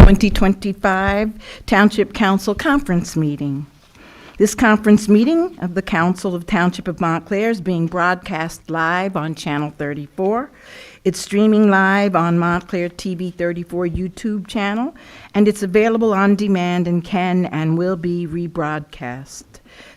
2025 Township Council Conference Meeting. This conference meeting of the Council of Township of Montclair is being broadcast live on Channel 34. It's streaming live on Montclair TV 34 YouTube channel, and it's available on demand and can and will be rebroadcast.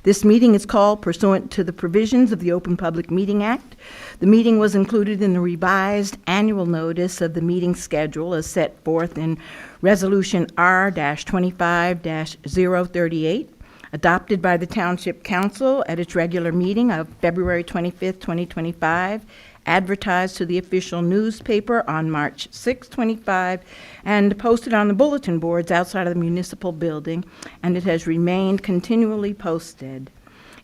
This meeting is called pursuant to the provisions of the Open Public Meeting Act. The meeting was included in the revised annual notice of the meeting schedule as set forth in Resolution R-25-038, adopted by the Township Council at its regular meeting of February 25th, 2025, advertised to the official newspaper on March 6, 25, and posted on the bulletin boards outside of the municipal building, and it has remained continually posted.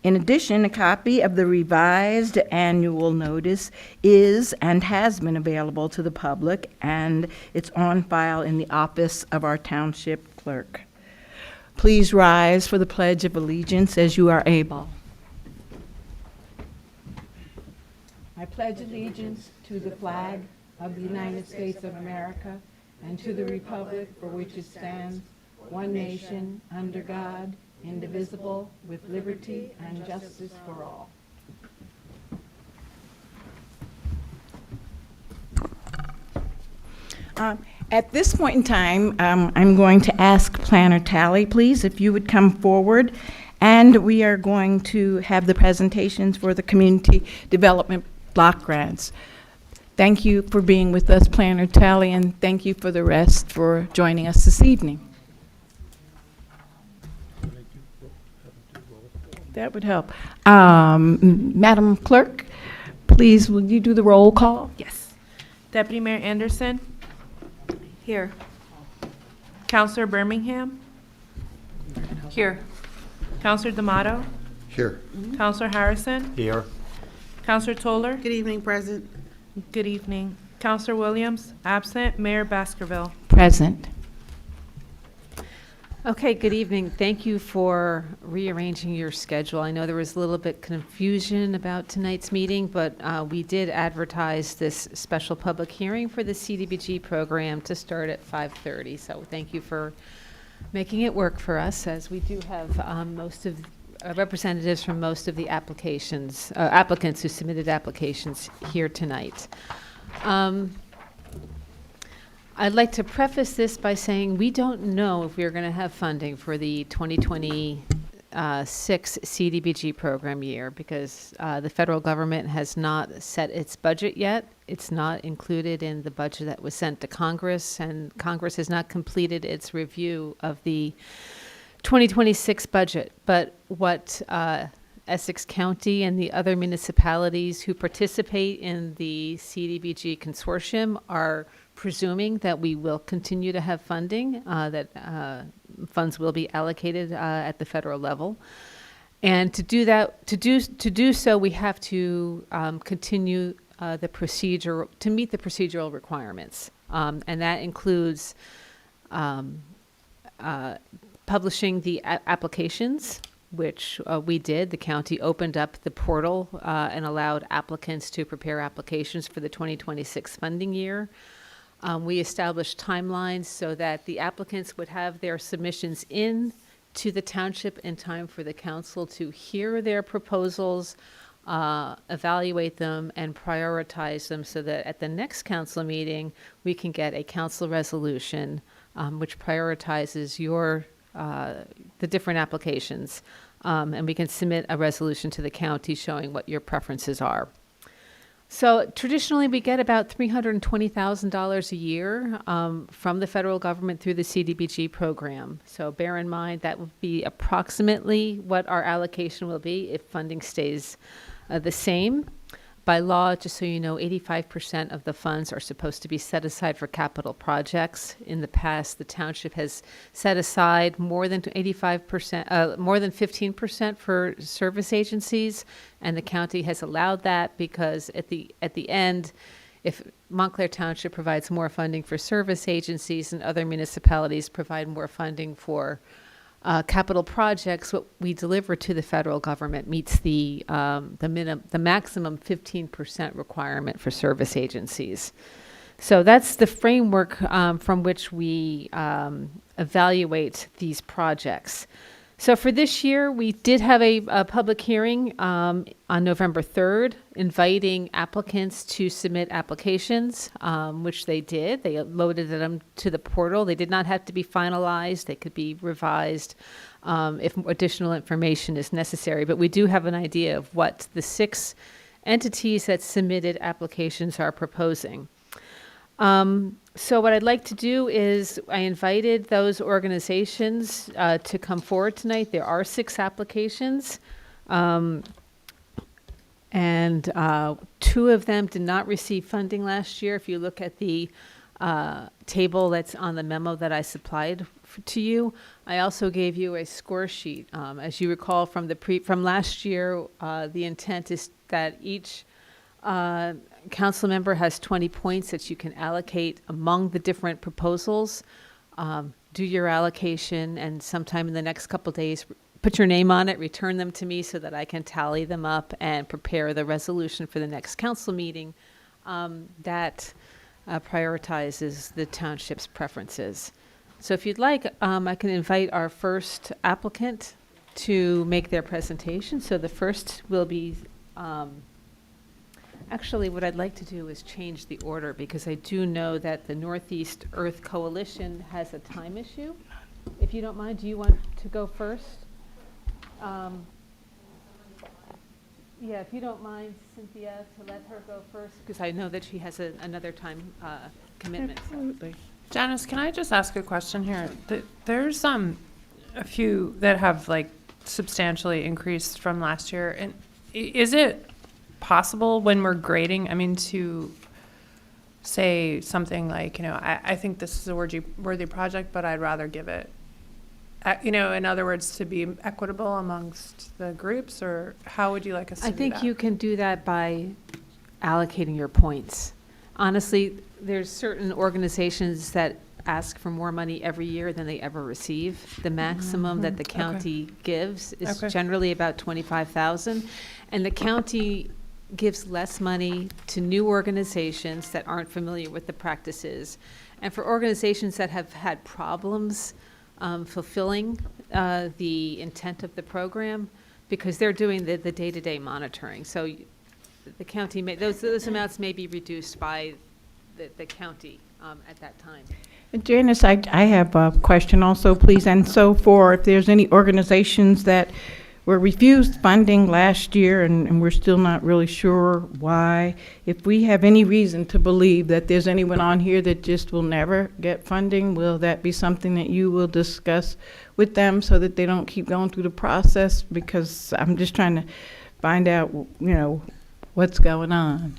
In addition, a copy of the revised annual notice is and has been available to the public, and it's on file in the office of our township clerk. Please rise for the Pledge of Allegiance as you are able. I pledge allegiance to the flag of the United States of America and to the republic for which it stands, one nation, under God, indivisible, with liberty and justice for all. At this point in time, I'm going to ask Planner Tally, please, if you would come forward, and we are going to have the presentations for the community development block grants. Thank you for being with us, Planner Tally, and thank you for the rest for joining us this evening. That would help. Madam Clerk, please, will you do the roll call? Yes. Deputy Mayor Anderson? Here. Councilor Birmingham? Here. Councilor D'Amato? Here. Councilor Harrison? Here. Councilor Toller? Good evening, President. Good evening. Councilor Williams? Absent. Mayor Baskerville? Present. Okay, good evening. Thank you for rearranging your schedule. I know there was a little bit confusion about tonight's meeting, but we did advertise this special public hearing for the CDBG program to start at 5:30. So thank you for making it work for us, as we do have most of representatives from most of the applicants who submitted applications here tonight. I'd like to preface this by saying we don't know if we're going to have funding for the 2026 CDBG program year because the federal government has not set its budget yet. It's not included in the budget that was sent to Congress, and Congress has not completed its review of the 2026 budget. But what Essex County and the other municipalities who participate in the CDBG consortium are presuming that we will continue to have funding, that funds will be allocated at the federal level. And to do that, to do so, we have to continue the procedure to meet the procedural requirements, and that includes publishing the applications, which we did. The county opened up the portal and allowed applicants to prepare applications for the 2026 funding year. We established timelines so that the applicants would have their submissions in to the township in time for the council to hear their proposals, evaluate them, and prioritize them so that at the next council meeting, we can get a council resolution which prioritizes the different applications, and we can submit a resolution to the county showing what your preferences are. So traditionally, we get about $320,000 a year from the federal government through the CDBG program. So bear in mind that would be approximately what our allocation will be if funding stays the same. By law, just so you know, 85% of the funds are supposed to be set aside for capital projects. In the past, the township has set aside more than 85%, more than 15% for service agencies, and the county has allowed that because at the end, if Montclair Township provides more funding for service agencies and other municipalities provide more funding for capital projects, what we deliver to the federal government meets the maximum 15% requirement for service agencies. So that's the framework from which we evaluate these projects. So for this year, we did have a public hearing on November 3rd, inviting applicants to submit applications, which they did. They loaded them to the portal. They did not have to be finalized. They could be revised if additional information is necessary. But we do have an idea of what the 6 entities that submitted applications are proposing. So what I'd like to do is I invited those organizations to come forward tonight. There are 6 applications, and 2 of them did not receive funding last year. If you look at the table that's on the memo that I supplied to you, I also gave you a score sheet. As you recall from from last year, the intent is that each council member has 20 points that you can allocate among the different proposals. Do your allocation, and sometime in the next couple days, put your name on it, return them to me so that I can tally them up and prepare the resolution for the next council meeting that prioritizes the township's preferences. So if you'd like, I can invite our first applicant to make their presentation. So the first will be actually, what I'd like to do is change the order, because I do know that the Northeast Earth Coalition has a time issue. If you don't mind, do you want to go first? Yeah, if you don't mind, Cynthia, to let her go first, because I know that she has another time commitment. So. Absolutely. Janice, can I just ask a question here? There's a few that have like substantially increased from last year, and is it possible when we're grading, I mean, to say something like, I think this is a worthy project, but I'd rather give it, in other words, to be equitable amongst the groups, or how would you like us to do that? I think you can do that by allocating your points. Honestly, there's certain organizations that ask for more money every year than they ever receive. The maximum that the county gives is generally about $25,000, and the county gives less money to new organizations that aren't familiar with the practices, and for organizations that have had problems fulfilling the intent of the program, because they're doing the day-to-day monitoring. So the county may, those amounts may be reduced by the county at that time. Janice, I have a question also, please. And so if there's any organizations that were refused funding last year and we're still not really sure why, if we have any reason to believe that there's anyone on here that just will never get funding, will that be something that you will discuss with them so that they don't keep going through the process? Because I'm just trying to find out, what's going on.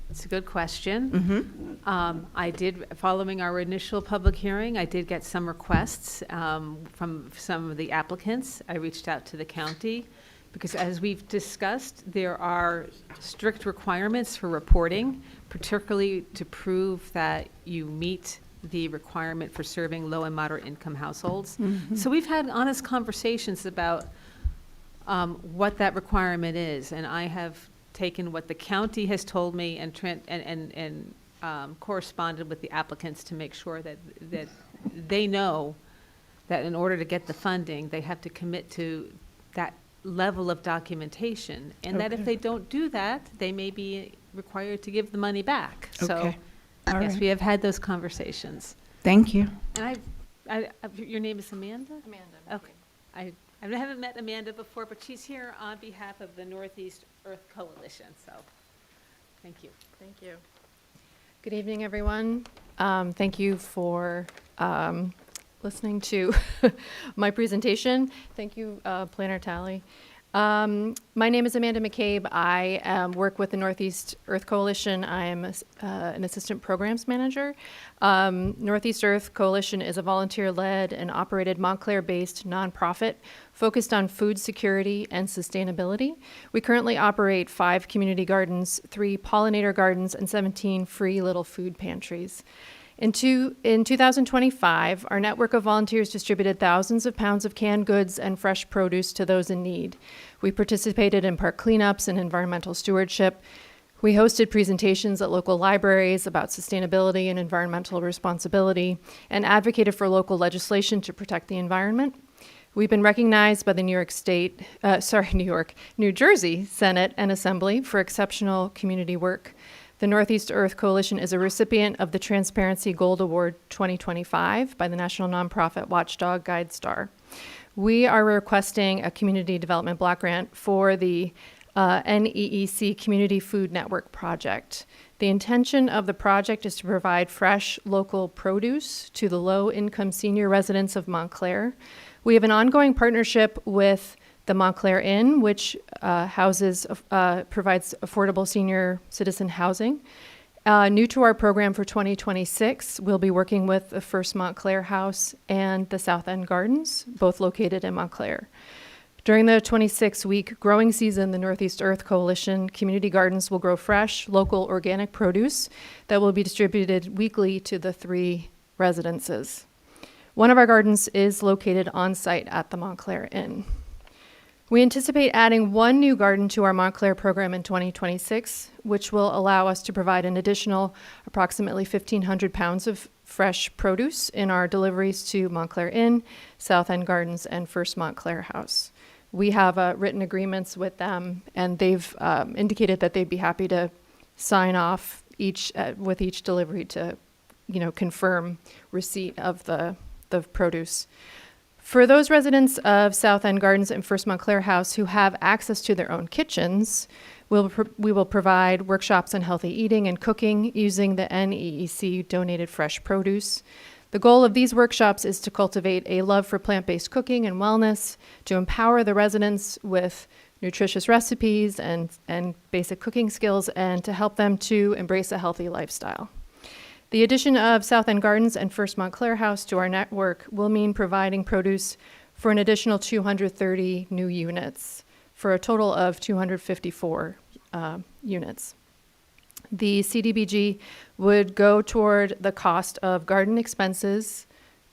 It's a good question. I did, following our initial public hearing, I did get some requests from some of the applicants. I reached out to the county because, as we've discussed, there are strict requirements for reporting, particularly to prove that you meet the requirement for serving low and moderate income households. So we've had honest conversations about what that requirement is, and I have taken what the county has told me and corresponded with the applicants to make sure that they know that in order to get the funding, they have to commit to that level of documentation, and that if they don't do that, they may be required to give the money back. So yes, we have had those conversations. Thank you. And your name is Amanda? Amanda. Okay. I haven't met Amanda before, but she's here on behalf of the Northeast Earth Coalition, so thank you. Thank you. Good evening, everyone. Thank you for listening to my presentation. Thank you, Planner Tally. My name is Amanda McCabe. I work with the Northeast Earth Coalition. I am an assistant programs manager. Northeast Earth Coalition is a volunteer-led and operated Montclair-based nonprofit focused on food security and sustainability. We currently operate 5 community gardens, 3 pollinator gardens, and 17 free little food pantries. In 2025, our network of volunteers distributed thousands of pounds of canned goods and fresh produce to those in need. We participated in park cleanups and environmental stewardship. We hosted presentations at local libraries about sustainability and environmental responsibility and advocated for local legislation to protect the environment. We've been recognized by the New Jersey Senate and Assembly for exceptional community work. The Northeast Earth Coalition is a recipient of the Transparency Gold Award 2025 by the national nonprofit watchdog GuideStar. We are requesting a community development block grant for the N.J.S.A Community Food Network project. The intention of the project is to provide fresh local produce to the low-income senior residents of Montclair. We have an ongoing partnership with the Montclair Inn, which provides affordable senior citizen housing. New to our program for 2026, we'll be working with the First Montclair House and the South End Gardens, both located in Montclair. During the 26-week growing season, the Northeast Earth Coalition Community Gardens will grow fresh, local organic produce that will be distributed weekly to the 3 residences. One of our gardens is located on site at the Montclair Inn. We anticipate adding 1 new garden to our Montclair program in 2026, which will allow us to provide an additional approximately 1,500 pounds of fresh produce in our deliveries to Montclair Inn, South End Gardens, and First Montclair House. We have written agreements with them, and they've indicated that they'd be happy to sign off with each delivery to, confirm receipt of the produce. For those residents of South End Gardens and First Montclair House who have access to their own kitchens, we will provide workshops on healthy eating and cooking using the N.J.S.A donated fresh produce. The goal of these workshops is to cultivate a love for plant-based cooking and wellness, to empower the residents with nutritious recipes and basic cooking skills, and to help them to embrace a healthy lifestyle. The addition of South End Gardens and First Montclair House to our network will mean providing produce for an additional 230 new units, for a total of 254 units. The CDBG would go toward the cost of garden expenses,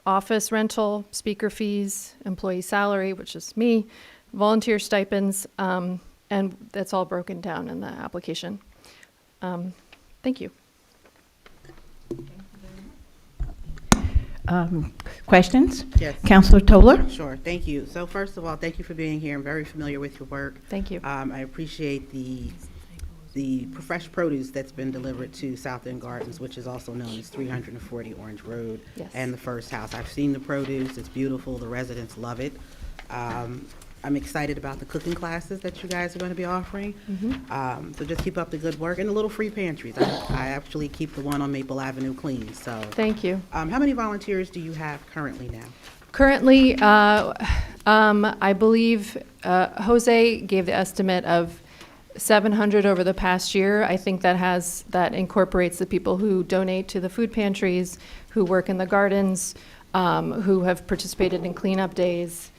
office rental, speaker fees, employee salary, which is me, volunteer stipends, and that's all broken down in the application. Thank you. Questions? Yes. Councilor Toler? Sure, thank you. So first of all, thank you for being here. I'm very familiar with your work. Thank you. I appreciate the fresh produce that's been delivered to South End Gardens, which is also known as 340 Orange Road, Yes. and the First House. I've seen the produce. It's beautiful. The residents love it. I'm excited about the cooking classes that you guys are going to be offering. So just keep up the good work, and the little free pantries. I actually keep the one on Maple Avenue clean. So Thank you. how many volunteers do you have currently now? Currently, I believe Jose gave the estimate of 700 over the past year. I think that incorporates the people who donate to the food pantries, who work in the gardens, who have participated in cleanup days.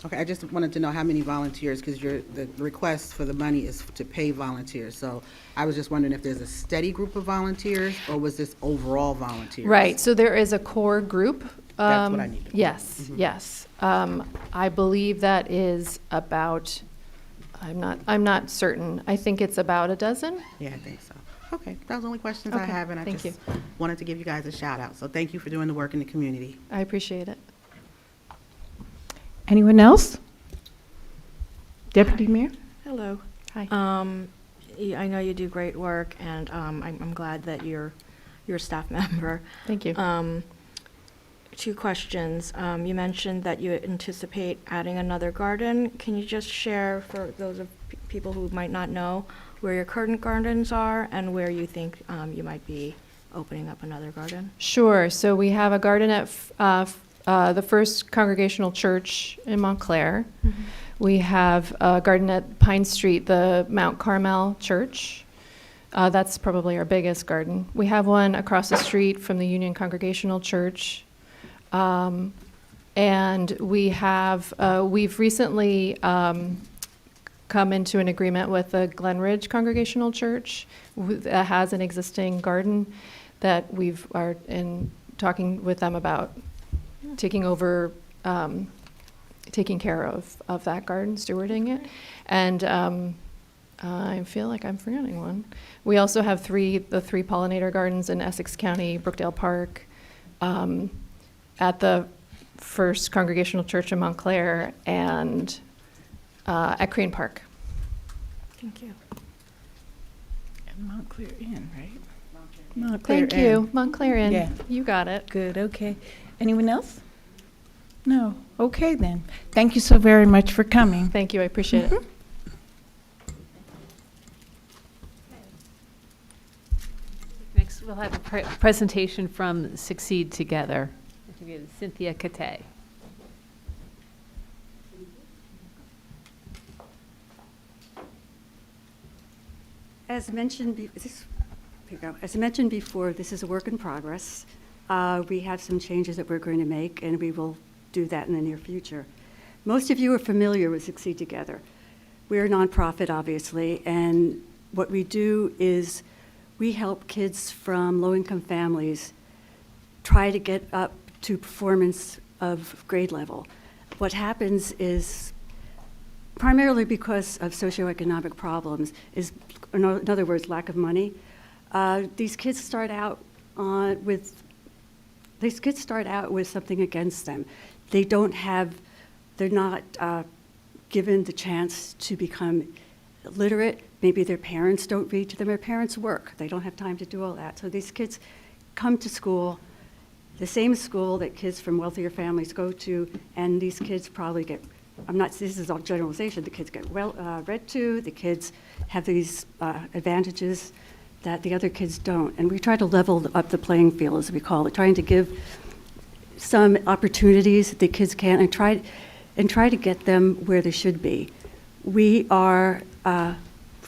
Okay, I just wanted to know how many volunteers, because the request for the money is to pay volunteers. So I was just wondering if there's a steady group of volunteers, or was this overall volunteers? Right, so there is a core group. That's what I need to know. Yes, yes. I believe that is about, I'm not certain. I think it's about a dozen. Yeah, I think so. Okay, that was the only questions I Okay, have, and I thank just wanted to give you guys a shout out. So thank you for doing the work in the community. I appreciate it. Anyone else? Deputy Mayor? Hello. Hi. I know you do great work, and I'm glad that you're a staff member. Thank you. 2 questions. You mentioned that you anticipate adding another garden. Can you just share, for those of people who might not know, where your current gardens are and where you think you might be opening up another garden? Sure. So we have a garden at the First Congregational Church in Montclair. We have a garden at Pine Street, the Mount Carmel Church. That's probably our biggest garden. We have one across the street from the Union Congregational Church. And we've recently come into an agreement with the Glen Ridge Congregational Church that has an existing garden that are talking with them about taking over, taking care of that garden, stewarding it. And I feel like I'm forgetting one. We also have the three pollinator gardens in Essex County, Brookdale Park, at the First Congregational Church in Montclair, and at Crane Park. Thank you. And Montclair Inn, right? Montclair Thank you, Inn. Montclair Inn. Yeah. You got it. Good, okay. Anyone else? No, okay then. Thank you so very much for coming. Thank you, I appreciate it. Next, we'll have a presentation from Succeed Together. We have Cynthia Kate. As mentioned, as mentioned before, this is a work in progress. We have some changes that we're going to make, and we will do that in the near future. Most of you are familiar with Succeed Together. We're a nonprofit, obviously, and what we do is we help kids from low-income families try to get up to performance of grade level. What happens is, primarily because of socioeconomic problems, is, in other words, lack of money. These kids start out with something against them. They're not given the chance to become literate. Maybe their parents don't read to them. Their parents work. They don't have time to do all that. So these kids come to school, the same school that kids from wealthier families go to, and these kids probably get, this is all generalization, the kids get read to, the kids have these advantages that the other kids don't. And we try to level up the playing field, as we call it, trying to give some opportunities that the kids can, and try to get them where they should be. We are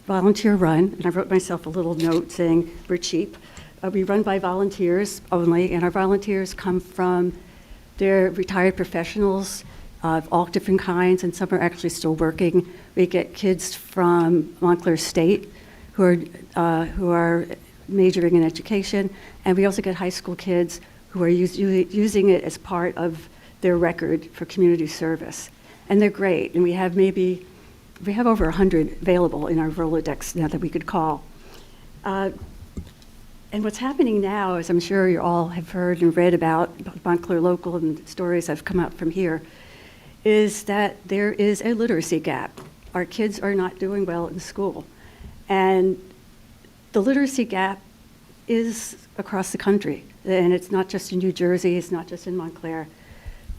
volunteer run, and I wrote myself a little note saying we're cheap. We run by volunteers only, and our volunteers come from, they're retired professionals of all different kinds, and some are actually still working. We get kids from Montclair State who are majoring in education, and we also get high school kids who are using it as part of their record for community service. And they're great, and we have over 100 available in our Rolodex now that we could call. And what's happening now, as I'm sure you all have heard and read about Montclair Local and stories that have come out from here, is that there is a literacy gap. Our kids are not doing well in school. And the literacy gap is across the country. And it's not just in New Jersey, it's not just in Montclair.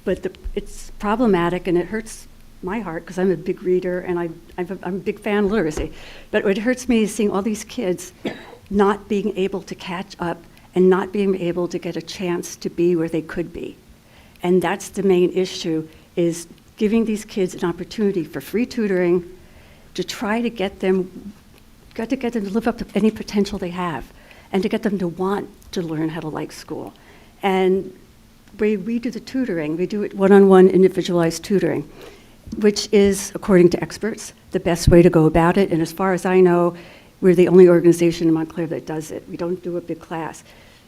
But it's problematic, and it hurts my heart because I'm a big reader and I'm a big fan of literacy. But what hurts me is seeing all these kids not being able to catch up and not being able to get a chance to be where they could be. And that's the main issue, is giving these kids an opportunity for free tutoring to try to get them to live up to any potential they have, and to get them to want to learn how to like school. And we do the tutoring, we do it one-on-one individualized tutoring, which is, according to experts, the best way to go about it. And as far as I know, we're the only organization in Montclair that does it. We don't do a big class.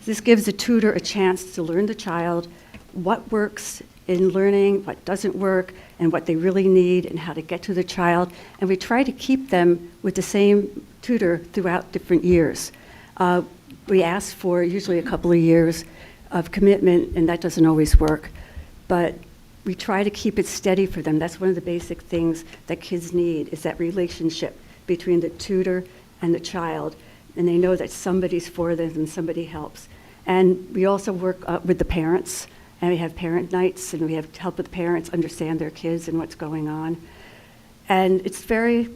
This gives the tutor a chance to learn the child what works in learning, what doesn't work, and what they really need, and how to get to the child. And we try to keep them with the same tutor throughout different years. We ask for usually a couple of years of commitment, and that doesn't always work. But we try to keep it steady for them. That's one of the basic things that kids need, is that relationship between the tutor and the child, and they know that somebody's for them and somebody helps. And we also work with the parents, and we have parent nights, and we have to help with the parents understand their kids and what's going on. And it's very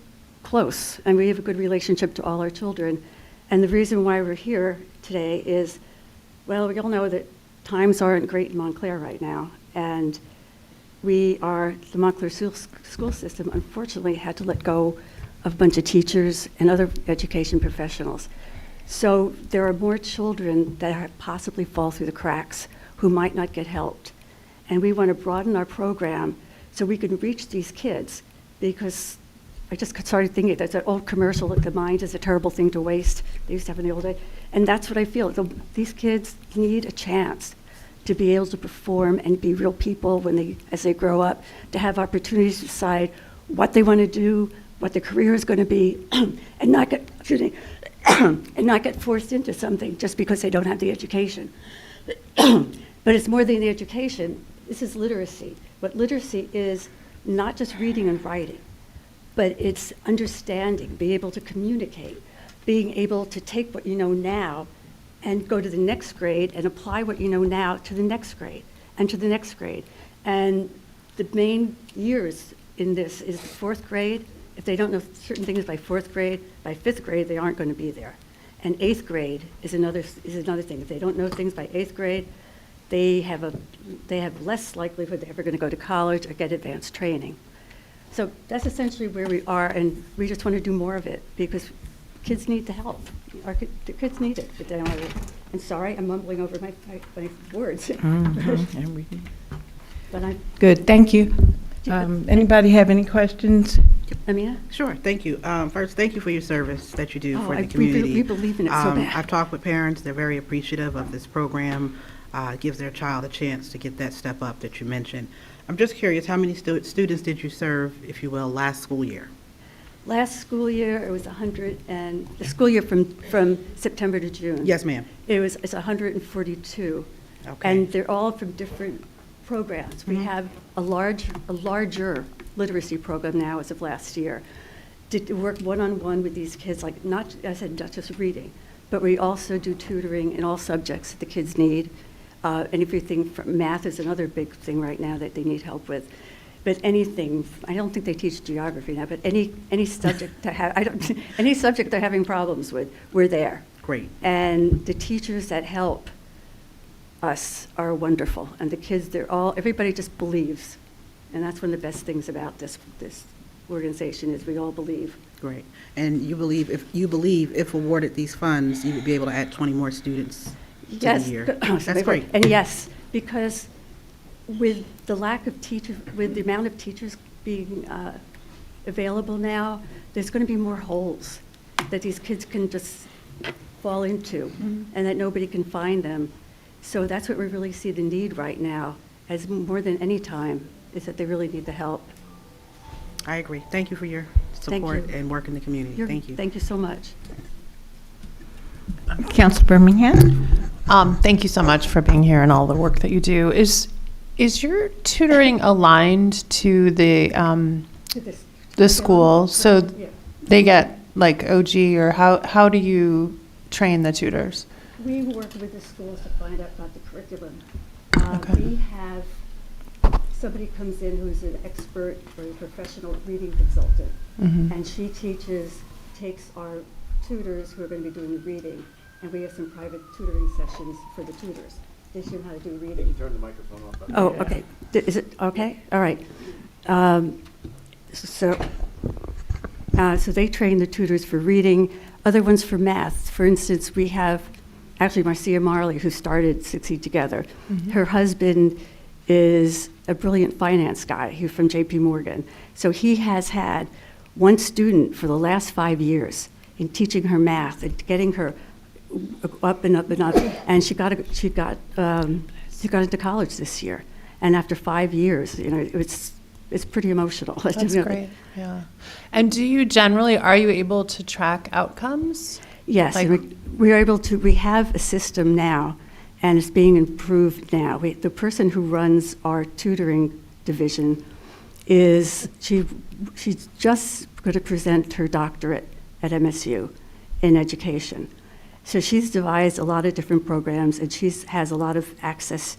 close, and we have a good relationship to all our children. And the reason why we're here today is, well, we all know that times aren't great in Montclair right now, and the Montclair school system unfortunately had to let go of a bunch of teachers and other education professionals. So there are more children that possibly fall through the cracks who might not get helped. And we want to broaden our program so we can reach these kids, because I just started thinking, there's an old commercial that the mind is a terrible thing to waste. They used to have in the old days. And that's what I feel. These kids need a chance to be able to perform and be real people as they grow up, to have opportunities to decide what they want to do, what the career is going to be, and not get, excuse me, and not get forced into something just because they don't have the education. But it's more than the education. This is literacy. What literacy is, not just reading and writing, but it's understanding, being able to communicate, being able to take what you know now and go to the next grade and apply what you know now to the next grade and to the next grade. And the main years in this is the fourth grade. If they don't know certain things by fourth grade, by fifth grade, they aren't going to be there. And eighth grade is another thing. If they don't know things by eighth grade, they have less likelihood they're ever going to go to college or get advanced training. So that's essentially where we are, and we just want to do more of it because kids need the help. The kids need it, but they don't have it. And sorry, I'm mumbling over my words. But I'm, Good, thank you. Anybody have any questions? Amina? Sure, thank you. First, thank you for your service that you do for the we community. believe in it so bad. I've talked with parents, they're very appreciative of this program. It gives their child a chance to get that step up that you mentioned. I'm just curious, how many students did you serve, if you will, last school year? Last school year, it was 100, and the school year from September to June. Yes, ma'am. It's 142. Okay. And they're all from different programs. We have a larger literacy program now as of last year to work one-on-one with these kids, like not just reading, but we also do tutoring in all subjects that the kids need. And everything from math is another big thing right now that they need help with. But anything, I don't think they teach geography now, but any subject any subject they're having problems with, we're there. Great. And the teachers that help us are wonderful. And the kids, everybody just believes. And that's one of the best things about this organization is we all believe. Great. And you believe if awarded these funds, you would be able to add 20 more students to the year? That's great. And yes, because with the lack of teachers, with the amount of teachers being available now, there's going to be more holes that these kids can just fall into and that nobody can find them. So that's what we really see the need right now, as more than any time, is that they really need the help. I agree. Thank you for your Thank support you. and work in the community. Thank you. Thank you so much. Council Birmingham? Thank you so much for being here and all the work that you do. Is your tutoring aligned to the school? So Yeah. they get like OG, or how do you train the tutors? We work with the schools to find out about the curriculum. Okay. We have, somebody comes in who's an expert or a professional reading consultant, and she takes our tutors who are going to be doing the reading, and we have some private tutoring sessions for the tutors. They show them how to do reading. Can you turn the microphone off? Oh, okay. Is it okay? All right. So they train the tutors for reading, other ones for math. For instance, we have actually Marcia Marley, who started Succeed Together. Her husband is a brilliant finance guy who's from JP Morgan. So he has had one student for the last 5 years in teaching her math and getting her up and up and up. And she got into college this year. And after 5 years, it's pretty emotional. That's great. Yeah. And are you able to track outcomes? Yes, we are able to. We have a system now, and it's being improved now. The person who runs our tutoring division she's just going to present her doctorate at MSU in education. So she's devised a lot of different programs, and she has a lot of access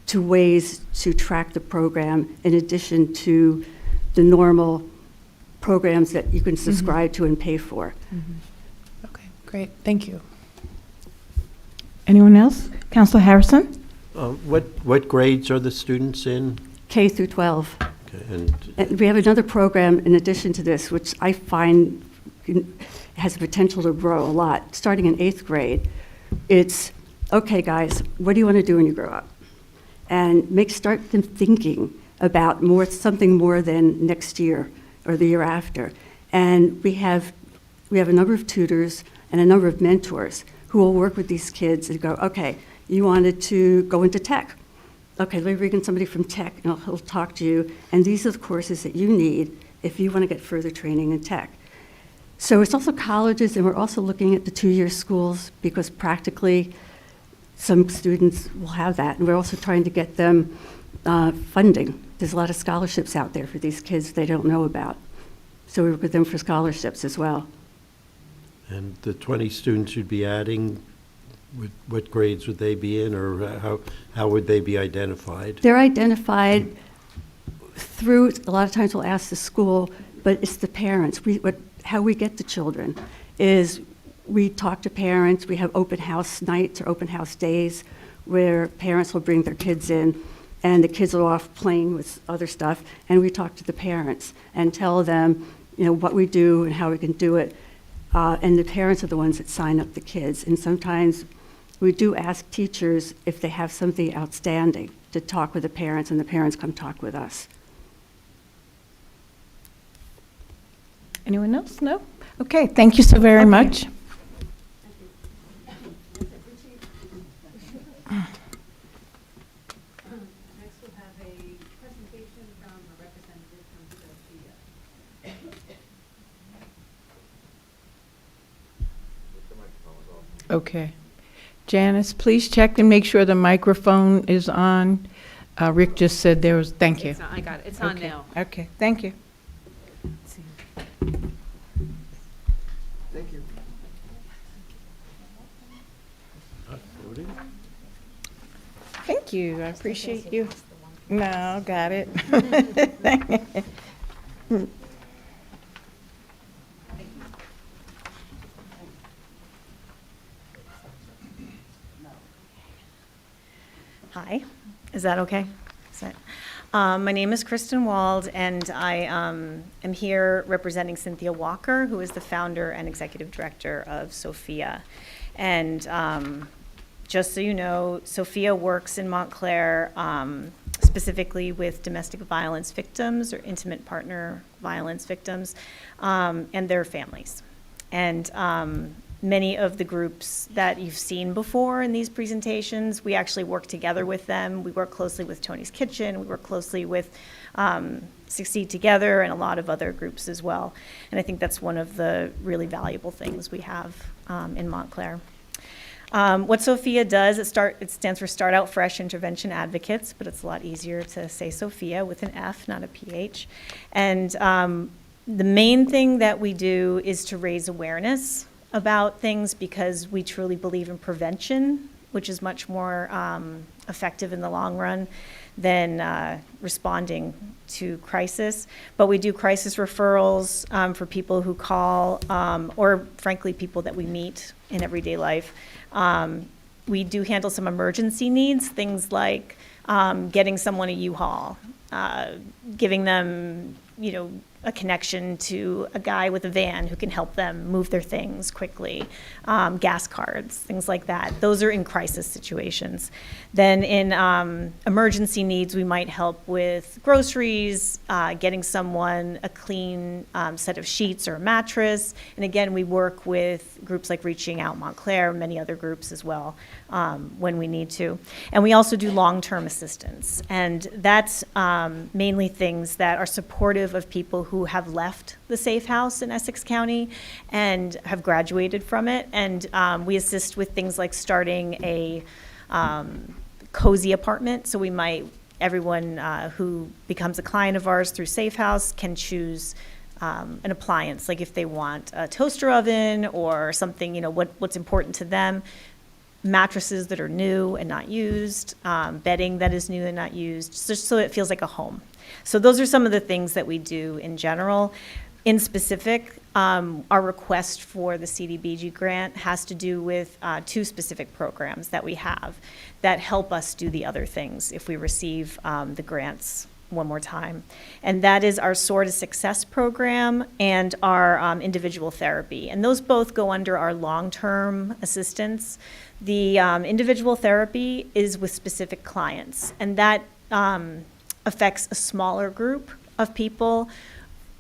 to ways to track the program in addition to the normal programs that you can subscribe to and pay for. Okay, great. Thank you. Anyone else? Councilor Harrison? What grades are the students in? K through 12. Okay, And we have another program in addition to this, which I find has the potential to grow a lot. Starting in 8th grade, it's, okay, guys, what do you want to do when you grow up? And start them thinking about something more than next year or the year after. And we have a number of tutors and a number of mentors who will work with these kids and go, okay, you wanted to go into tech. Okay, let me bring in somebody from tech and he'll talk to you. And these are the courses that you need if you want to get further training in tech. So it's also colleges, and we're also looking at the two-year schools because practically some students will have that. And we're also trying to get them funding. There's a lot of scholarships out there for these kids they don't know about. So we work with them for scholarships as well. And the 20 students you'd be adding, what grades would they be in, or how would they be identified? They're identified through, a lot of times we'll ask the school, but it's the parents. How we get the children is we talk to parents. We have open house nights or open house days where parents will bring their kids in, and the kids are off playing with other stuff, and we talk to the parents and tell them, what we do and how we can do it. And the parents are the ones that sign up the kids. And sometimes we do ask teachers if they have something outstanding to talk with the parents, and the parents come talk with us. Anyone else? No? Okay, thank you so very much. Next, we'll have a presentation from a representative from SOFIA. Okay. Janice, please check and make sure the microphone is on. Rick just said there was, thank you. I got it. It's on Okay. now. Okay, thank you. Let's see. Thank you. Thank you, I appreciate you. No, got it. Hi, is that okay? My name is Kristen Wald, and I am here representing Cynthia Walker, who is the founder and executive director of SOFIA. And just so you know, SOFIA works in Montclair specifically with domestic violence victims or intimate partner violence victims and their families. And many of the groups that you've seen before in these presentations, we actually work together with them. We work closely with Tony's Kitchen. We work closely with Succeed Together and a lot of other groups as well. And I think that's one of the really valuable things we have in Montclair. What SOFIA does, it stands for Start Out Fresh Intervention Advocates, but it's a lot easier to say SOFIA with an F, not a PH. And the main thing that we do is to raise awareness about things because we truly believe in prevention, which is much more effective in the long run than responding to crisis. But we do crisis referrals for people who call or frankly people that we meet in everyday life. We do handle some emergency needs, things like getting someone a U-Haul, giving them, a connection to a guy with a van who can help them move their things quickly, gas cards, things like that. Those are in crisis situations. Then in emergency needs, we might help with groceries, getting someone a clean set of sheets or a mattress. And again, we work with groups like Reaching Out Montclair, many other groups as well, when we need to. And we also do long-term assistance. And that's mainly things that are supportive of people who have left the safe house in Essex County and have graduated from it. And we assist with things like starting a cozy apartment. So everyone who becomes a client of ours through Safe House can choose an appliance, like if they want a toaster oven or something, what's important to them. Mattresses that are new and not used, bedding that is new and not used, just so it feels like a home. So those are some of the things that we do in general. In specific, our request for the CDBG grant has to do with two specific programs that we have that help us do the other things if we receive the grants one more time. And that is our SOAR to Success program and our individual therapy. And those both go under our long-term assistance. The individual therapy is with specific clients, and that affects a smaller group of people.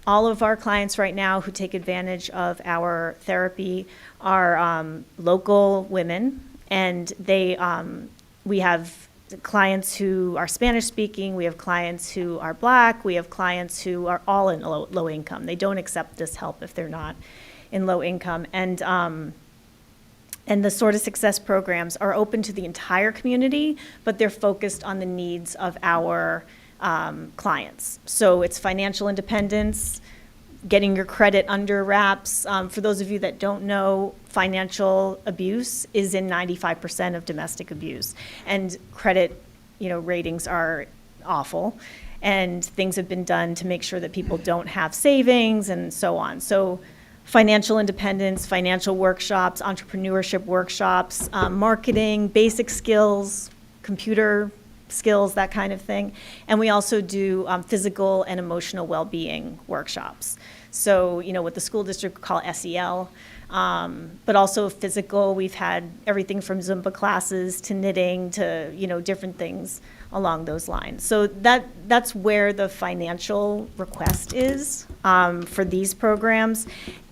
All of our clients right now who take advantage of our therapy are local women, and we have clients who are Spanish speaking, we have clients who are Black, we have clients who are all in low income. They don't accept this help if they're not in low income. And the Sort of Success programs are open to the entire community, but they're focused on the needs of our clients. So it's financial independence, getting your credit under wraps. For those of you that don't know, financial abuse is in 95% of domestic abuse. And credit, ratings are awful. And things have been done to make sure that people don't have savings and so on. So financial independence, financial workshops, entrepreneurship workshops, marketing, basic skills, computer skills, that kind of thing. And we also do physical and emotional well-being workshops. So, what the school district call SEL, but also physical. We've had everything from Zumba classes to knitting to, different things along those lines. So that's where the financial request is for these programs.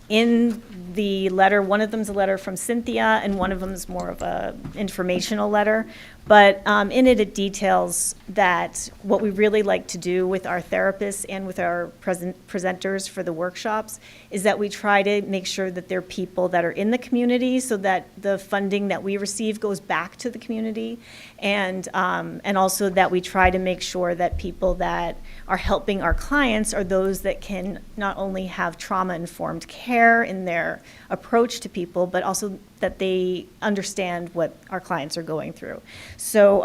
In the letter, one of them's a letter from Cynthia, and one of them is more of a informational letter. But in it, it details that what we really like to do with our therapists and with our presenters for the workshops is that we try to make sure that they're people that are in the community, so that the funding that we receive goes back to the community, and also that we try to make sure that people that are helping our clients are those that can not only have trauma-informed care in their approach to people, but also that they understand what our clients are going through. So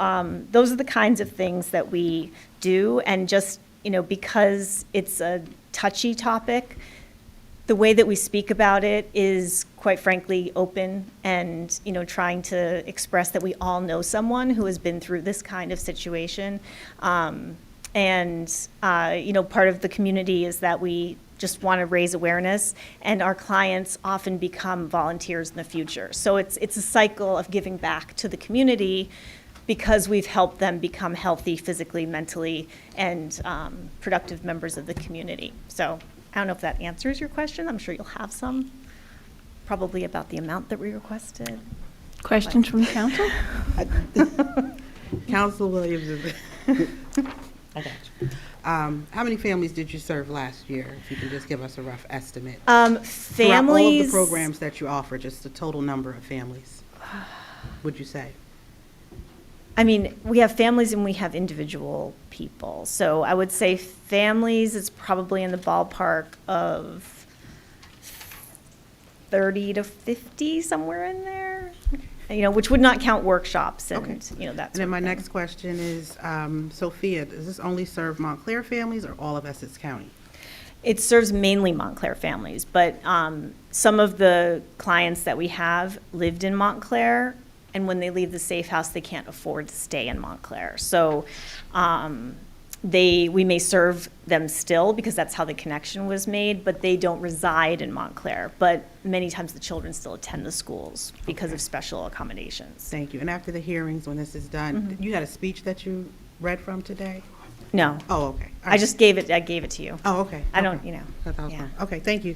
those are the kinds of things that we do, and just, because it's a touchy topic, the way that we speak about it is, quite frankly, open and, trying to express that we all know someone who has been through this kind of situation. Part of the community is that we just want to raise awareness, and our clients often become volunteers in the future. So it's a cycle of giving back to the community because we've helped them become healthy physically, mentally, and productive members of the community. So I don't know if that answers your question. I'm sure you'll have some, probably about the amount that we requested. Questions from the council? Council Williams. I got you. How many families did you serve last year? If you can just give us a rough estimate. Families. Throughout all of the programs that you offer, just the total number of families, would you say? I mean, we have families and we have individual people. So I would say families is probably in the ballpark of 30 to 50, somewhere in there. Which would not count workshops and, that sort of thing. And then my next question is, SOFIA, does this only serve Montclair families or all of Essex County? It serves mainly Montclair families, but some of the clients that we have lived in Montclair, and when they leave the safe house, they can't afford to stay in Montclair. So we may serve them still because that's how the connection was made, but they don't reside in Montclair. But many times the children still attend the schools because of special accommodations. Thank you. And after the hearings, when this is done, you had a speech that you read from today? No. Oh, okay. All I right. just gave it to you. Oh, okay. I don't, Okay. That was yeah. fine. Okay, thank you.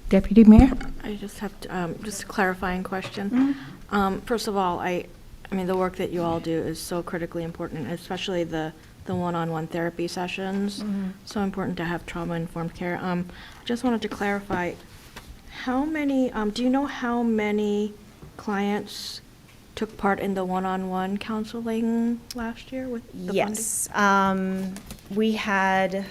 Deputy Mayor? I just have to, just a clarifying question. First of all, I mean, the work that you all do is so critically important, especially the one-on-one therapy sessions. So important to have trauma-informed care. I just wanted to clarify, how many, do you know how many clients took part in the one-on-one counseling last year with the funding? Yes. We had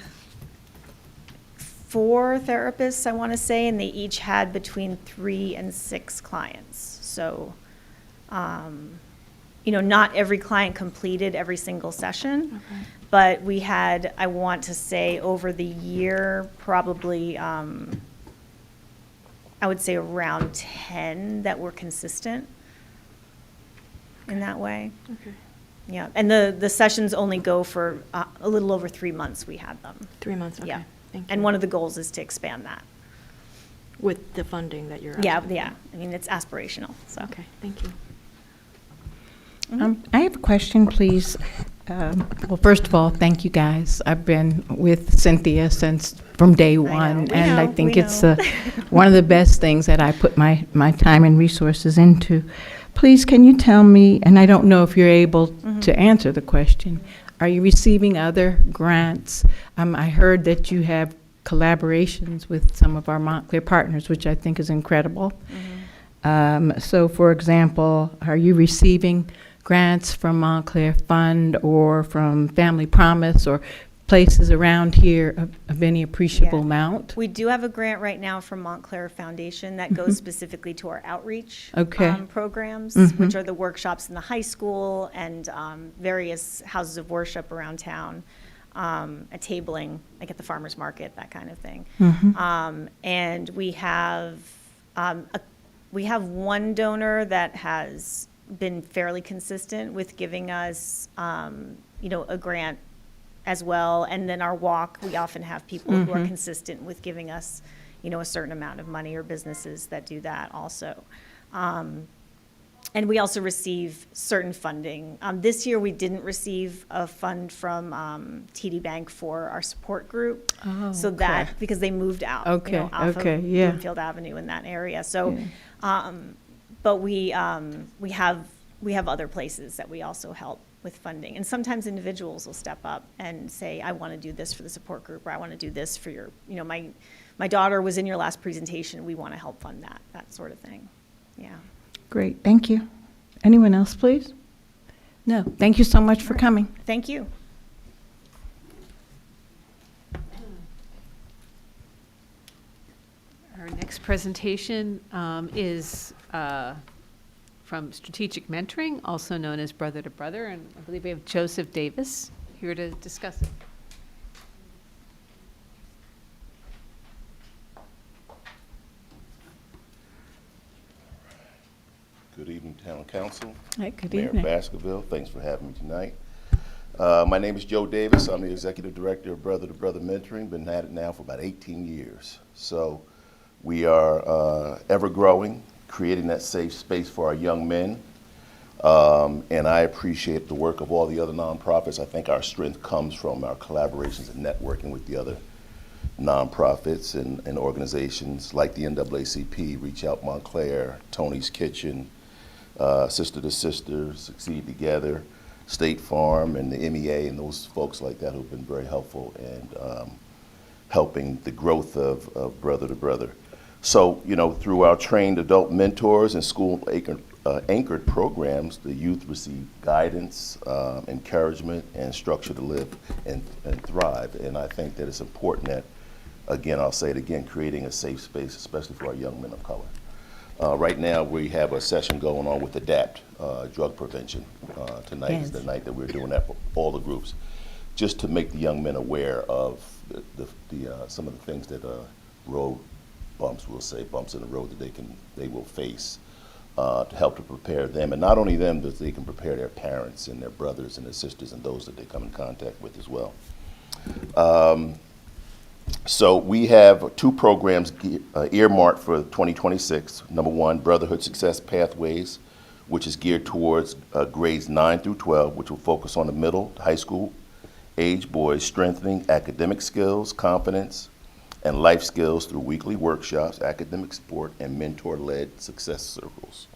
4 therapists, I want to say, and they each had between 3 and 6 clients. So, not every client completed every single session, but we had, I want to say, over the year, probably, I would say around 10 that were consistent in that way. Okay. Yeah, and the sessions only go for a little over 3 months. We had them. 3 months, okay. Yeah. Thank you. And one of the goals is to expand that. With the funding that you're Yeah, asking. yeah. I mean, it's aspirational, so. Okay, thank you. I have a question, please. Well, first of all, thank you guys. I've been with Cynthia from day one, and I think it's one of the best things that I put my time and resources into. Please, can you tell me, and I don't know if you're able to answer the question, are you receiving other grants? I heard that you have collaborations with some of our Montclair partners, which I think is incredible. So, for example, are you receiving grants from Montclair Fund or from Family Promise or places around here of any appreciable Yeah. amount? We do have a grant right now from Montclair Foundation that goes specifically to our outreach Okay. programs, which are the workshops in the high school and various houses of worship around town, a tabling, like at the farmer's market, that kind of thing. And we have one donor that has been fairly consistent with giving us, a grant as well. And then our walk, we often have people who are consistent with giving us, a certain amount of money, or businesses that do that also. And we also receive certain funding. This year, we didn't receive a fund from TD Bank for our support group. So that, because they moved out, off of Bloomfield Avenue in that area. So, but we have other places that we also help with funding. And sometimes individuals will step up and say, I want to do this for the support group, or I want to do this for your, my daughter was in your last presentation, we want to help fund that sort of thing. Yeah. Great, thank you. Anyone else, please? No, thank you so much for coming. Thank you. Our next presentation is from Strategic Mentoring, also known as Brother to Brother, and I believe we have Joseph Davis here to discuss it. Good evening, Town Council. Hey, good Mayor evening. Baskerville, thanks for having me tonight. My name is Joe Davis. I'm the Executive Director of Brother to Brother Mentoring. Been at it now for about 18 years. So we are ever growing, creating that safe space for our young men. And I appreciate the work of all the other nonprofits. I think our strength comes from our collaborations and networking with the other nonprofits and organizations like the NAACP, Reach Out Montclair, Tony's Kitchen, Sister to Sister, Succeed Together, State Farm, and the MEA, and those folks like that who've been very helpful and helping the growth of Brother to Brother. So, through our trained adult mentors and school anchored programs, the youth receive guidance, encouragement, and structure to live and thrive. And I think that it's important that, again, I'll say it again, creating a safe space, especially for our young men of color. Right now, we have a session going on with ADAPT, drug prevention. Tonight is the night that we're doing that for all the groups, just to make the young men aware of some of the things that road bumps, we'll say, bumps in the road that they will face, to help to prepare them, and not only them, but they can prepare their parents and their brothers and their sisters and those that they come in contact with as well. So we have two programs earmarked for 2026. Number one, Brotherhood Success Pathways, which is geared towards grades 9 through 12, which will focus on the middle to high school age boys, strengthening academic skills, confidence, and life skills through weekly workshops, academic support, and mentor-led success circles.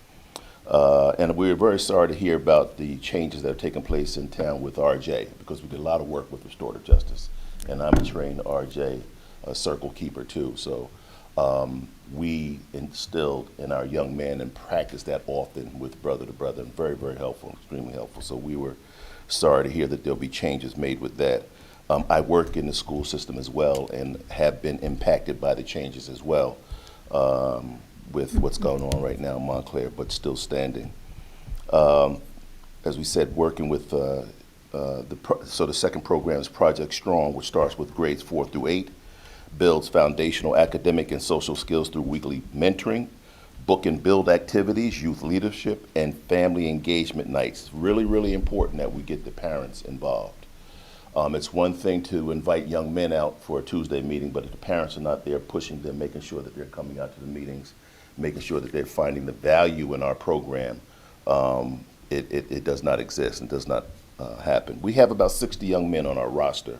And we're very sorry to hear about the changes that have taken place in town with RJ, because we did a lot of work with restorative justice. And I'm a trained RJ circle keeper too. So we instilled in our young men and practiced that often with Brother to Brother, and very, very helpful, extremely helpful. So we were sorry to hear that there'll be changes made with that. I work in the school system as well and have been impacted by the changes as well with what's going on right now in Montclair, but still standing. As we said, working with so the second program is Project Strong, which starts with grades 4 through 8, builds foundational academic and social skills through weekly mentoring, book and build activities, youth leadership, and family engagement nights. Really, really important that we get the parents involved. It's one thing to invite young men out for a Tuesday meeting, but if the parents are not there pushing them, making sure that they're coming out to the meetings, making sure that they're finding the value in our program, it does not exist and does not happen. We have about 60 young men on our roster,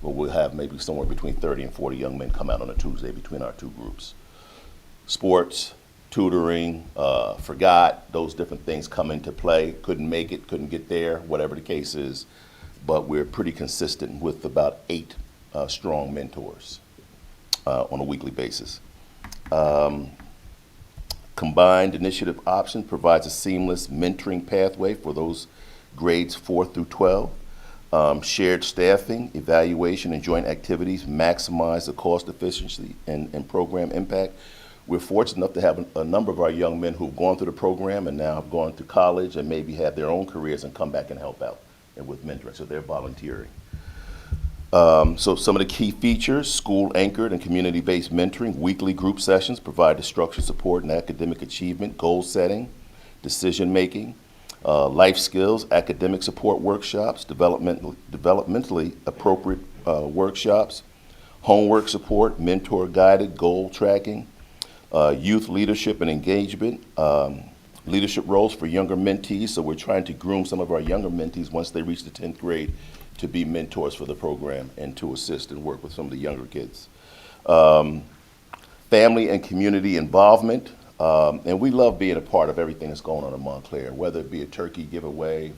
but we'll have maybe somewhere between 30 and 40 young men come out on a Tuesday between our two groups. Sports, tutoring, forgot, those different things come into play. Couldn't make it, couldn't get there, whatever the case is. But we're pretty consistent with about 8 strong mentors on a weekly basis. Combined initiative option provides a seamless mentoring pathway for those grades 4 through 12. Shared staffing, evaluation, and joint activities maximize the cost efficiency and program impact. We're fortunate enough to have a number of our young men who've gone through the program and now have gone to college and maybe have their own careers and come back and help out and with mentoring, so they're volunteering. So some of the key features: school-anchored and community-based mentoring, weekly group sessions provide the structured support and academic achievement, goal setting, decision-making, life skills, academic support workshops, developmentally appropriate workshops, homework support, mentor-guided goal tracking, youth leadership and engagement, leadership roles for younger mentees. So we're trying to groom some of our younger mentees once they reach the 10th grade to be mentors for the program and to assist and work with some of the younger kids. Family and community involvement. And we love being a part of everything that's going on in Montclair, whether it be a turkey giveaway,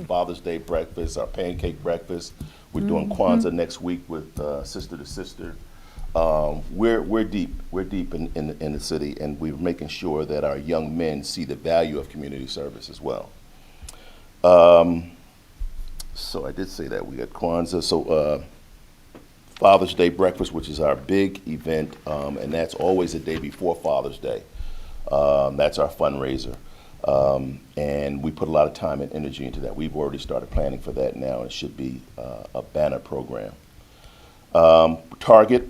Father's Day breakfast, our pancake breakfast. We're doing Kwanzaa next week with Sister to Sister. We're deep in the city, and we're making sure that our young men see the value of community service as well. So I did say that we got Kwanzaa. So Father's Day breakfast, which is our big event, and that's always the day before Father's Day. That's our fundraiser. And we put a lot of time and energy into that. We've already started planning for that now, and it should be a banner program. Target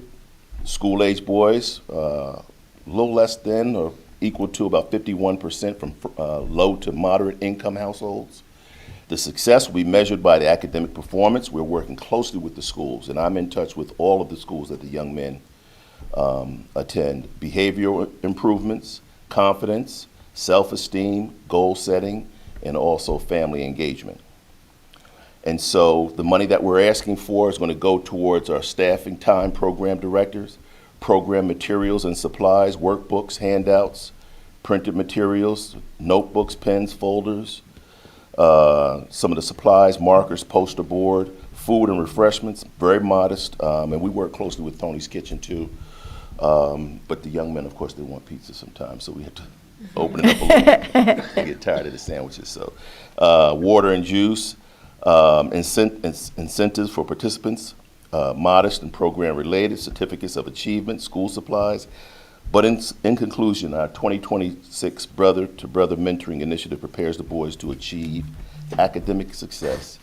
school-age boys, a little less than or equal to about 51% from low to moderate income households. The success will be measured by the academic performance. We're working closely with the schools, and I'm in touch with all of the schools that the young men attend. Behavioral improvements, confidence, self-esteem, goal setting, and also family engagement. And so the money that we're asking for is going to go towards our staffing time program directors, program materials and supplies, workbooks, handouts, printed materials, notebooks, pens, folders, some of the supplies, markers, poster board, food and refreshments, very modest. And we work closely with Tony's Kitchen too. But the young men, of course, they want pizza sometimes, so we have to open it up a little. They get tired of the sandwiches. So water and juice, incentives for participants, modest and program related, certificates of achievement, school supplies. But in conclusion, our 2026 Brother to Brother Mentoring Initiative prepares the boys to achieve academic success,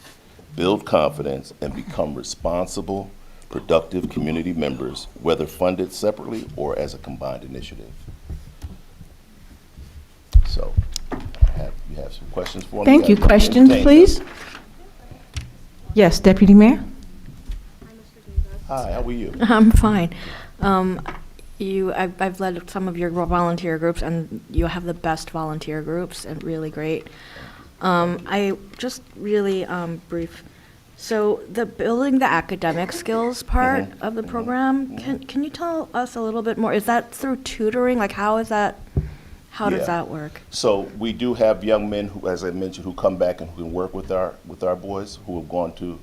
build confidence, and become responsible, productive community members, whether funded separately or as a combined initiative. So, you have some questions for me? Thank you. Questions, please? Yes, Deputy Mayor? Hi, how are you? I'm fine. I've led some of your volunteer groups, and you have the best volunteer groups, and really great. I just really brief. So the building the academic skills part of the program, can you tell us a little bit more? Is that through tutoring? Like, how is that? How does that work? So we do have young men who, as I mentioned, who come back and who can work with our boys who have gone to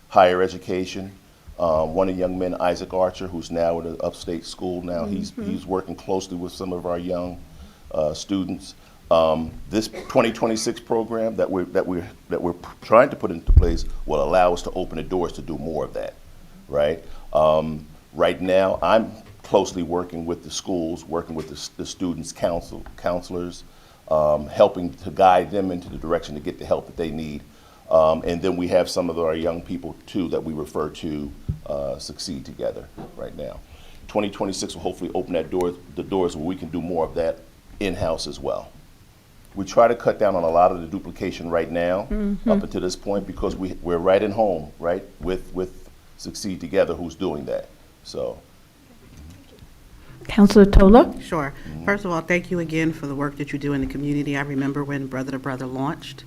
higher education. One of the young men, Isaac Archer, who's now at an upstate school now, he's working closely with some of our young students. This 2026 program that we're trying to put into place will allow us to open the doors to do more of that, right? Right now, I'm closely working with the schools, working with the students' counselors, helping to guide them into the direction to get the help that they need. And then we have some of our young people, too, that we refer to Succeed Together right now. 2026 will hopefully open the doors where we can do more of that in-house as well. We try to cut down on a lot of the duplication right now, up until this point, because we're right in home, right, with Succeed Together, who's doing that. So. Councilor Tola? Sure. First of all, thank you again for the work that you do in the community. I remember when Brother to Brother launched.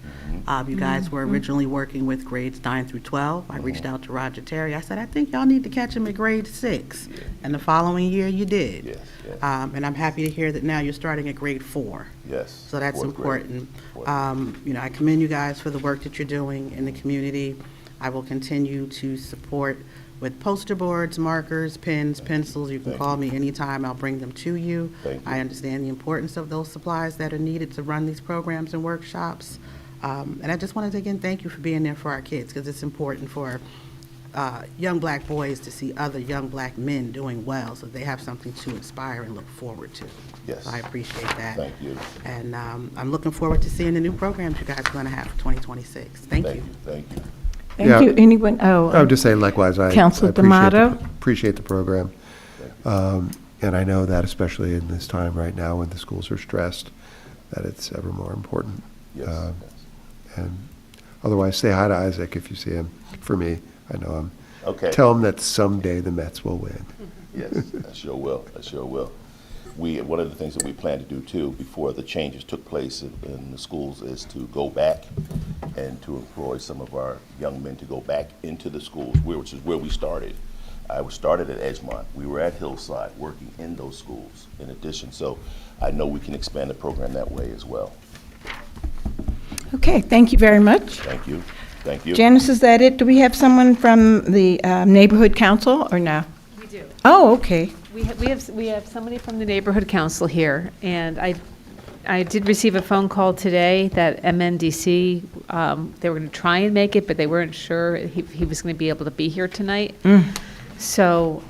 You guys were originally working with grades 9 through 12. I reached out to Roger Terry. I said, I think y'all need to catch him at grade 6. And the following year, you did. Yes, yes. And I'm happy to hear that now you're starting at grade 4. Yes. So that's fourth grade. important. Fourth. You know, I commend you guys for the work that you're doing in the community. I will continue to support with poster boards, markers, pens, pencils. You can call me anytime. I'll bring them to you. Thank you. I understand the importance of those supplies that are needed to run these programs and workshops. And I just wanted to again thank you for being there for our kids, because it's important for young black boys to see other young black men doing well, so they have something to inspire and look forward to. Yes. So I appreciate that. Thank you. And I'm looking forward to seeing the new programs you guys are going to have for 2026. Thank you. Thank you. Thank Yeah. you. Anyone? Oh, I would just say likewise, I Councilor appreciate D'Amato? appreciate the program. And I know that especially in this time right now when the schools are stressed, that it's ever more important. Yes. And otherwise, say hi to Isaac if you see him. For me, I know him. Okay. Tell him that someday the Mets will win. Yes, I sure will. I sure will. One of the things that we plan to do too, before the changes took place in the schools, is to go back and to employ some of our young men to go back into the schools, which is where we started. I started at Edgemont. We were at Hillside working in those schools in addition. So I know we can expand the program that way as well. okay. Thank you very much. Thank you. Thank you. Janice, is that it? Do we have someone from the neighborhood council or no? We do. Oh, okay. We have somebody from the neighborhood council here, and I did receive a phone call today that MNDC, they were going to try and make it, but they weren't sure he was going to be able to be here tonight. So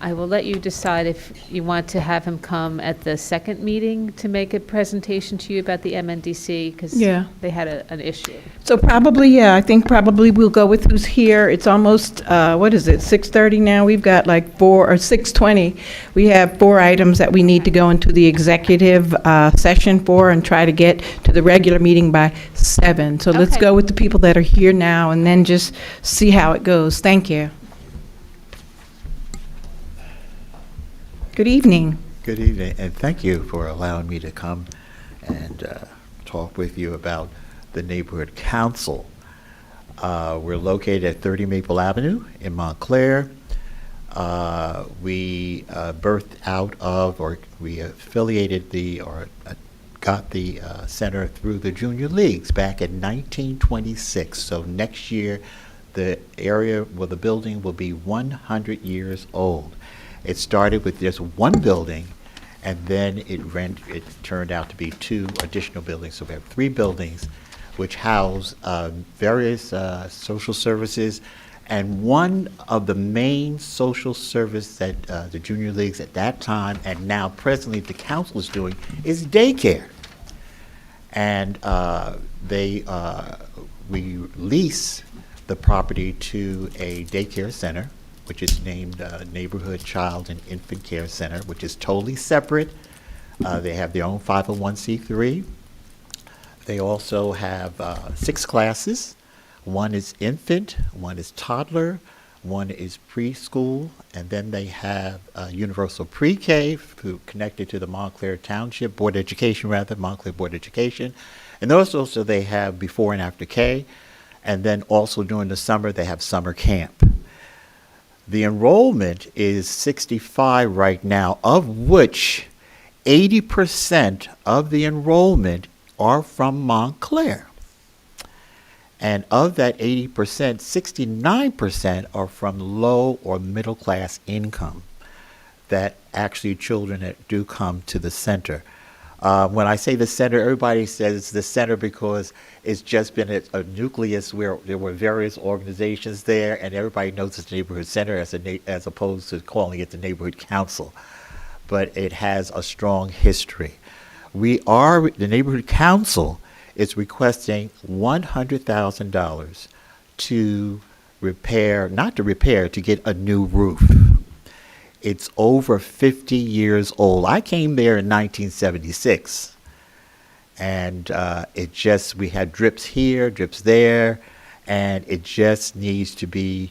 I will let you decide if you want to have him come at the second meeting to make a presentation to you about the MNDC, because Yeah. they had an issue. So probably, yeah, I think probably we'll go with who's here. It's almost, what is it, 6:30 now? We've got like 6:20. We have 4 items that we need to go into the executive session for and try to get to the regular meeting by 7. So let's Okay. go with the people that are here now and then just see how it goes. Thank you. Good evening. Good evening, and thank you for allowing me to come and talk with you about the neighborhood council. We're located at 30 Maple Avenue in Montclair. We birthed out of, or we affiliated got the center through the junior leagues back in 1926. So next year, the building will be 100 years old. It started with just one building, and then it turned out to be 2 additional buildings. So we have 3 buildings which house various social services. And one of the main social service that the junior leagues at that time and now presently the council is doing is daycare. And we lease the property to a daycare center, which is named Neighborhood Child and Infant Care Center, which is totally separate. They have their own 501c3. They also have 6 classes. One is infant, one is toddler, one is preschool, and then they have universal pre-K connected to the Montclair Township Board of Education, Montclair Board of Education. And also they have before and after K. And then also during the summer, they have summer camp. The enrollment is 65 right now, of which 80% of the enrollment are from Montclair. And of that 80%, 69% are from low or middle class income, that actually children that do come to the center. When I say the center, everybody says the center because it's just been a nucleus where there were various organizations there, and everybody knows it's the neighborhood center as opposed to calling it the neighborhood council. But it has a strong history. The neighborhood council is requesting $100,000 to get a new roof. It's over 50 years old. I came there in 1976, and we had drips here, drips there, and it just needs to be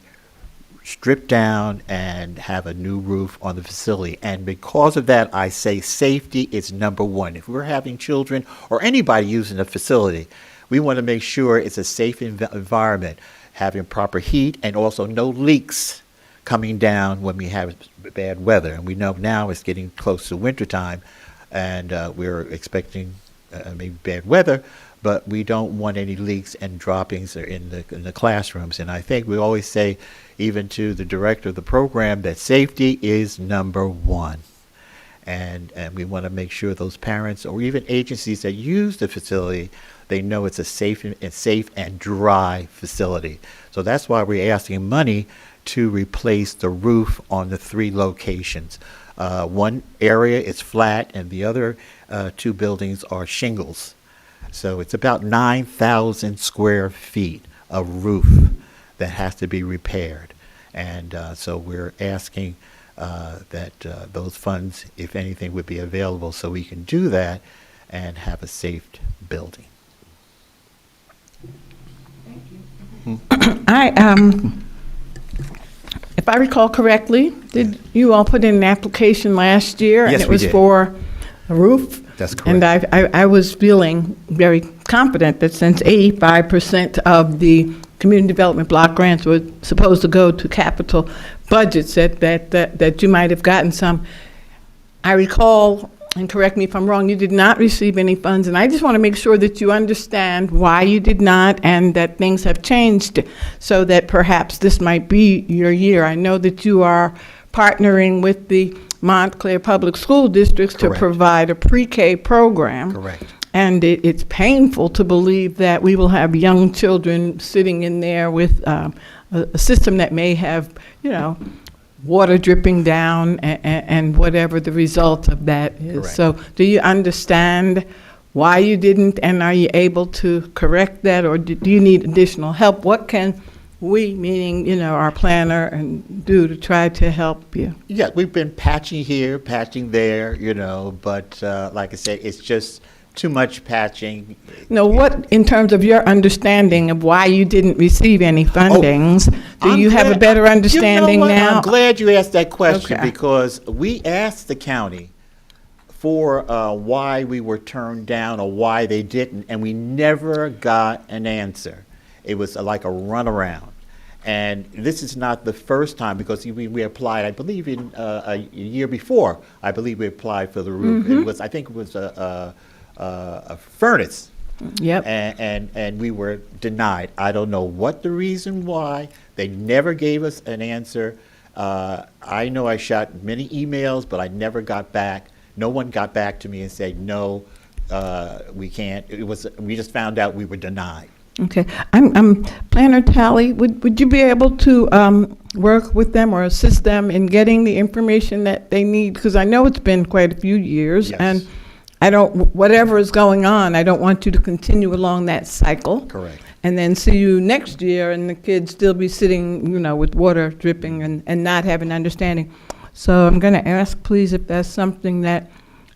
strip down and have a new roof on the facility. And because of that, I say safety is number one. If we're having children or anybody using the facility, we want to make sure it's a safe environment, having proper heat and also no leaks coming down when we have bad weather. And we know now it's getting close to wintertime, and we're expecting maybe bad weather, but we don't want any leaks and droppings in the classrooms. And I think we always say, even to the director of the program, that safety is number one. And we want to make sure those parents or even agencies that use the facility, they know it's a safe and dry facility. So that's why we're asking money to replace the roof on the 3 locations. One area is flat and the other 2 buildings are shingles. So it's about 9,000 square feet of roof that has to be repaired. And so we're asking that those funds, if anything, would be available so we can do that and have a safe building. If I recall correctly, did you all put in an application last year? Yes, and it we was did. for a roof? That's correct. And I was feeling very confident that since 85% of the community development block grants were supposed to go to capital budgets, that you might have gotten some. I recall, and correct me if I'm wrong, you did not receive any funds, and I just want to make sure that you understand why you did not and that things have changed so that perhaps this might be your year. I know that you are partnering with the Montclair Public School Districts to Correct. provide a pre-K program. Correct. And it's painful to believe that we will have young children sitting in there with a system that may have, water dripping down and whatever the result of that is. Correct. So do you understand why you didn't, and are you able to correct that, or do you need additional help? What can we, meaning, our planner, and do to try to help you? Yeah, we've been patching here, patching there, but like I said, it's just too much patching. No, what, in terms of your understanding of why you didn't receive any fundings, do you have a better understanding now? I'm glad you asked that question Okay. because we asked the county for why we were turned down or why they didn't, and we never got an answer. It was like a runaround. And this is not the first time because we applied, I believe, in a year before. I believe we applied for the roof. It was, I think, it was a furnace. Yep. And we were denied. I don't know what the reason why. They never gave us an answer. I know I shot many emails, but I never got back. No one got back to me and said, no, we can't. We just found out we were denied. Okay. I'm Planner Tally, would you be able to work with them or assist them in getting the information that they need? Because I know it's been quite a few years. Yes. And whatever is going on, I don't want you to continue along that cycle. Correct. And then see you next year and the kids still be sitting, with water dripping and not having understanding. So I'm going to ask, please, if that's something that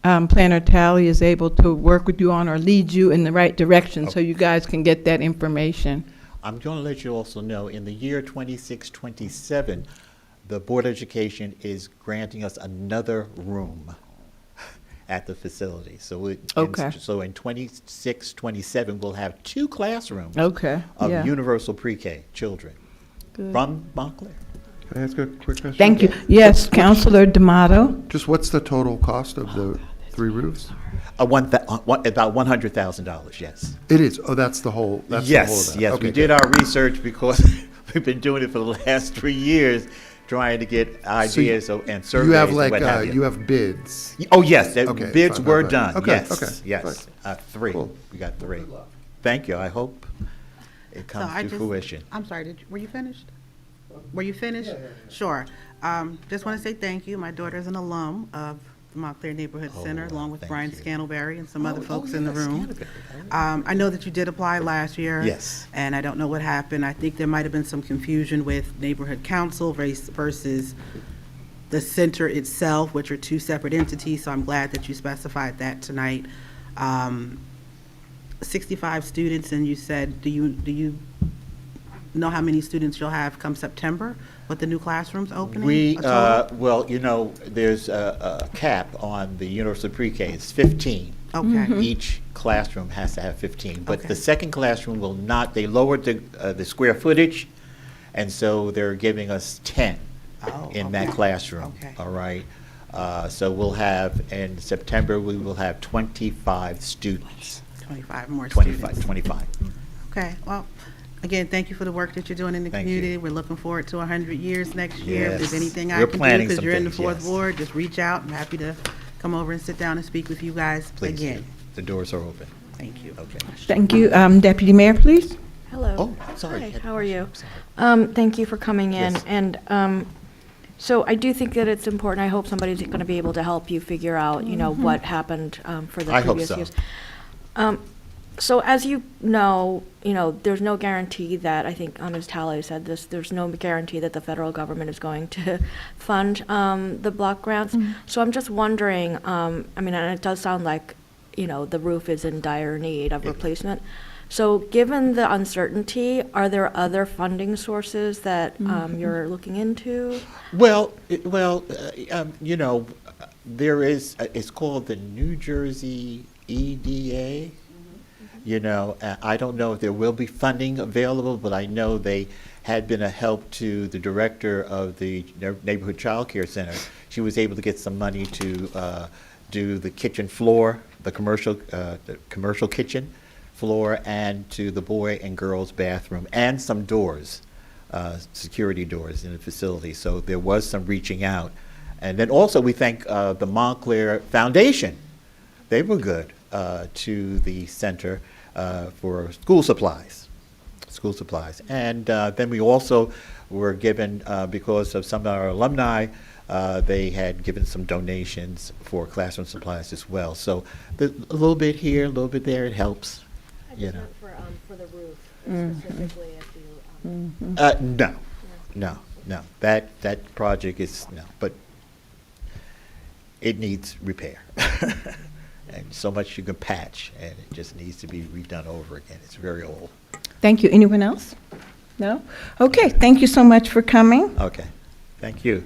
Planner Tally is able to work with you on or lead you in the right direction so you guys can get that information. I'm going to let you also know, in the year 26-27, the Board of Education is granting us another room at the facility. So in 26-27, we'll have 2 classrooms Okay. of Yeah. universal pre-K children Good. from Montclair. Can I ask a quick question? Thank you. Yes, Councilor D'Amato. Just what's the total cost of the 3 roofs? About $100,000, yes. It is. Oh, that's the whole. That's the whole Yes, of that. yes. Okay, We did good. our research because we've been doing it for the last 3 years, trying to get ideas and surveys. You have and like what have you have bids. Oh, yes, Okay, bids fine, were fine. done, Okay, yes, okay, yes. 3, Cool. we got 3. Thank you, I hope it comes to fruition. I'm sorry, were you finished? Were you finished? Yeah. Sure. Just want to say thank you. My daughter's an alum of the Montclair Neighborhood Center, along with thank Brian you. Scantleberry and some other folks in the yes, room. Scantleberry. I know that you did apply last year. Yes. And I don't know what happened. I think there might have been some confusion with Neighborhood Council versus the center itself, which are 2 separate entities, so I'm glad that you specified that tonight. 65 students, and you said, do you know how many students you'll have come September with the new classrooms opening? We, A total? well, you know, there's a cap on the universal pre-K, it's 15. Okay. Each classroom has to have 15, but Okay. the second classroom will not, they lowered the square footage, and so they're giving us 10 Oh, in that okay. classroom, Okay. all right? So we'll have, in September, we will have 25 students. 25 more 25, students. 25. Okay, well, again, thank you for the work that you're doing in the Thank you. community. We're looking forward to 100 years next year. If there's Yes. anything I We're can do, planning because some you're in the things, fourth yes. ward, just reach out. I'm happy to come over and sit down and speak with you guys Please do. again. The doors are open. Thank you. Okay. Thank you. Deputy Mayor, please. Hello. Oh, sorry. Hi, Had a how are you? question. I'm sorry. Thank you for coming in. Yes. And so I do think that it's important. I hope somebody's going to be able to help you figure out, you know, what happened for the I hope previous so. years. So as you know, there's no guarantee that, I think Ms. Talley said this, there's no guarantee that the federal government is going to fund the block grants. So I'm just wondering, I mean, and it does sound like, the roof is in dire need of replacement. So given the uncertainty, are there other funding sources that you're looking into? Well, you know, there is, it's called the New Jersey EDA. You know, I don't know if there will be funding available, but I know they had been a help to the director of the Neighborhood Child Care Center. She was able to get some money to do the kitchen floor, the commercial kitchen floor, and to the boy and girls bathroom, and some doors, security doors in the facility. So there was some reaching out. And then also we thank the Montclair Foundation. They were good to the center for school supplies. And then we also were given, because of some of our alumni, they had given some donations for classroom supplies as well. So a little bit here, a little bit there, it helps. You know. For the roof, specifically if you. No. That project is, no, but it needs repair. And so much you can patch, and it just needs to be redone over again. It's very old. Thank you. Anyone else? No? Okay, thank you so much for coming. Okay, thank you.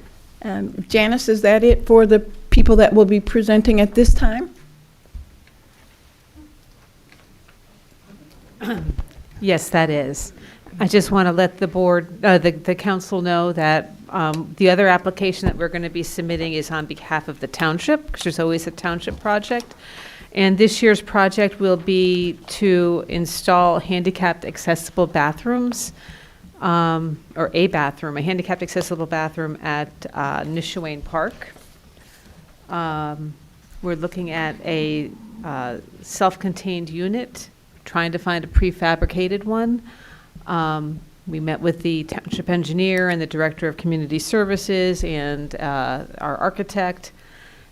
Janice, is that it for the people that will be presenting at this time? Yes, that is. I just want to let the board, the council know that the other application that we're going to be submitting is on behalf of the township, because there's always a township project. And this year's project will be to install handicapped accessible bathrooms, or a handicapped accessible bathroom at Nishuane Park. We're looking at a self-contained unit, trying to find a prefabricated one. We met with the township engineer and the director of community services and our architect.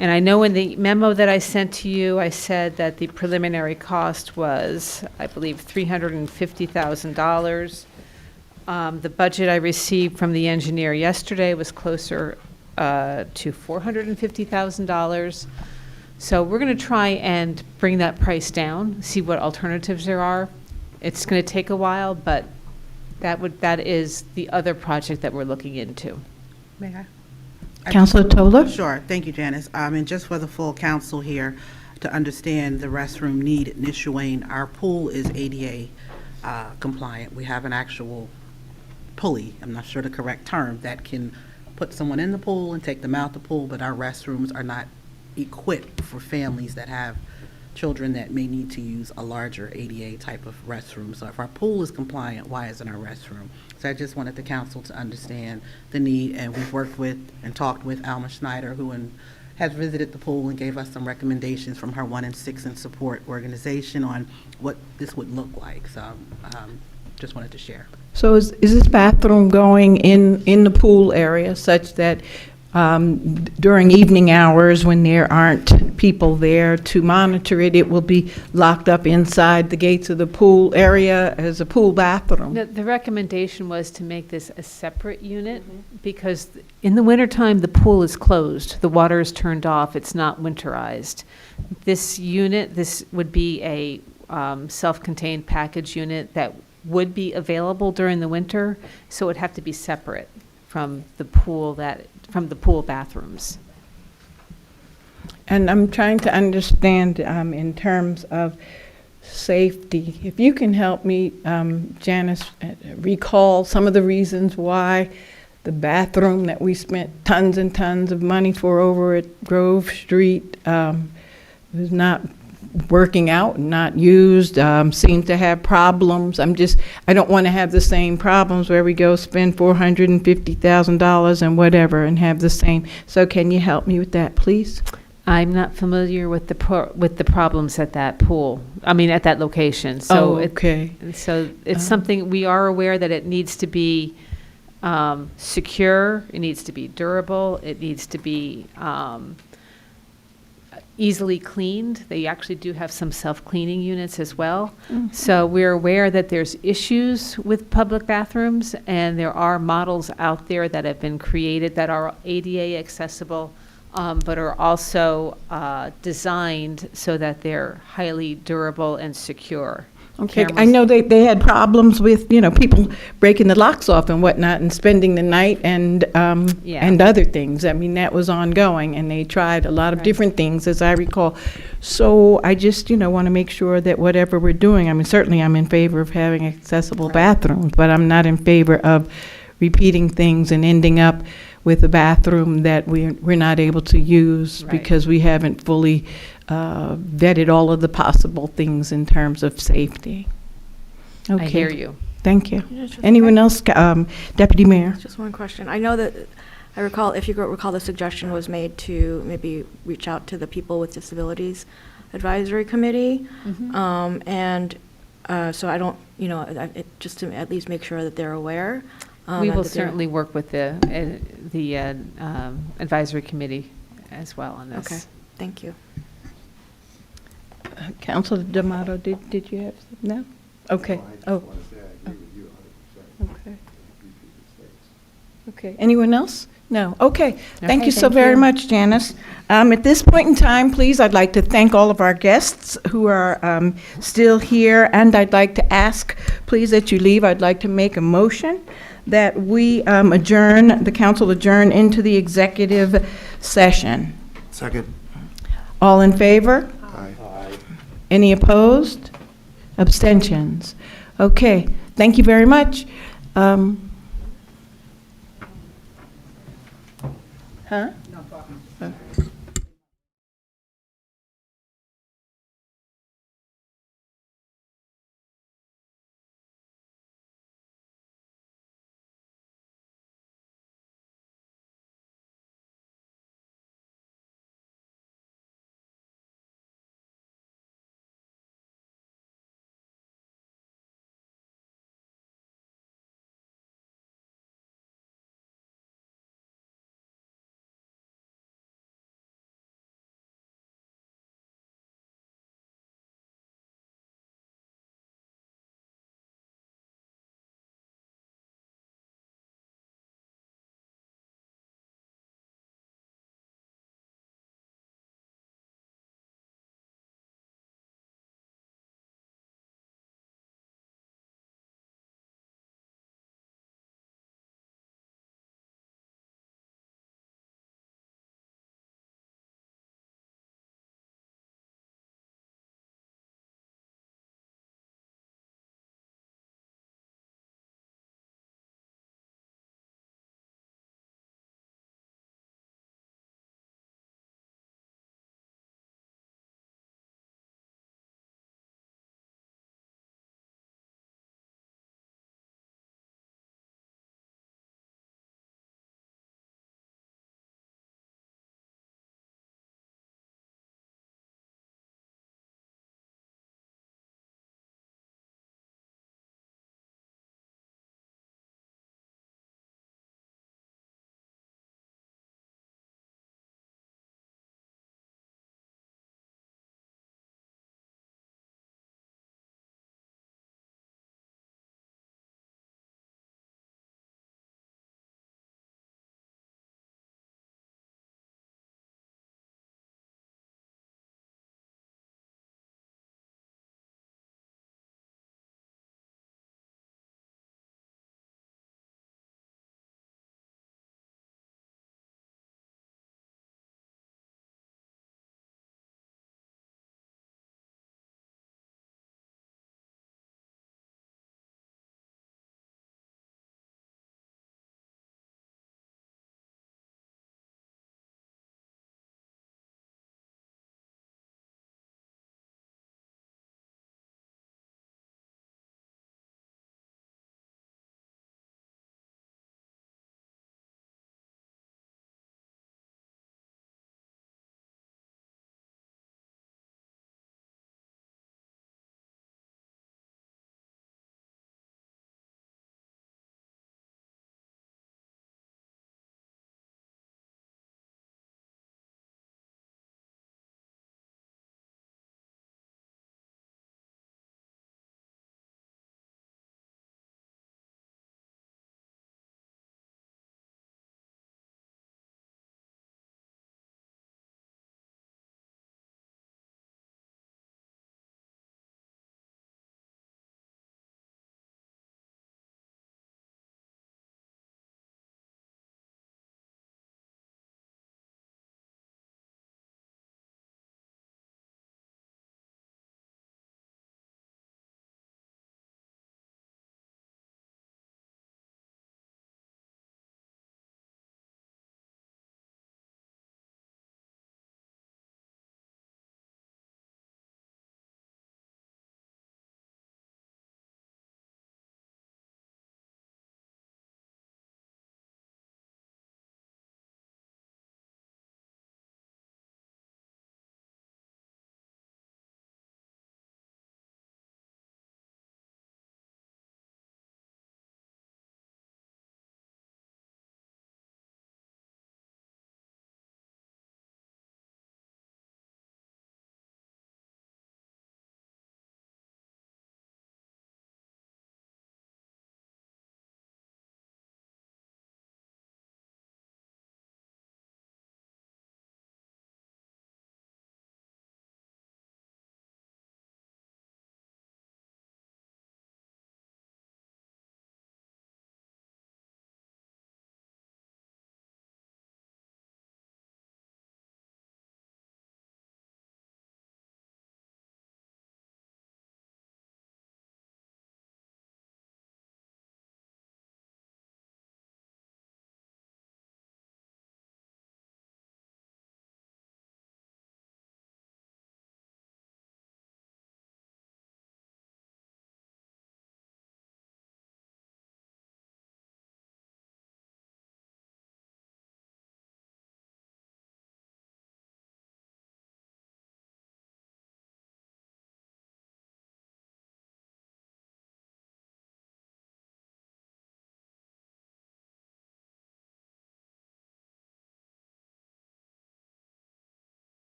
And I know in the memo that I sent to you, I said that the preliminary cost was, I believe, $350,000. The budget I received from the engineer yesterday was closer to $450,000. So we're going to try and bring that price down, see what alternatives there are. It's going to take a while, but that is the other project that we're looking into. May I? Councilor Tola? Sure. Thank you, Janice. And just for the full council here, to understand the restroom need at Nishuane, our pool is ADA compliant. We have an actual pulley, I'm not sure the correct term, that can put someone in the pool and take them out the pool, but our restrooms are not equipped for families that have children that may need to use a larger ADA type of restroom. So if our pool is compliant, why isn't our restroom? So I just wanted the council to understand the need, and we've worked with and talked with Alma Schneider, who has visited the pool and gave us some recommendations from her 1 in 6 in Support organization on what this would look like. So just wanted to share. So is this bathroom going in the pool area such that during evening hours when there aren't people there to monitor it, it will be locked up inside the gates of the pool area as a pool bathroom? The recommendation was to make this a separate unit because in the wintertime, the pool is closed. The water is turned off. It's not winterized. This unit, this would be a self-contained package unit that would be available during the winter, so it would have to be separate from the pool bathrooms. And I'm trying to understand in terms of safety. If you can help me, Janice, recall some of the reasons why the bathroom that we spent tons and tons of money for over at Grove Street was not working out and not used, seemed to have problems. I don't want to have the same problems where we go spend $450,000 and whatever and have the same. So can you help me with that, please? I'm not familiar with the problems at that pool. I mean, at that location. So okay. So it's something we are aware that it needs to be secure. It needs to be durable. It needs to be easily cleaned. They actually do have some self-cleaning units as well. Mm-hmm. So we're aware that there's issues with public bathrooms, and there are models out there that have been created that are ADA accessible, but are also designed so that they're highly durable and secure. Okay, I Cameras- know they had problems with, people breaking the locks off and whatnot and spending the night and other things. I mean, that was ongoing, and they tried a lot of different things, as I recall. So I just, want to make sure that whatever we're doing, I mean, certainly I'm in favor of having accessible bathrooms, but I'm not in favor of repeating things and ending up with a bathroom that we're not able to use because we haven't fully vetted all of the possible things in terms of safety. Okay. I hear you. Thank you. Yeah, just- Anyone else? Deputy Mayor? Just one question. I know that, if you recall, the suggestion was made to maybe reach out to the People with Disabilities Advisory Committee. So I don't, just to at least make sure that they're aware. We and will that they're- certainly work with the advisory committee as well on this. Okay, thank you. Councilor D'Amato, did you have some? No? Okay. Oh. Okay. Okay. Anyone else? No. Okay. Thank you so thank very you. much, Janice. At this point in time, please, I'd like to thank all of our guests who are still here, and I'd like to ask, please, that you leave. I'd like to make a motion that we the council adjourn into the executive session. Second. All in favor? Aye. Any opposed? Abstentions? Okay, thank you very much. Huh?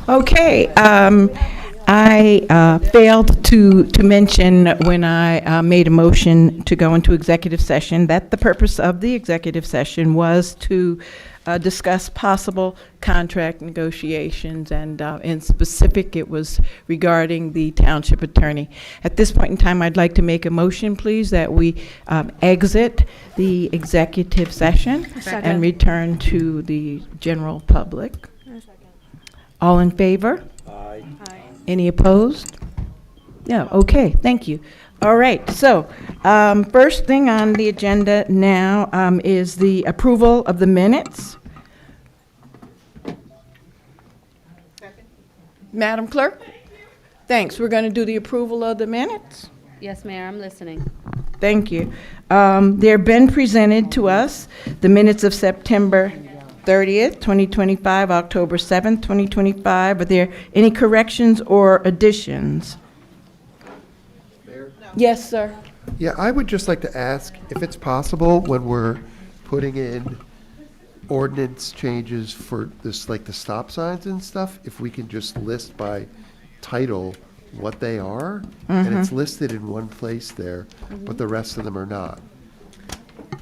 Okay, I failed to mention when I made a motion to go into executive session that the purpose of the executive session was to discuss possible contract negotiations, and in specific, it was regarding the township attorney. At this point in time, I'd like to make a motion, please, that we exit the executive session and return to the general public. All in favor? Aye. Any opposed? Yeah, okay, thank you. All right, so first thing on the agenda now is the approval of the minutes. Madam Clerk? Thanks, we're going to do the approval of the minutes. Yes, Mayor, I'm listening. Thank you. They've been presented to us, the minutes of September 30th, 2025, October 7th, 2025. Are there any corrections or additions? Yes, sir. Yeah, I would just like to ask if it's possible when we're putting in ordinance changes for this, like the stop signs and stuff, if we can just list by title what they are, and it's listed in one place there, but the rest of them are not.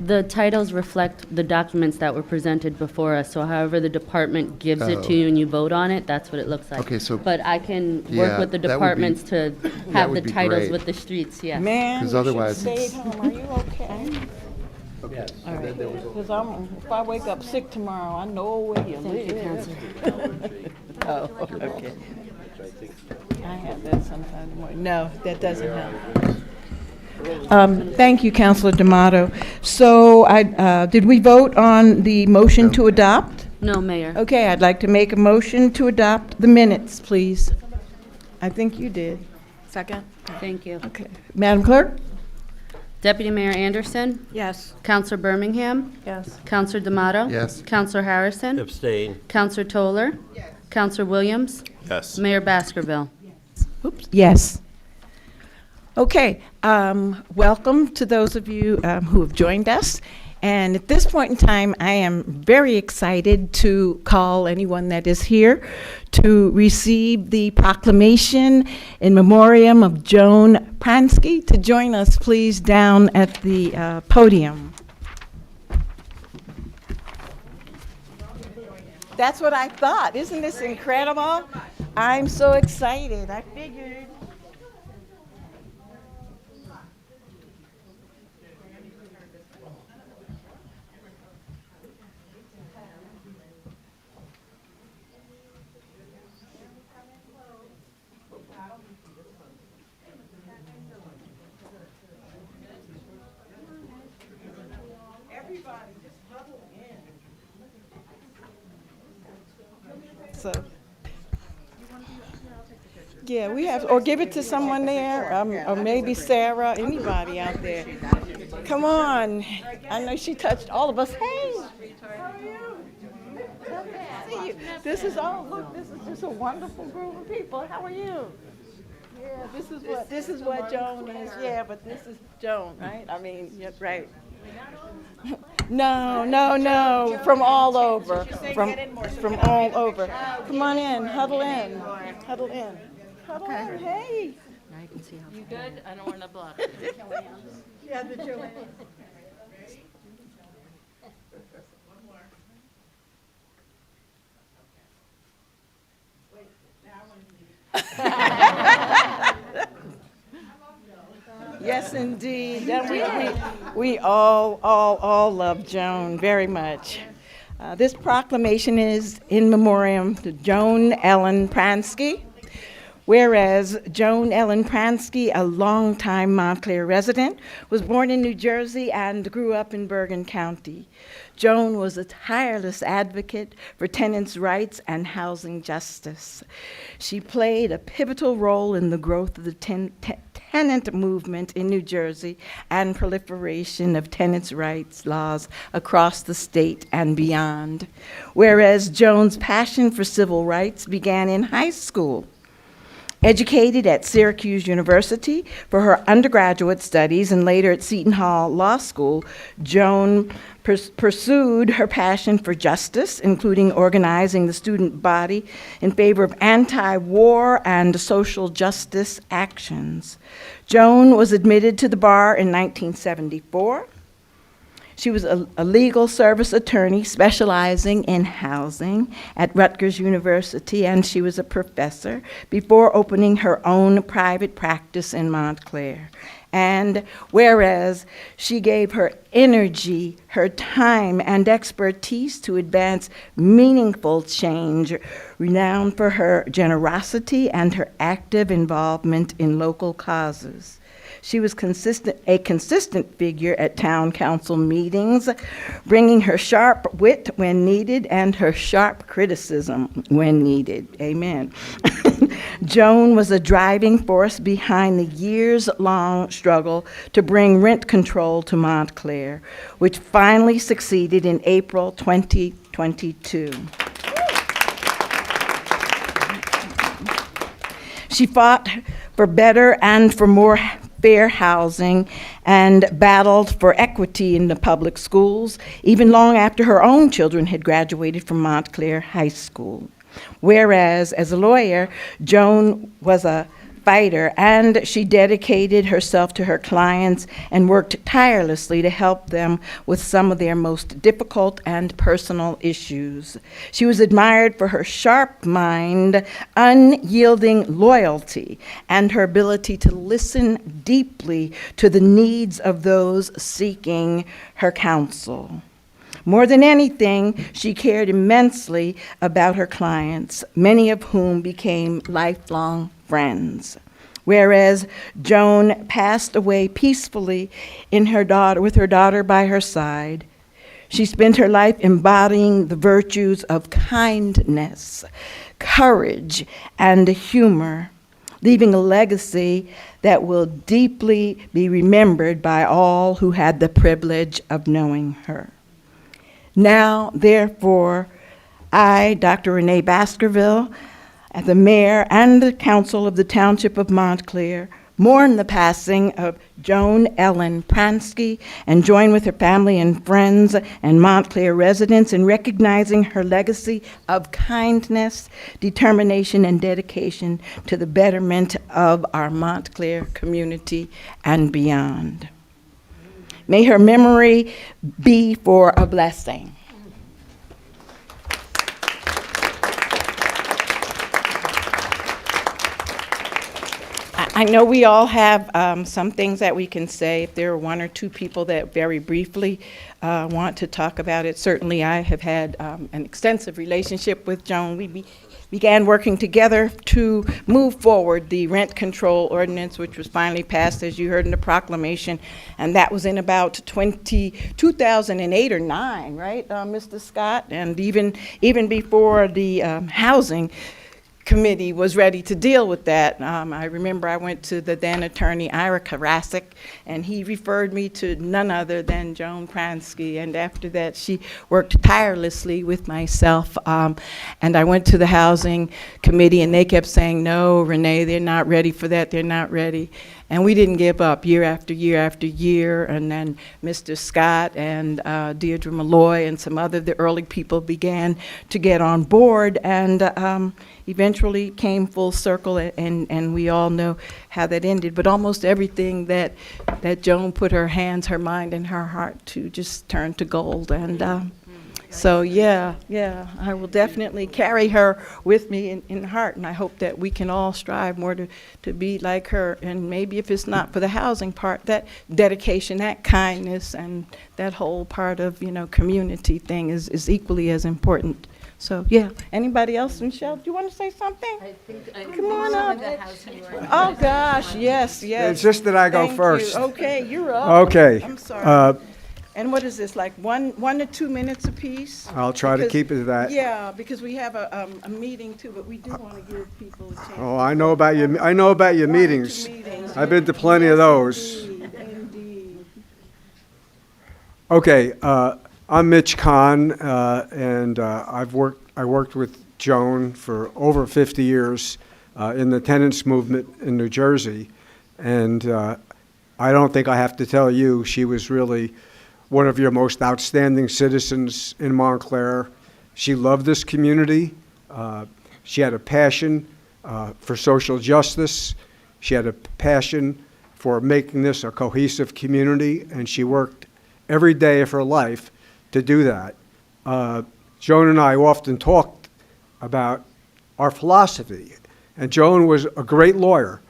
The titles reflect the documents that were presented before us, so however the department gives it to you and you vote on it, that's what it looks like. Okay, so- But I can Yeah, work with the that would be- departments to that have the would be titles great. with the streets, yes. Man, 'Cause you otherwise should it's- stay at home. Are you okay? Yes. All right, because if I wake up sick tomorrow, I know where you live. Oh, okay. I have that sometime tomorrow. No, that doesn't help. Thank you, Councilor D'Amato. So did we vote on the motion to adopt? No, Mayor. Okay, I'd like to make a motion to adopt the minutes, please. I think you did. Second? Thank you. Okay. Madam Clerk? Deputy Mayor Anderson, Yes. Counselor Birmingham, Yes. Counselor D'Amato. Yes. Counselor Harrison, Abstain. Counselor Toller. Counselor Williams, Yes. Mayor Baskerville. Oops, yes. Okay, welcome to those of you who have joined us. And at this point in time, I am very excited to call anyone that is here to receive the proclamation in memoriam of Joan Pransky. To join us, please, down at the podium. That's what I thought. Isn't this incredible? I'm so excited. I figured. So, yeah, we have, or give it to someone there, or maybe Sarah, anybody out there. Come on. I know she touched all of us. Hey, how are you? See you. This is all, look, this is just a wonderful group of people. How are you? Yeah, this is what Joan is. Yeah, but this is Joan, right? I mean, yeah, right. No, from all over, from all over. Come on in, huddle in, huddle in. Huddle in, hey. Now you can see how. You good? I don't want to block. Yeah, the Joanne. Yes, indeed. We all love Joan very much. This proclamation is in memoriam to Joan Ellen Pransky. Whereas Joan Ellen Pransky, a longtime Montclair resident, was born in New Jersey and grew up in Bergen County. Joan was a tireless advocate for tenants' rights and housing justice. She played a pivotal role in the growth of the tenant movement in New Jersey and proliferation of tenants' rights laws across the state and beyond. Whereas Joan's passion for civil rights began in high school. Educated at Syracuse University for her undergraduate studies and later at Seton Hall Law School, Joan pursued her passion for justice, including organizing the student body in favor of anti-war and social justice actions. Joan was admitted to the bar in 1974. She was a legal service attorney specializing in housing at Rutgers University, and she was a professor before opening her own private practice in Montclair. And whereas she gave her energy, her time, and expertise to advance meaningful change, renowned for her generosity and her active involvement in local causes. She was a consistent figure at town council meetings, bringing her sharp wit when needed and her sharp criticism when needed. Amen. Joan was a driving force behind the years-long struggle to bring rent control to Montclair, which finally succeeded in April 2022. She fought for better and for more fair housing and battled for equity in the public schools, even long after her own children had graduated from Montclair High School. Whereas, as a lawyer, Joan was a fighter, and she dedicated herself to her clients and worked tirelessly to help them with some of their most difficult and personal issues. She was admired for her sharp mind, unyielding loyalty, and her ability to listen deeply to the needs of those seeking her counsel. More than anything, she cared immensely about her clients, many of whom became lifelong friends. Whereas Joan passed away peacefully with her daughter by her side, she spent her life embodying the virtues of kindness, courage, and humor, leaving a legacy that will deeply be remembered by all who had the privilege of knowing her. Now, therefore, I, Dr. Renee Baskerville, as the mayor and the council of the Township of Montclair, mourn the passing of Joan Ellen Pransky and join with her family and friends and Montclair residents in recognizing her legacy of kindness, determination, and dedication to the betterment of our Montclair community and beyond. May her memory be for a blessing. I know we all have some things that we can say. If there are one or two people that very briefly want to talk about it, certainly I have had an extensive relationship with Joan. We began working together to move forward the rent control ordinance, which was finally passed, as you heard in the proclamation, and that was in about 2008 or 9, right, Mr. Scott? And even before the housing committee was ready to deal with that. I remember I went to the then attorney Ira Karasik, and he referred me to none other than Joan Pransky, and after that she worked tirelessly with myself, and I went to the housing committee and they kept saying, no, Renee, they're not ready for that, they're not ready. And we didn't give up year after year after year, and then Mr. Scott and Deirdre Malloy and some other the early people began to get on board, and eventually came full circle, and we all know how that ended. But almost everything that Joan put her hands, her mind, and her heart to just turned to gold. And so yeah, I will definitely carry her with me in heart, and I hope that we can all strive more to be like her. And maybe if it's not for the housing part, that dedication, that kindness, and that whole part of, community thing is equally as important. So, yeah. Anybody else? Michelle, do you want to say something? Come on up. Oh, gosh, yes. It's just that I go Thank first. you. Okay, you're up. Okay. I'm sorry. And what is this, like 1 to 2 minutes apiece? I'll try to keep it to that. Yeah, because we have a meeting too, but we do want to give people a chance. Oh, I know about your meetings. I've been to plenty of those. Indeed. Okay, I'm Mitch Kahn, and I worked with Joan for over 50 years in the tenants movement in New Jersey, and I don't think I have to tell you, she was really one of your most outstanding citizens in Montclair. She loved this community. She had a passion for social justice. She had a passion for making this a cohesive community, and she worked every day of her life to do that. Joan and I often talked about our philosophy, and Joan was a great lawyer.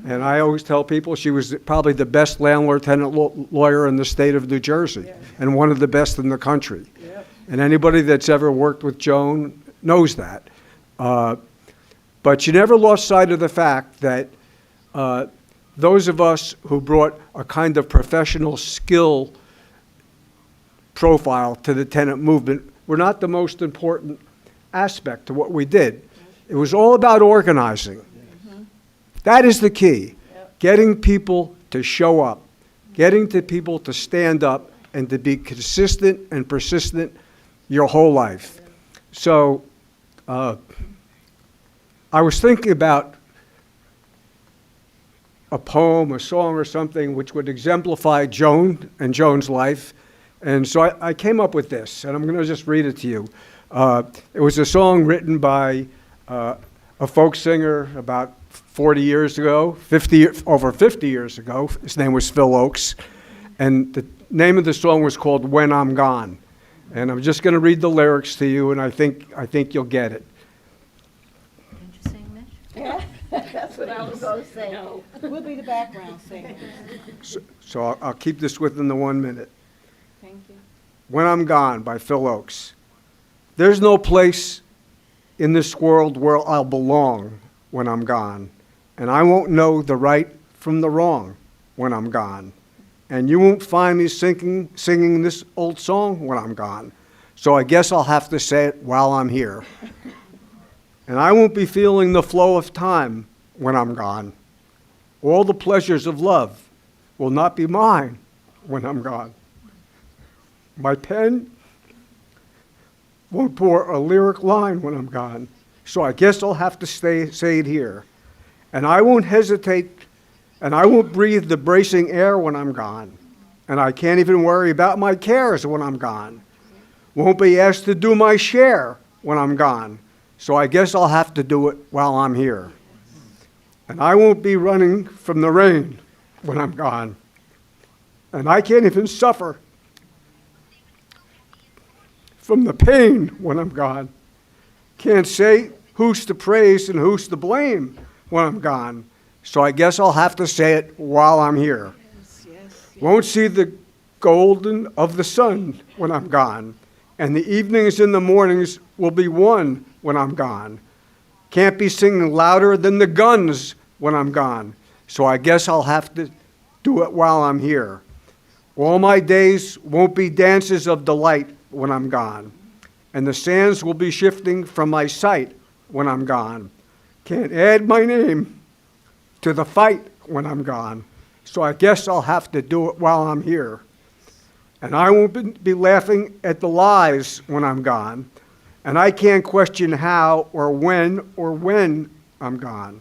And I always tell people she was probably the best landlord-tenant lawyer in the state of New Jersey, and one of the best in the country. And anybody that's ever worked with Joan knows that. But she never lost sight of the fact that those of us who brought a kind of professional skill profile to the tenant movement were not the most important aspect to what we did. It was all about organizing. That is the key. Getting people to show up, getting to people to stand up and to be consistent and persistent your whole life. So I was thinking about a poem, a song or something which would exemplify Joan and Joan's life. And so I came up with this, and I'm going to just read it to you. It was a song written by a folk singer about 40 years ago, over 50 years ago. His name was Phil Oakes. And the name of the song was called When I'm Gone. And I'm just going to read the lyrics to you, and I think you'll get it. Didn't you sing, Mitch? Yeah, that's what I was going to say. No. We'll be the background singers. So I'll keep this within the 1 minute. Thank you. When I'm Gone by Phil Oakes. There's no place in this world where I'll belong when I'm gone. And I won't know the right from the wrong when I'm gone. And you won't find me singing this old song when I'm gone. So I guess I'll have to say it while I'm here. And I won't be feeling the flow of time when I'm gone. All the pleasures of love will not be mine when I'm gone. My pen won't pour a lyric line when I'm gone. So I guess I'll have to say it here. And I won't hesitate, and I won't breathe the bracing air when I'm gone. And I can't even worry about my cares when I'm gone. Won't be asked to do my share when I'm gone. So I guess I'll have to do it while I'm here. And I won't be running from the rain when I'm gone. And I can't even suffer from the pain when I'm gone. Can't say who's to praise and who's to blame when I'm gone. So I guess I'll have to say it while I'm here. Won't see the golden of the sun when I'm gone. And the evenings and the mornings will be one when I'm gone. Can't be singing louder than the guns when I'm gone. So I guess I'll have to do it while I'm here. All my days won't be dances of delight when I'm gone. And the sands will be shifting from my sight when I'm gone. Can't add my name to the fight when I'm gone. So I guess I'll have to do it while I'm here. And I won't be laughing at the lies when I'm gone. And I can't question how or when I'm gone.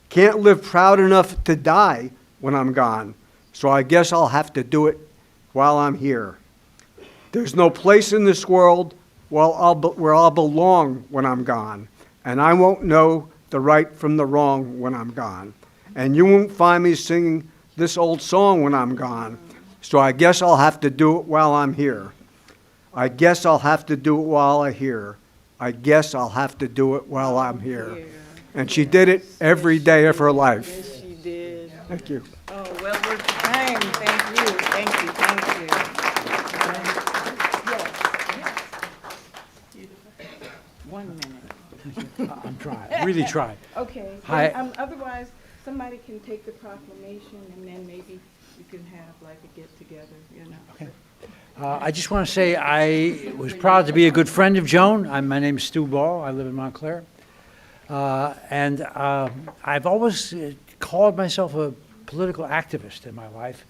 Can't live proud enough to die when I'm gone. So I guess I'll have to do it while I'm here. There's no place in this world where I'll belong when I'm gone. And I won't know the right from the wrong when I'm gone. And you won't find me singing this old song when I'm gone. So I guess I'll have to do it while I'm here. I guess I'll have to do it while I'm here. I guess I'll have to do it while I'm here. And she did it every day of her life. Yes, she did. Thank you. Oh, well worth the time. Thank you, thank you, thank you. Yes. 1 minute. I'm trying, really trying. Okay. Hi. Otherwise, somebody can take the proclamation, and then maybe you can have like a get-together, you know. Okay. I just want to say I was proud to be a good friend of Joan. My name is Stu Ball. I live in Montclair. And I've always called myself a political activist in my life,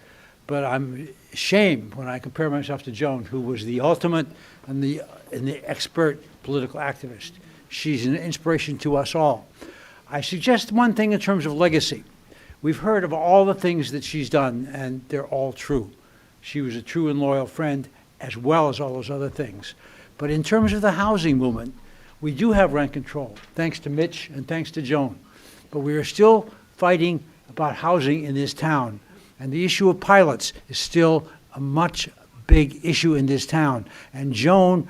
but I'm ashamed when I compare myself to Joan, who was the ultimate and the expert political activist. She's an inspiration to us all. I suggest one thing in terms of legacy. We've heard of all the things that she's done, and they're all true. She was a true and loyal friend, as well as all those other things. But in terms of the housing movement, we do have rent control, thanks to Mitch and thanks to Joan. But we are still fighting about housing in this town. And the issue of pilots is still a much big issue in this town. And Joan,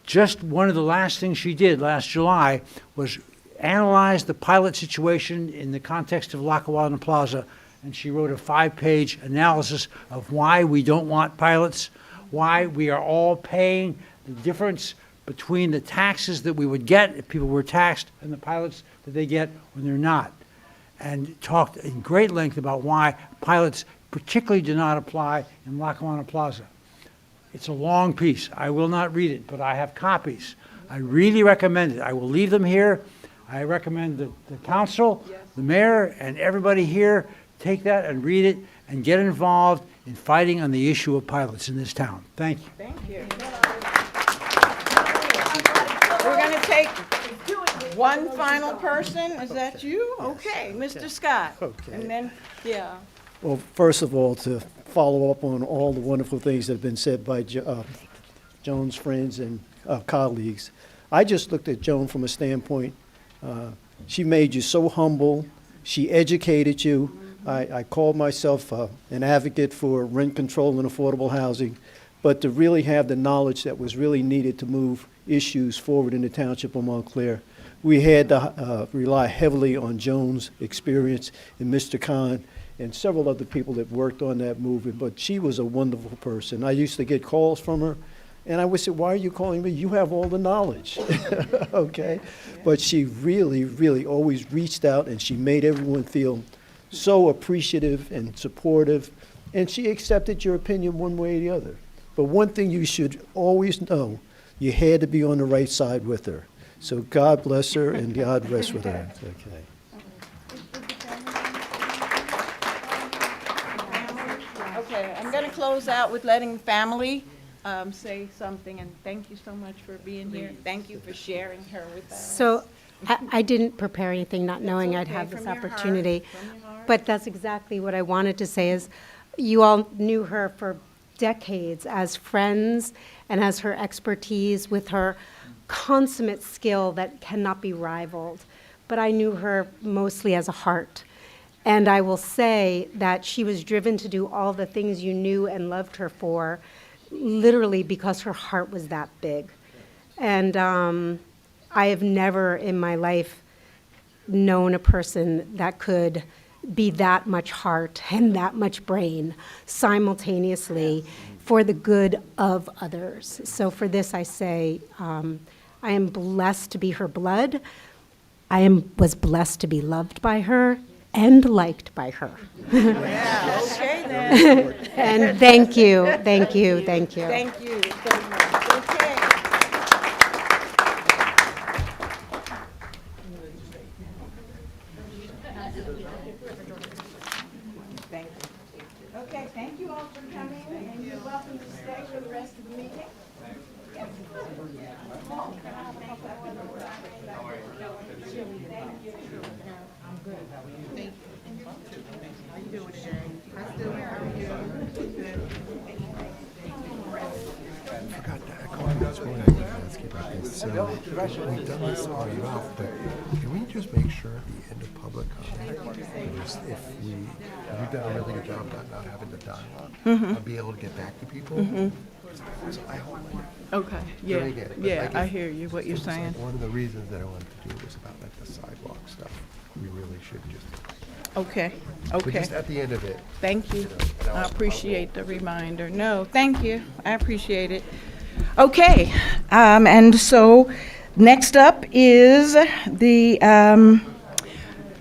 just one of the last things she did last July was analyze the pilot situation in the context of Lackawanna Plaza. And she wrote a 5-page analysis of why we don't want pilots, why we are all paying the difference between the taxes that we would get if people were taxed and the pilots that they get when they're not. And talked in great length about why pilots particularly do not apply in Lackawanna Plaza. It's a long piece. I will not read it, but I have copies. I really recommend it. I will leave them here. I recommend that the council, the mayor, and everybody here take that and read it and get involved in fighting on the issue of pilots in this town. Thank you. Thank you. We're going to take one final person. Is that you? Okay, Mr. Scott. Okay. And then, yeah. Well, first of all, to follow up on all the wonderful things that have been said by Joan's friends and colleagues, I just looked at Joan from a standpoint, she made you so humble, she educated you. I called myself an advocate for rent control and affordable housing, but to really have the knowledge that was really needed to move issues forward in the Township of Montclair, we had to rely heavily on Joan's experience and Mr. Khan and several other people that worked on that movement, but she was a wonderful person. I used to get calls from her, and I would say, why are you calling me? You have all the knowledge, okay? But she really, really always reached out, and she made everyone feel so appreciative and supportive, and she accepted your opinion one way or the other. But one thing you should always know, you had to be on the right side with her. So God bless her, and God rest with her. Okay. Okay, I'm going to close out with letting family say something, and thank you so much for being here. Thank you for sharing her with us. So I didn't prepare anything, not knowing I'd okay, have this from your heart, opportunity. from your heart. But that's exactly what I wanted to say is, you all knew her for decades as friends and as her expertise with her consummate skill that cannot be rivaled. But I knew her mostly as a heart. And I will say that she was driven to do all the things you knew and loved her for, literally because her heart was that big. And I have never in my life known a person that could be that much heart and that much brain simultaneously for the good of others. So for this I say, I am blessed to be her blood. Was blessed to be loved by her and liked by her. Yeah, okay then. And thank you, thank you, thank you. Thank you so much. Okay. Thank you. Okay, thank you all for coming, and you're welcome to stay for the rest of the meeting. I'm good. Thank you. How you doing, Sharon? I'm doing I forgot to echo this morning. I didn't ask you about this. So we've done this on and off, but can we just make sure at the end of public comment, if you've done a really good job not having the dialogue, I'll be able to get back to people. So I hope Okay, doing it. But yeah, like I if- hear you, what you're it's like saying. one of the reasons that I wanted to do was about like the sidewalk stuff. We really should just, Okay, but okay. just at the end of it. Thank you. and I I'll- appreciate the reminder. No, thank you. I appreciate it. Okay, and so next up is the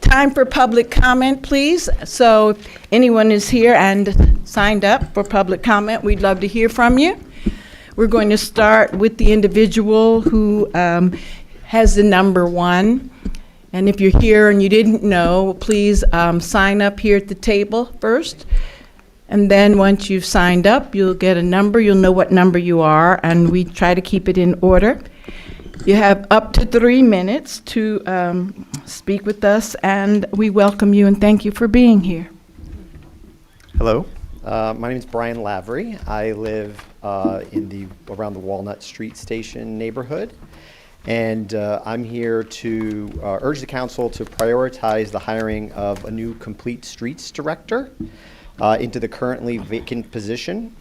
time for public comment, please. So if anyone is here and signed up for public comment, we'd love to hear from you. We're going to start with the individual who has the number 1. And if you're here and you didn't know, please sign up here at the table first. And then once you've signed up, you'll get a number. You'll know what number you are, and we try to keep it in order. You have up to 3 minutes to speak with us, and we welcome you and thank you for being here. Hello, My name is Brian Lavery. I live around the Walnut Street Station neighborhood. And I'm here to urge the council to prioritize the hiring of a new complete streets director into the currently vacant position.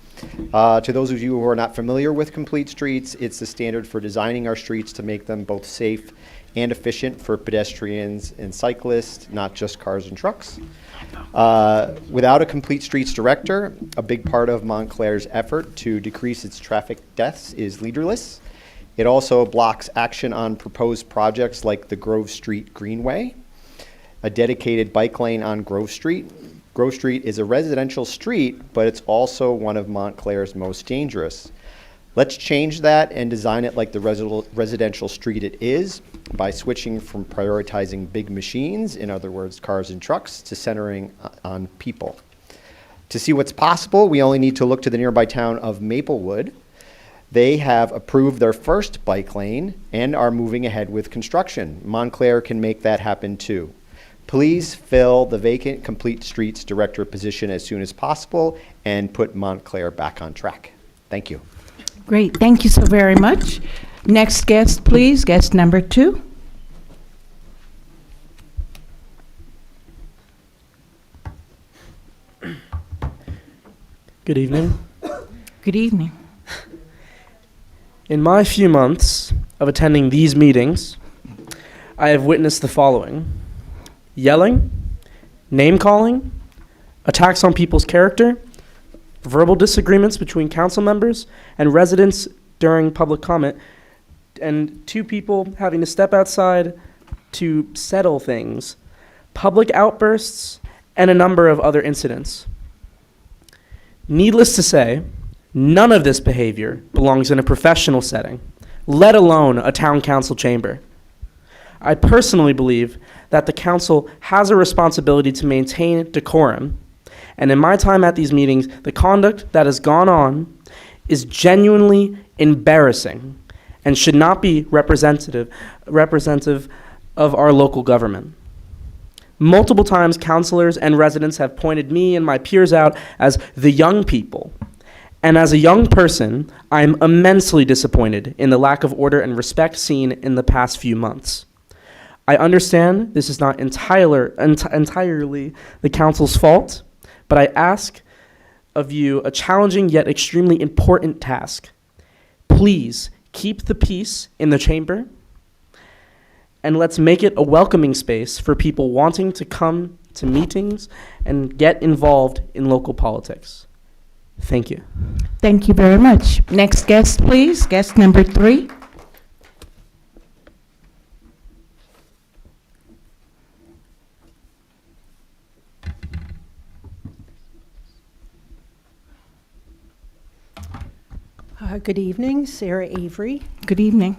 To those of you who are not familiar with complete streets, it's the standard for designing our streets to make them both safe and efficient for pedestrians and cyclists, not just cars and trucks. Without a complete streets director, a big part of Montclair's effort to decrease its traffic deaths is leaderless. It also blocks action on proposed projects like the Grove Street Greenway, a dedicated bike lane on Grove Street. Grove Street is a residential street, but it's also one of Montclair's most dangerous. Let's change that and design it like the residential street it is by switching from prioritizing big machines, in other words, cars and trucks, to centering on people. To see what's possible, we only need to look to the nearby town of Maplewood. They have approved their first bike lane and are moving ahead with construction. Montclair can make that happen too. Please fill the vacant complete streets director position as soon as possible and put Montclair back on track. Thank you. Great, thank you so very much. Next guest, please, guest number 2. Good evening. Good evening. In my few months of attending these meetings, I have witnessed the following: yelling, name-calling, attacks on people's character, verbal disagreements between council members and residents during public comment, and 2 people having to step outside to settle things, public outbursts, and a number of other incidents. Needless to say, none of this behavior belongs in a professional setting, let alone a town council chamber. I personally believe that the council has a responsibility to maintain decorum, and in my time at these meetings, the conduct that has gone on is genuinely embarrassing and should not be representative of our local government. Multiple times, councilors and residents have pointed me and my peers out as the young people. And as a young person, I am immensely disappointed in the lack of order and respect seen in the past few months. I understand this is not entirely the council's fault, but I ask of you a challenging yet extremely important task. Please keep the peace in the chamber, and let's make it a welcoming space for people wanting to come to meetings and get involved in local politics. Thank you. Thank you very much. Next guest, please, guest number 3. Good evening, Sarah Avery. Good evening.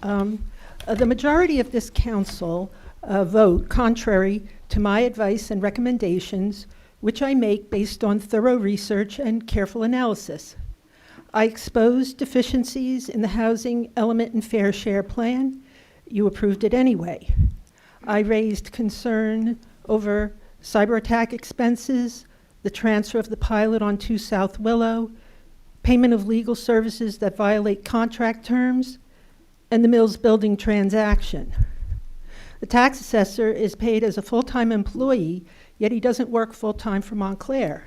The majority of this council vote contrary to my advice and recommendations, which I make based on thorough research and careful analysis. I exposed deficiencies in the housing element and fair share plan. You approved it anyway. I raised concern over cyber attack expenses, the transfer of the pilot on 2 South Willow, payment of legal services that violate contract terms, and the Mills building transaction. The tax assessor is paid as a full-time employee, yet he doesn't work full-time for Montclair.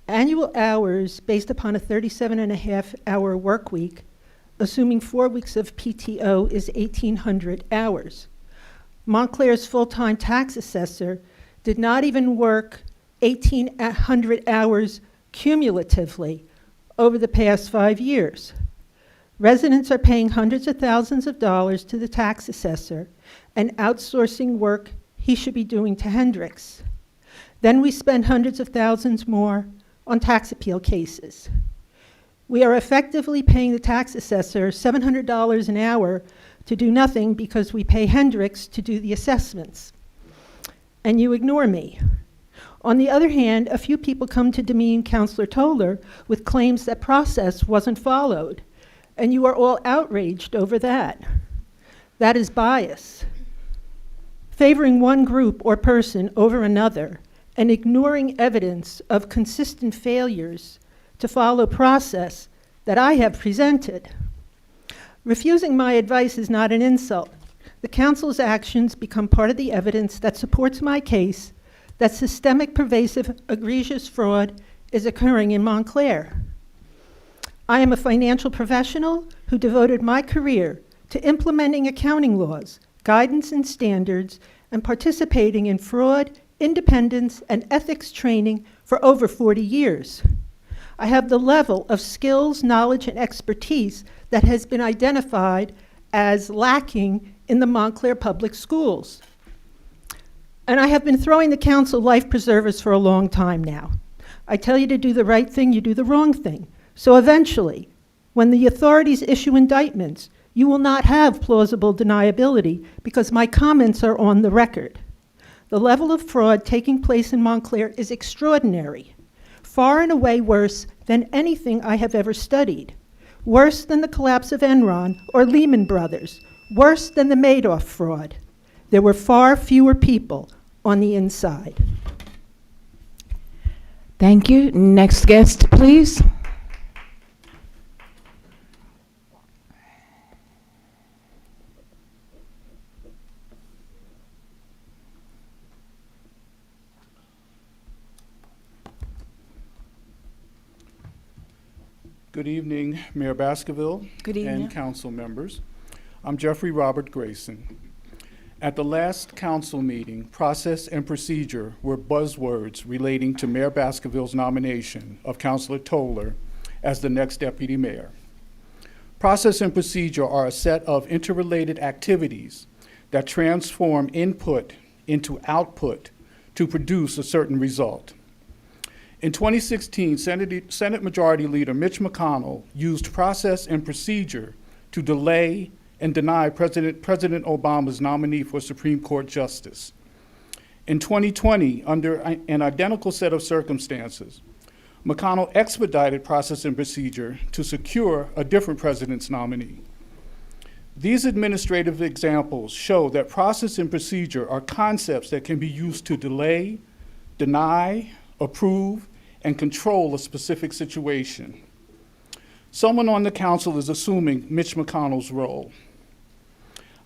Annual hours based upon a 37.5-hour work week, assuming 4 weeks of PTO, is 1,800 hours. Montclair's full-time tax assessor did not even work 1,800 hours cumulatively over the past 5 years. Residents are paying hundreds of thousands of dollars to the tax assessor and outsourcing work he should be doing to Hendricks. Then we spend hundreds of thousands more on tax appeal cases. We are effectively paying the tax assessor $700 an hour to do nothing because we pay Hendricks to do the assessments. And you ignore me. On the other hand, a few people come to demean Councillor Toller with claims that process wasn't followed, and you are all outraged over that. That is bias. Favoring one group or person over another and ignoring evidence of consistent failures to follow process that I have presented. Refusing my advice is not an insult. The council's actions become part of the evidence that supports my case that systemic, pervasive, egregious fraud is occurring in Montclair. I am a financial professional who devoted my career to implementing accounting laws, guidance and standards, and participating in fraud, independence, and ethics training for over 40 years. I have the level of skills, knowledge, and expertise that has been identified as lacking in the Montclair public schools. And I have been throwing the council life preservers for a long time now. I tell you to do the right thing, you do the wrong thing. So eventually, when the authorities issue indictments, you will not have plausible deniability because my comments are on the record. The level of fraud taking place in Montclair is extraordinary, far and away worse than anything I have ever studied, worse than the collapse of Enron or Lehman Brothers, worse than the Madoff fraud. There were far fewer people on the inside. Thank you. Next guest, please. Good evening, Mayor Baskerville. Good evening. And council members. I'm Jeffrey Robert Grayson. At the last council meeting, process and procedure were buzzwords relating to Mayor Baskerville's nomination of Councilor Toller as the next deputy mayor. Process and procedure are a set of interrelated activities that transform input into output to produce a certain result. In 2016, Senate Majority Leader Mitch McConnell used process and procedure to delay and deny President Obama's nominee for Supreme Court Justice. In 2020, under an identical set of circumstances, McConnell expedited process and procedure to secure a different president's nominee. These administrative examples show that process and procedure are concepts that can be used to delay, deny, approve, and control a specific situation. Someone on the council is assuming Mitch McConnell's role.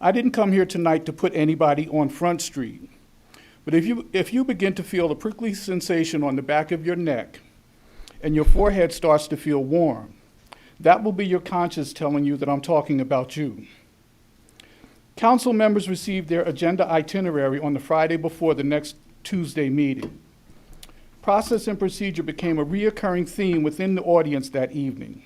I didn't come here tonight to put anybody on Front Street, but if you begin to feel a prickly sensation on the back of your neck and your forehead starts to feel warm, that will be your conscience telling you that I'm talking about you. Council members received their agenda itinerary on the Friday before the next Tuesday meeting. Process and procedure became a reoccurring theme within the audience that evening.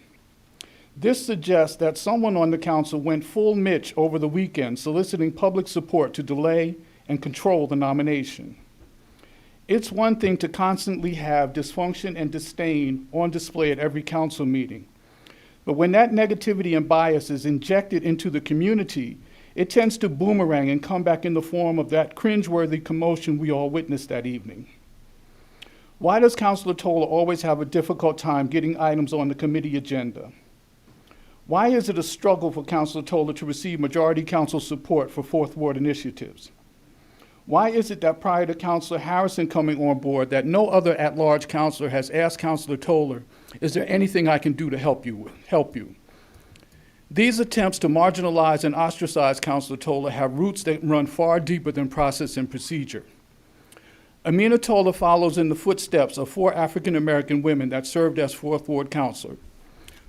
This suggests that someone on the council went full Mitch over the weekend, soliciting public support to delay and control the nomination. It's one thing to constantly have dysfunction and disdain on display at every council meeting, but when that negativity and bias is injected into the community, it tends to boomerang and come back in the form of that cringeworthy commotion we all witnessed that evening. Why does Councilor Toller always have a difficult time getting items on the committee agenda? Why is it a struggle for Councilor Toller to receive majority council support for Fourth Ward initiatives? Why is it that prior to Councilor Harrison coming on board that no other at-large councilor has asked Councilor Toller, is there anything I can do to help you? These attempts to marginalize and ostracize Councilor Toller have roots that run far deeper than process and procedure. Amina Toller follows in the footsteps of 4 African-American women that served as Fourth Ward councilor: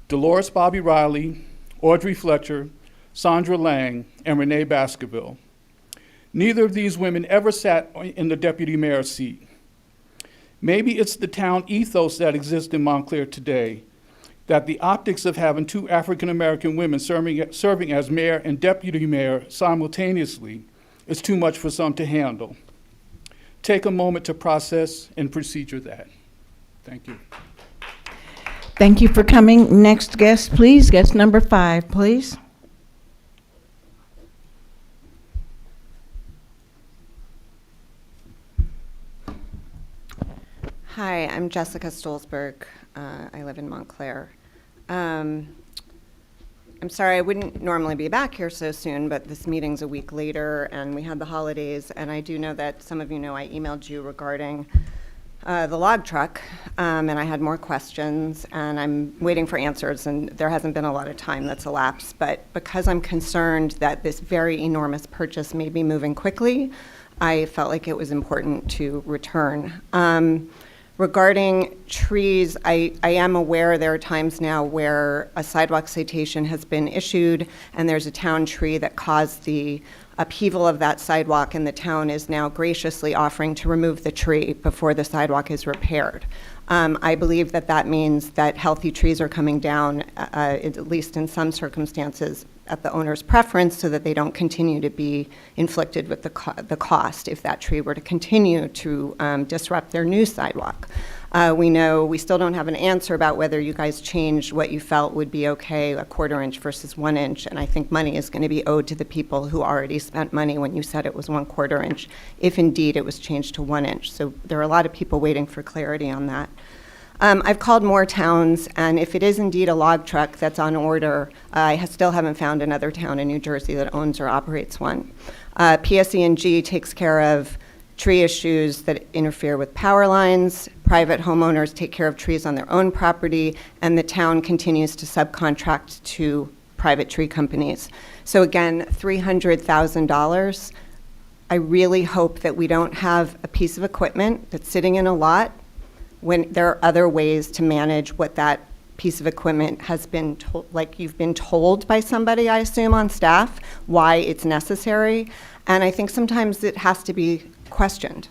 Dolores Bobby Riley, Audrey Fletcher, Sandra Lang, and Renee Baskerville. Neither of these women ever sat in the deputy mayor's seat. Maybe it's the town ethos that exists in Montclair today, that the optics of having 2 African-American women serving as mayor and deputy mayor simultaneously is too much for some to handle. Take a moment to process and procedure that. Thank you. Thank you for coming. Next guest, please. Guest number 5, please. Hi, I'm Jessica Stolzberg. I live in Montclair. I'm sorry I wouldn't normally be back here so soon, but this meeting's a week later and we had the holidays, and I do know that some of you know I emailed you regarding the log truck, and I had more questions, and I'm waiting for answers, and there hasn't been a lot of time that's elapsed. But because I'm concerned that this very enormous purchase may be moving quickly, I felt like it was important to return. Regarding trees, I am aware there are times now where a sidewalk citation has been issued, and there's a town tree that caused the upheaval of that sidewalk, and the town is now graciously offering to remove the tree before the sidewalk is repaired. I believe that that means that healthy trees are coming down, at least in some circumstances, at the owner's preference, so that they don't continue to be inflicted with the cost if that tree were to continue to disrupt their new sidewalk. We still don't have an answer about whether you guys changed what you felt would be okay, a 1/4 inch versus 1 inch, and I think money is going to be owed to the people who already spent money when you said it was 1/4 inch, if indeed it was changed to 1 inch. So there are a lot of people waiting for clarity on that. I've called more towns, and if it is indeed a log truck that's on order, I still haven't found another town in New Jersey that owns or operates one. PSE&G takes care of tree issues that interfere with power lines. Private homeowners take care of trees on their own property, and the town continues to subcontract to private tree companies. So again, $300,000. I really hope that we don't have a piece of equipment that's sitting in a lot when there are other ways to manage what that piece of equipment has been told, like you've been told by somebody, I assume, on staff, why it's necessary. And I think sometimes it has to be questioned.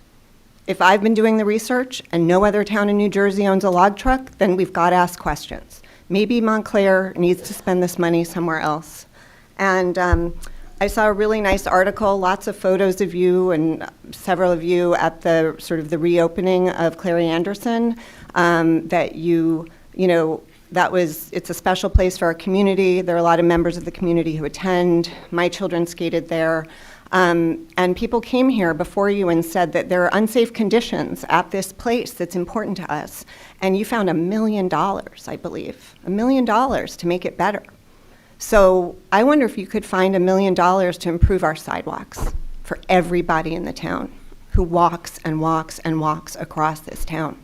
If I've been doing the research and no other town in New Jersey owns a log truck, then we've got to ask questions. Maybe Montclair needs to spend this money somewhere else. And I saw a really nice article, lots of photos of you and several of you at the sort of the reopening of Clary Anderson, that it's a special place for our community. There are a lot of members of the community who attend. My children skated there. And people came here before you and said that there are unsafe conditions at this place that's important to us. And you found $1 million, I believe, $1 million to make it better. So I wonder if you could find $1 million to improve our sidewalks for everybody in the town who walks and walks and walks across this town.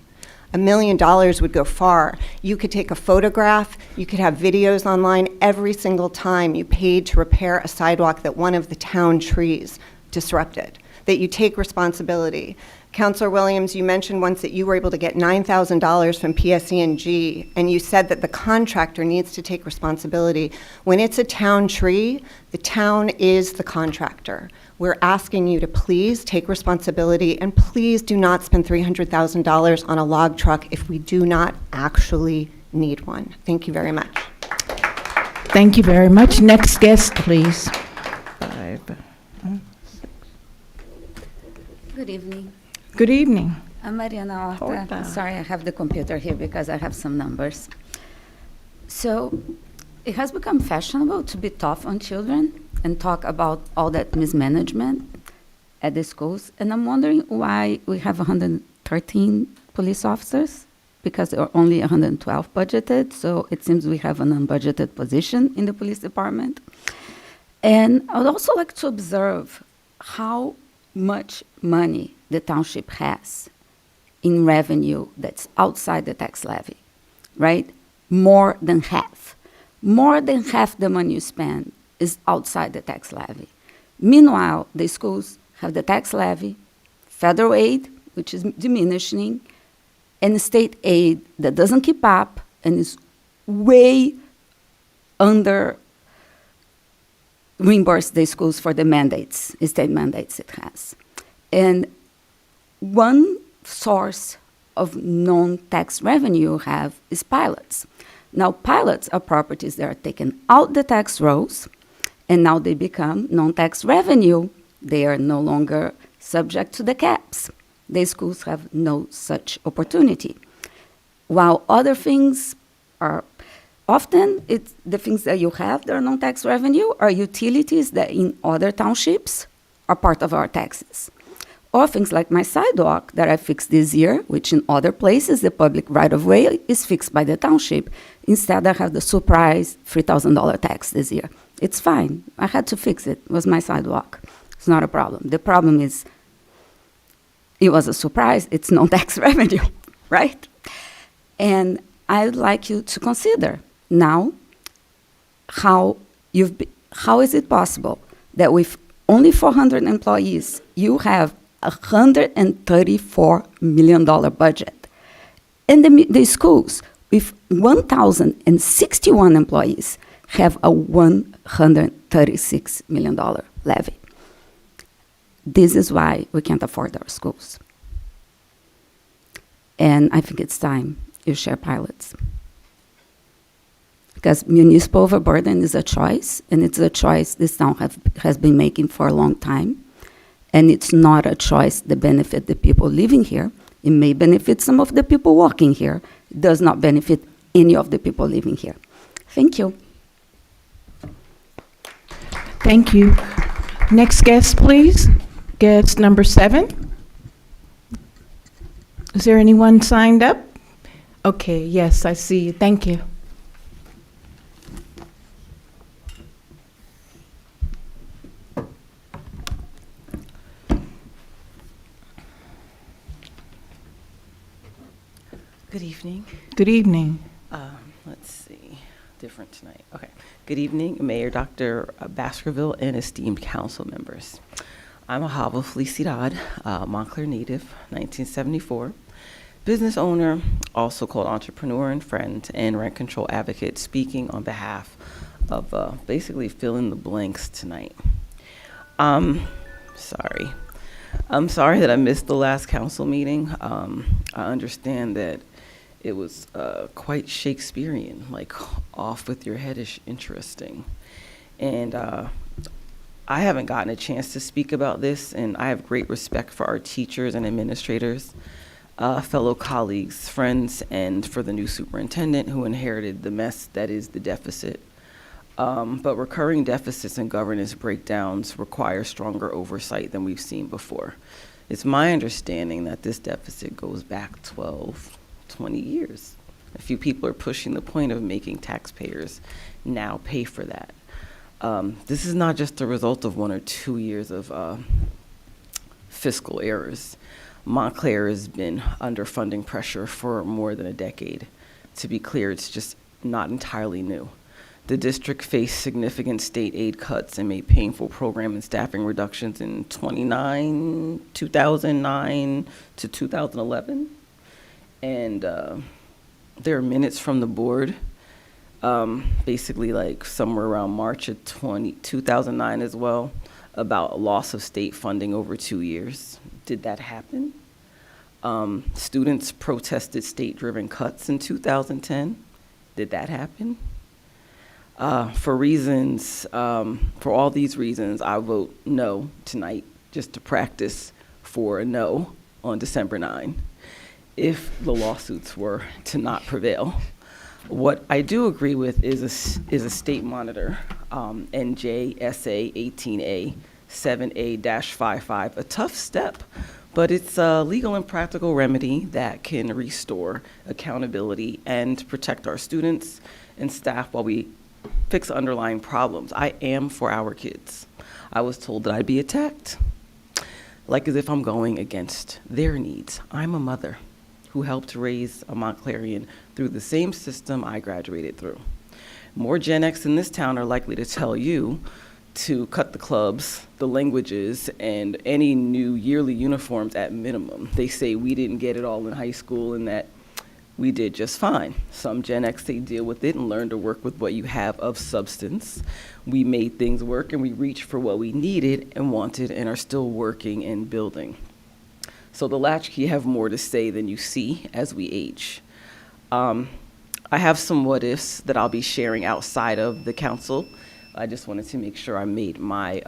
$1 million would go far. You could take a photograph, you could have videos online every single time you paid to repair a sidewalk that one of the town trees disrupted, that you take responsibility. Councilor Williams, you mentioned once that you were able to get $9,000 from PSE&G, and you said that the contractor needs to take responsibility. When it's a town tree, the town is the contractor. We're asking you to please take responsibility, and please do not spend $300,000 on a log truck if we do not actually need one. Thank you very much. Thank you very much. Next guest, please. Good evening. Good evening. I'm Mariana Horta. Sorry, I have the computer here because I have some numbers. So it has become fashionable to be tough on children and talk about all that mismanagement at the schools. And I'm wondering why we have 113 police officers, because there are only 112 budgeted. So it seems we have an unbudgeted position in the police department. And I would also like to observe how much money the township has in revenue that's outside the tax levy, right? More than half. More than half the money you spend is outside the tax levy. Meanwhile, the schools have the tax levy, federal aid, which is diminishing, and state aid that doesn't keep up and is way under reimburse the schools for the mandates, state mandates it has. And one source of non-tax revenue you have is pilots. Now, pilots are properties that are taken out the tax rolls, and now they become non-tax revenue. They are no longer subject to the caps. The schools have no such opportunity. While other things are often, the things that you have that are non-tax revenue are utilities that in other townships are part of our taxes. Or things like my sidewalk that I fixed this year, which in other places the public right-of-way is fixed by the township. Instead, I have the surprise $3,000 tax this year. It's fine. I had to fix it. It was my sidewalk. It's not a problem. The problem is It was a surprise. It's no tax revenue, right? And I'd like you to consider now how is it possible that with only 400 employees, you have a $134 million budget, and the schools with 1,061 employees have a $136 million levy. This is why we can't afford our schools. And I think it's time you share pilots. Because municipal overburden is a choice, and it's a choice this town has been making for a long time. And it's not a choice that benefits the people living here. It may benefit some of the people walking here. It does not benefit any of the people living here. Thank you. Thank you. Next guest, please. Guest number 7. Is there anyone signed up? Okay, yes, I see you. Thank you. Good evening. Good evening. Let's see, different tonight. Okay. Good evening, Mayor Dr. Baskerville and esteemed council members. I'm a Hava Felicidad, Montclair native, 1974. Business owner, also called entrepreneur and friend, and rent control advocate, speaking on behalf of basically fill in the blanks tonight. Sorry. I'm sorry that I missed the last council meeting. I understand that it was quite Shakespearean, like off with your head-ish interesting. And I haven't gotten a chance to speak about this, and I have great respect for our teachers and administrators, fellow colleagues, friends, and for the new superintendent who inherited the mess that is the deficit. But recurring deficits and governance breakdowns require stronger oversight than we've seen before. It's my understanding that this deficit goes back 12, 20 years. A few people are pushing the point of making taxpayers now pay for that. This is not just a result of 1 or 2 years of fiscal errors. Montclair has been under funding pressure for more than a decade. To be clear, it's just not entirely new. The district faced significant state aid cuts and made painful program and staffing reductions in 2009 to 2011. And there are minutes from the board, basically like somewhere around March of 2009 as well, about a loss of state funding over 2 years. Did that happen? Students protested state-driven cuts in 2010. Did that happen? For all these reasons, I vote no tonight, just to practice for a no on December 9, if the lawsuits were to not prevail. What I do agree with is a state monitor, N.J.S.A. 18A 7A-55, a tough step, but it's a legal and practical remedy that can restore accountability and protect our students and staff while we fix underlying problems. I am for our kids. I was told that I'd be attacked, like as if I'm going against their needs. I'm a mother who helped raise a Montclarian through the same system I graduated through. More Gen X in this town are likely to tell you to cut the clubs, the languages, and any new yearly uniforms at minimum. They say we didn't get it all in high school and that we did just fine. Some Gen X, they deal with it and learn to work with what you have of substance. We made things work and we reached for what we needed and wanted and are still working and building. So the latchkey have more to say than you see as we age. I have some what ifs that I'll be sharing outside of the council. I just wanted to make sure I made my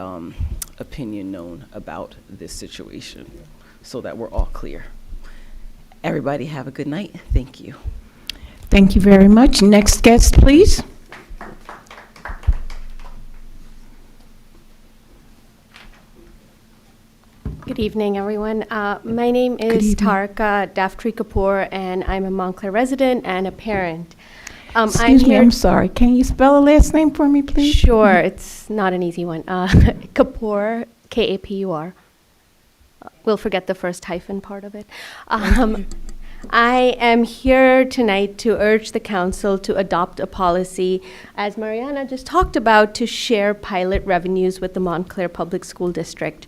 opinion known about this situation so that we're all clear. Everybody have a good night. Thank you. Thank you very much. Next guest, please. Good evening, everyone. My name is Tarika Daftri Kapoor, and I'm a Montclair resident and a parent. Excuse me, I'm sorry. Can you spell the last name for me, please? Sure, it's not an easy one. Kapoor, K-A-P-U-R. We'll forget the first hyphen part of it. I am here tonight to urge the council to adopt a policy, as Mariana just talked about, to share pilot revenues with the Montclair Public School District.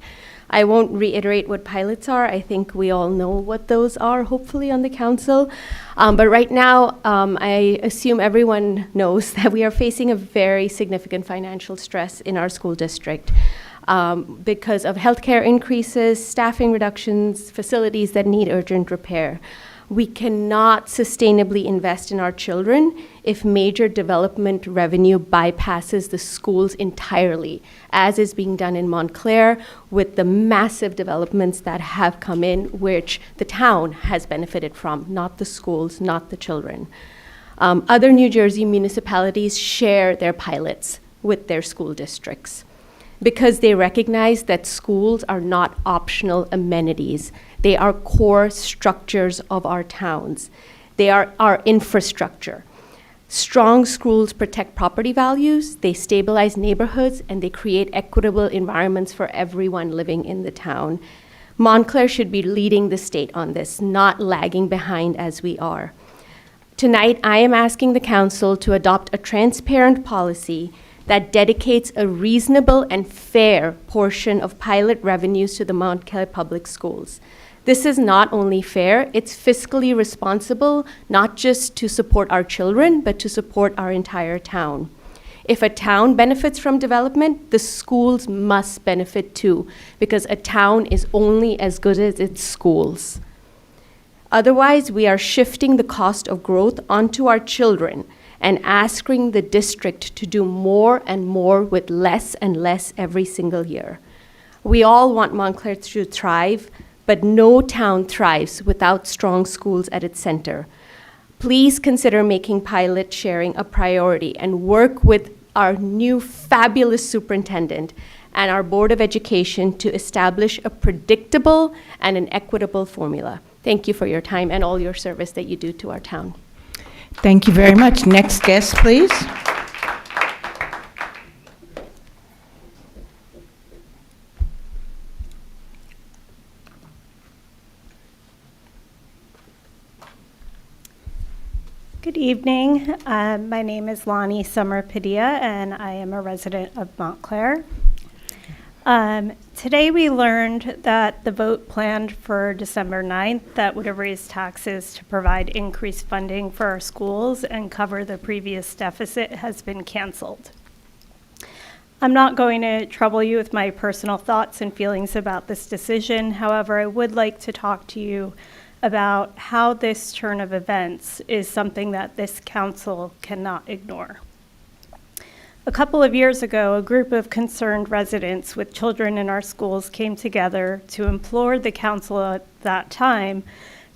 I won't reiterate what pilots are. I think we all know what those are, hopefully, on the council. But right now, I assume everyone knows that we are facing a very significant financial stress in our school district because of healthcare increases, staffing reductions, facilities that need urgent repair. We cannot sustainably invest in our children if major development revenue bypasses the schools entirely, as is being done in Montclair with the massive developments that have come in, which the town has benefited from, not the schools, not the children. Other New Jersey municipalities share their pilots with their school districts because they recognize that schools are not optional amenities. They are core structures of our towns. They are our infrastructure. Strong schools protect property values, they stabilize neighborhoods, and they create equitable environments for everyone living in the town. Montclair should be leading the state on this, not lagging behind as we are. Tonight, I am asking the council to adopt a transparent policy that dedicates a reasonable and fair portion of pilot revenues to the Montclair Public Schools. This is not only fair, it's fiscally responsible, not just to support our children, but to support our entire town. If a town benefits from development, the schools must benefit too, because a town is only as good as its schools. Otherwise, we are shifting the cost of growth onto our children and asking the district to do more and more with less and less every single year. We all want Montclair to thrive, but no town thrives without strong schools at its center. Please consider making pilot sharing a priority and work with our new fabulous superintendent and our Board of Education to establish a predictable and an equitable formula. Thank you for your time and all your service that you do to our town. Thank you very much. Next guest, please. Good evening. My name is Lonnie Summer Padilla, and I am a resident of Montclair. Today we learned that the vote planned for December 9th that would have raised taxes to provide increased funding for our schools and cover the previous deficit has been canceled. I'm not going to trouble you with my personal thoughts and feelings about this decision. However, I would like to talk to you about how this turn of events is something that this council cannot ignore. A couple of years ago, a group of concerned residents with children in our schools came together to implore the council at that time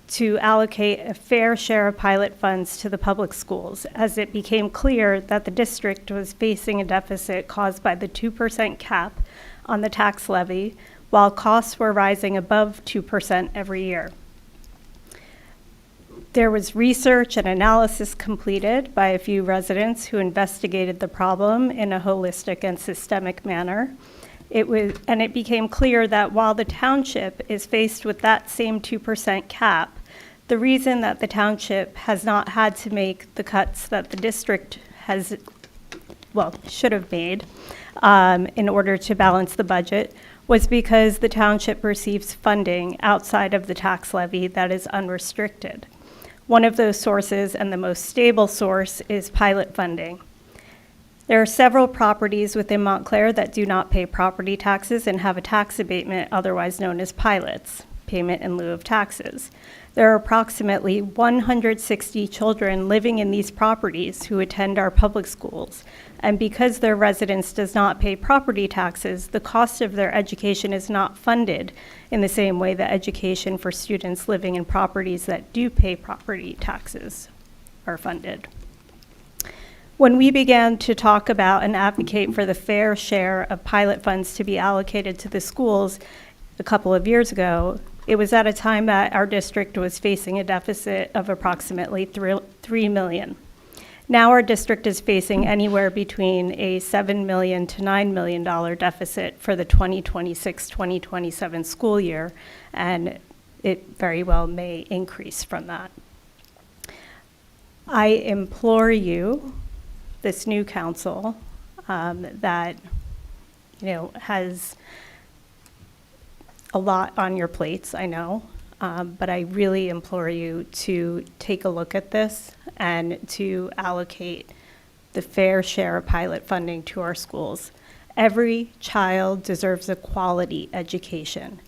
to allocate a fair share of pilot funds to the public schools, as it became clear that the district was facing a deficit caused by the 2% cap on the tax levy, while costs were rising above 2% every year. There was research and analysis completed by a few residents who investigated the problem in a holistic and systemic manner. It became clear that while the township is faced with that same 2% cap, the reason that the township has not had to make the cuts that the district should have made in order to balance the budget was because the township receives funding outside of the tax levy that is unrestricted. One of those sources, and the most stable source, is pilot funding. There are several properties within Montclair that do not pay property taxes and have a tax abatement, otherwise known as pilots, payment in lieu of taxes. There are approximately 160 children living in these properties who attend our public schools, and because their residence does not pay property taxes, the cost of their education is not funded in the same way that education for students living in properties that do pay property taxes are funded. When we began to talk about and advocate for the fair share of pilot funds to be allocated to the schools a couple of years ago, it was at a time that our district was facing a deficit of approximately $3 million. Now our district is facing anywhere between a $7 million to $9 million deficit for the 2026-2027 school year, and it very well may increase from that. I implore you, this new council, that has a lot on your plates, I know, but I really implore you to take a look at this and to allocate the fair share of pilot funding to our schools. Every child deserves a quality education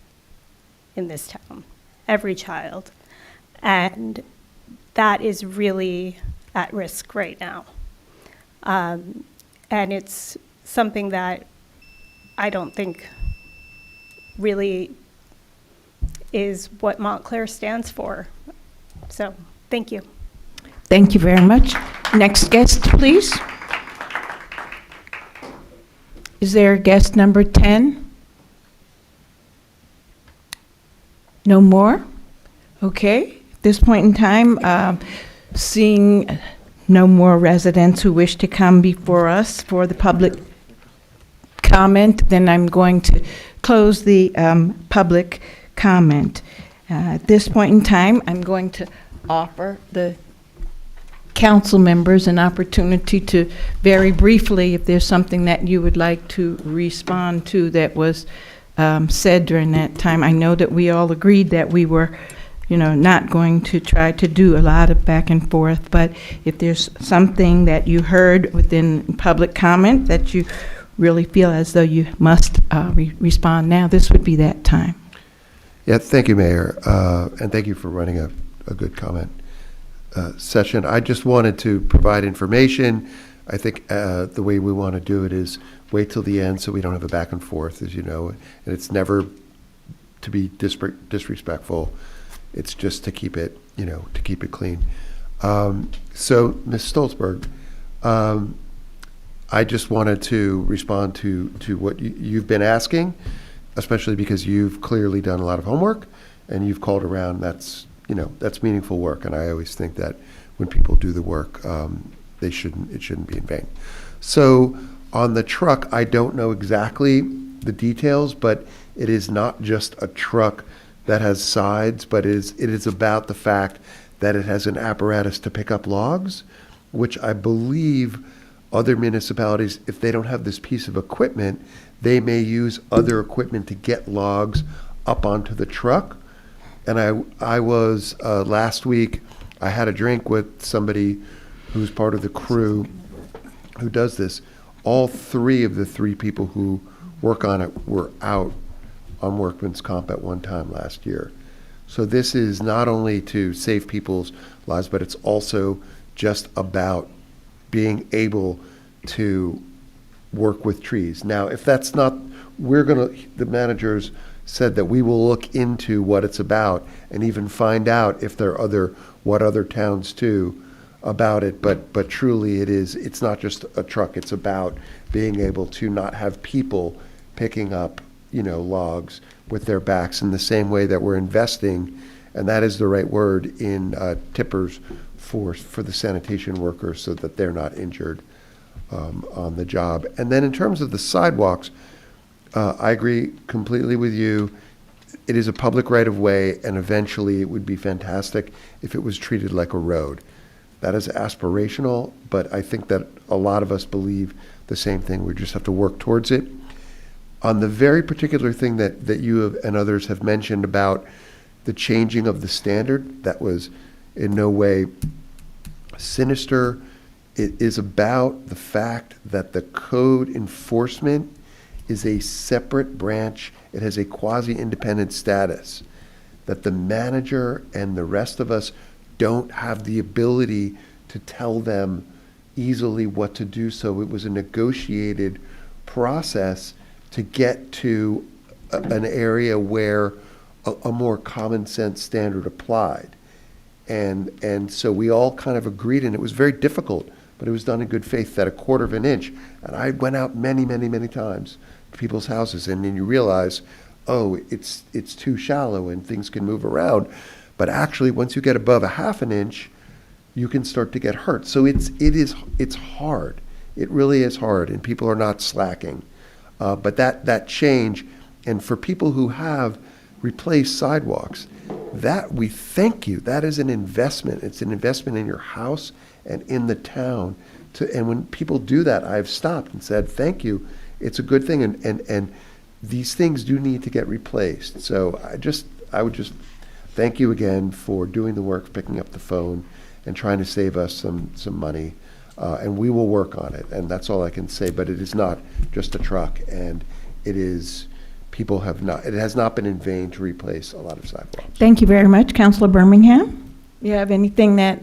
in this town, every child. And that is really at risk right now. And it's something that I don't think really is what Montclair stands for. So, thank you. Thank you very much. Next guest, please. Is there guest number 10? No more? Okay. At this point in time, seeing no more residents who wish to come before us for the public comment, then I'm going to close the public comment. At this point in time, I'm going to offer the council members an opportunity to very briefly, if there's something that you would like to respond to that was said during that time. I know that we all agreed that we were not going to try to do a lot of back and forth, but if there's something that you heard within public comment that you really feel as though you must respond now, this would be that time. Yeah, thank you, Mayor, and thank you for running a good comment session. I just wanted to provide information. I think the way we want to do it is wait till the end so we don't have a back and forth, as you know, and it's never to be disrespectful. It's just to keep it, to keep it clean. So, Ms. Stolzberg, I just wanted to respond to what you've been asking, especially because you've clearly done a lot of homework and you've called around. That's meaningful work, and I always think that when people do the work, it shouldn't be in vain. So on the truck, I don't know exactly the details, but it is not just a truck that has sides, but it is about the fact that it has an apparatus to pick up logs, which I believe other municipalities, if they don't have this piece of equipment, they may use other equipment to get logs up onto the truck. And I was, last week, I had a drink with somebody who's part of the crew who does this. All three of the three people who work on it were out on workman's comp at one time last year. So this is not only to save people's lives, but it's also just about being able to work with trees. Now, if that's not, the managers said that we will look into what it's about and even find out if there are what other towns do about it. But truly it's not just a truck. It's about being able to not have people picking up, logs with their backs in the same way that we're investing, and that is the right word, in tippers for the sanitation workers so that they're not injured on the job. And then in terms of the sidewalks, I agree completely with you. It is a public right-of-way, and eventually it would be fantastic if it was treated like a road. That is aspirational, but I think that a lot of us believe the same thing. We just have to work towards it. On the very particular thing that you have, and others have mentioned about the changing of the standard, that was in no way sinister. It is about the fact that the code enforcement is a separate branch. It has a quasi-independent status, that the manager and the rest of us don't have the ability to tell them easily what to do. So it was a negotiated process to get to an area where a more common sense standard applied. And so we all kind of agreed, and it was very difficult, but it was done in good faith, that 1/4 of an inch. And I went out many, many, many times to people's houses, and then you realize, oh, it's too shallow and things can move around. But actually, once you get above 1/2 an inch, you can start to get hurt. So it's hard. It really is hard, and people are not slacking. But that change, and for people who have replaced sidewalks, that we thank you. That is an investment. It's an investment in your house and in the town. And when people do that, I've stopped and said, thank you. It's a good thing, and these things do need to get replaced. So I would just thank you again for doing the work, picking up the phone, and trying to save us some money. And we will work on it, and that's all I can say. But it is not just a truck, and it is, it has not been in vain to replace a lot of sidewalks. Thank you very much. Councilor Birmingham, you have anything that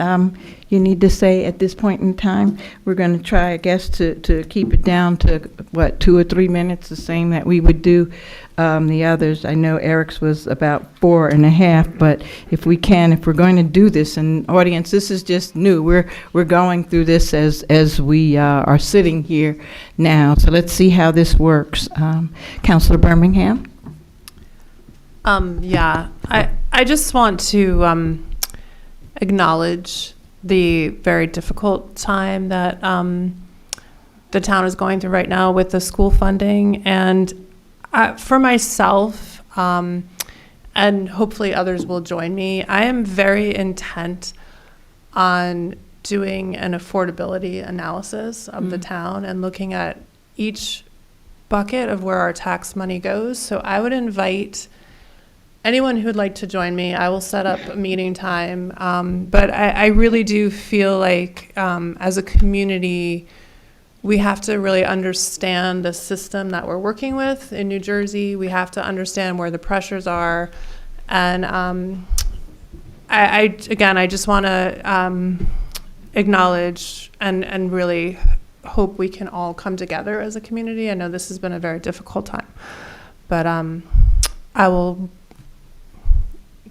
you need to say at this point in time? We're going to try, I guess, to keep it down to, 2 or 3 minutes, the same that we would do the others. I know Eric's was about 4.5, but if we're going to do this, and audience, this is just new. We're going through this as we are sitting here now. So let's see how this works. Councilor Birmingham? Yeah, I just want to acknowledge the very difficult time that the town is going through right now with the school funding. And for myself, and hopefully others will join me, I am very intent on doing an affordability analysis of the town and looking at each bucket of where our tax money goes. So I would invite anyone who would like to join me. I will set up a meeting time. But I really do feel like as a community, we have to really understand the system that we're working with in New Jersey. We have to understand where the pressures are. And I just want to acknowledge and really hope we can all come together as a community. I know this has been a very difficult time, but I will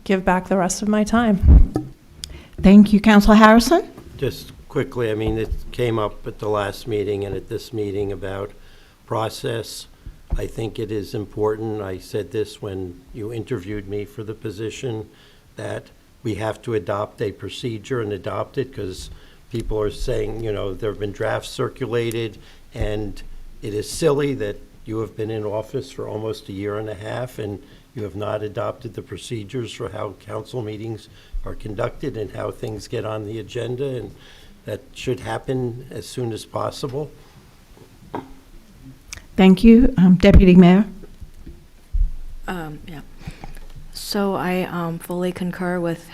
give back the rest of my time. Thank you. Councilor Harrison? Just quickly, I mean, it came up at the last meeting and at this meeting about process. I think it is important, I said this when you interviewed me for the position, that we have to adopt a procedure and adopt it, because people are saying, there have been drafts circulated, and it is silly that you have been in office for almost 1.5 years and you have not adopted the procedures for how council meetings are conducted and how things get on the agenda, and that should happen as soon as possible. Thank you. Deputy Mayor? Yeah. So I fully concur with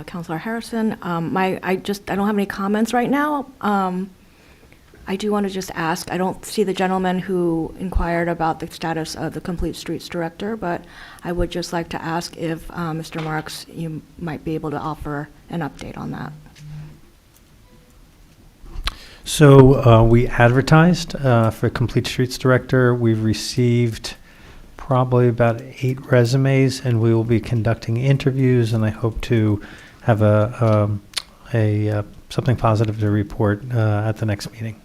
Councilor Harrison. I don't have any comments right now. I do want to just ask, I don't see the gentleman who inquired about the status of the Complete Streets Director, but I would just like to ask if, Mr. Marks, you might be able to offer an update on that. So we advertised for Complete Streets Director. We've received probably about 8 resumes, and we will be conducting interviews, and I hope to have something positive to report at the next meeting.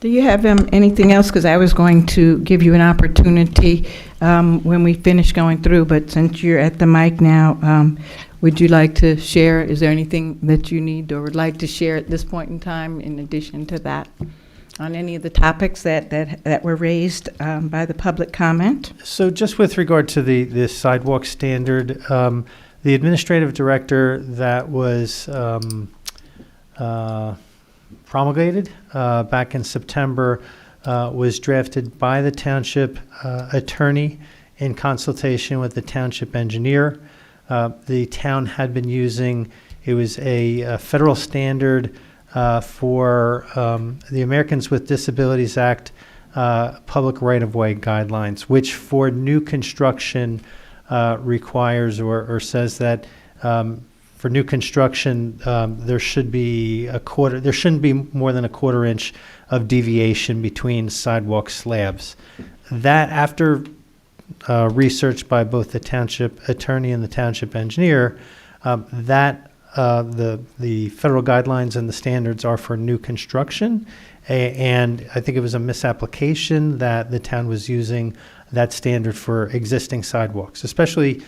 Do you have anything else? Because I was going to give you an opportunity when we finish going through, but since you're at the mic now, would you like to share? Is there anything that you need or would like to share at this point in time in addition to that on any of the topics that were raised by the public comment? So just with regard to the sidewalk standard, the administrative director that was promulgated back in September was drafted by the township attorney in consultation with the township engineer. The town had been using, it was a federal standard for the Americans with Disabilities Act public right-of-way guidelines, which for new construction requires or says that for new construction, there shouldn't be more than a 1/4 inch of deviation between sidewalk slabs. That, after research by both the township attorney and the township engineer, the federal guidelines and the standards are for new construction. And I think it was a misapplication that the town was using that standard for existing sidewalks, especially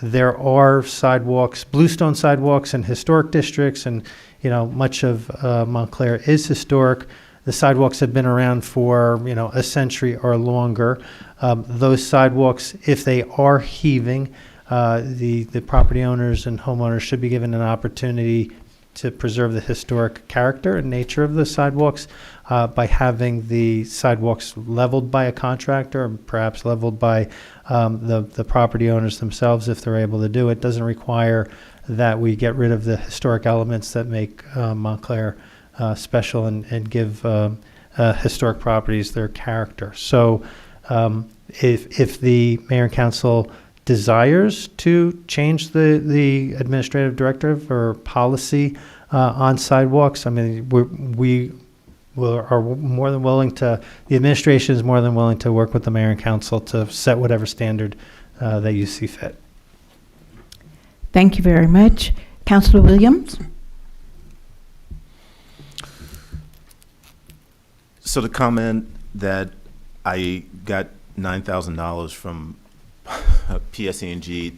There are sidewalks, bluestone sidewalks in historic districts, and much of Montclair is historic. The sidewalks have been around for a century or longer. Those sidewalks, if they are heaving, the property owners and homeowners should be given an opportunity to preserve the historic character and nature of the sidewalks by having the sidewalks leveled by a contractor, or perhaps leveled by the property owners themselves if they're able to do it. Doesn't require that we get rid of the historic elements that make Montclair special and give historic properties their character. So if the mayor and council desires to change the administrative directive or policy on sidewalks, I mean, we are more than willing to, the administration is more than willing to work with the mayor and council to set whatever standard that you see fit. Thank you very much. Councilor Williams? So the comment that I got $9,000 from PSE&G,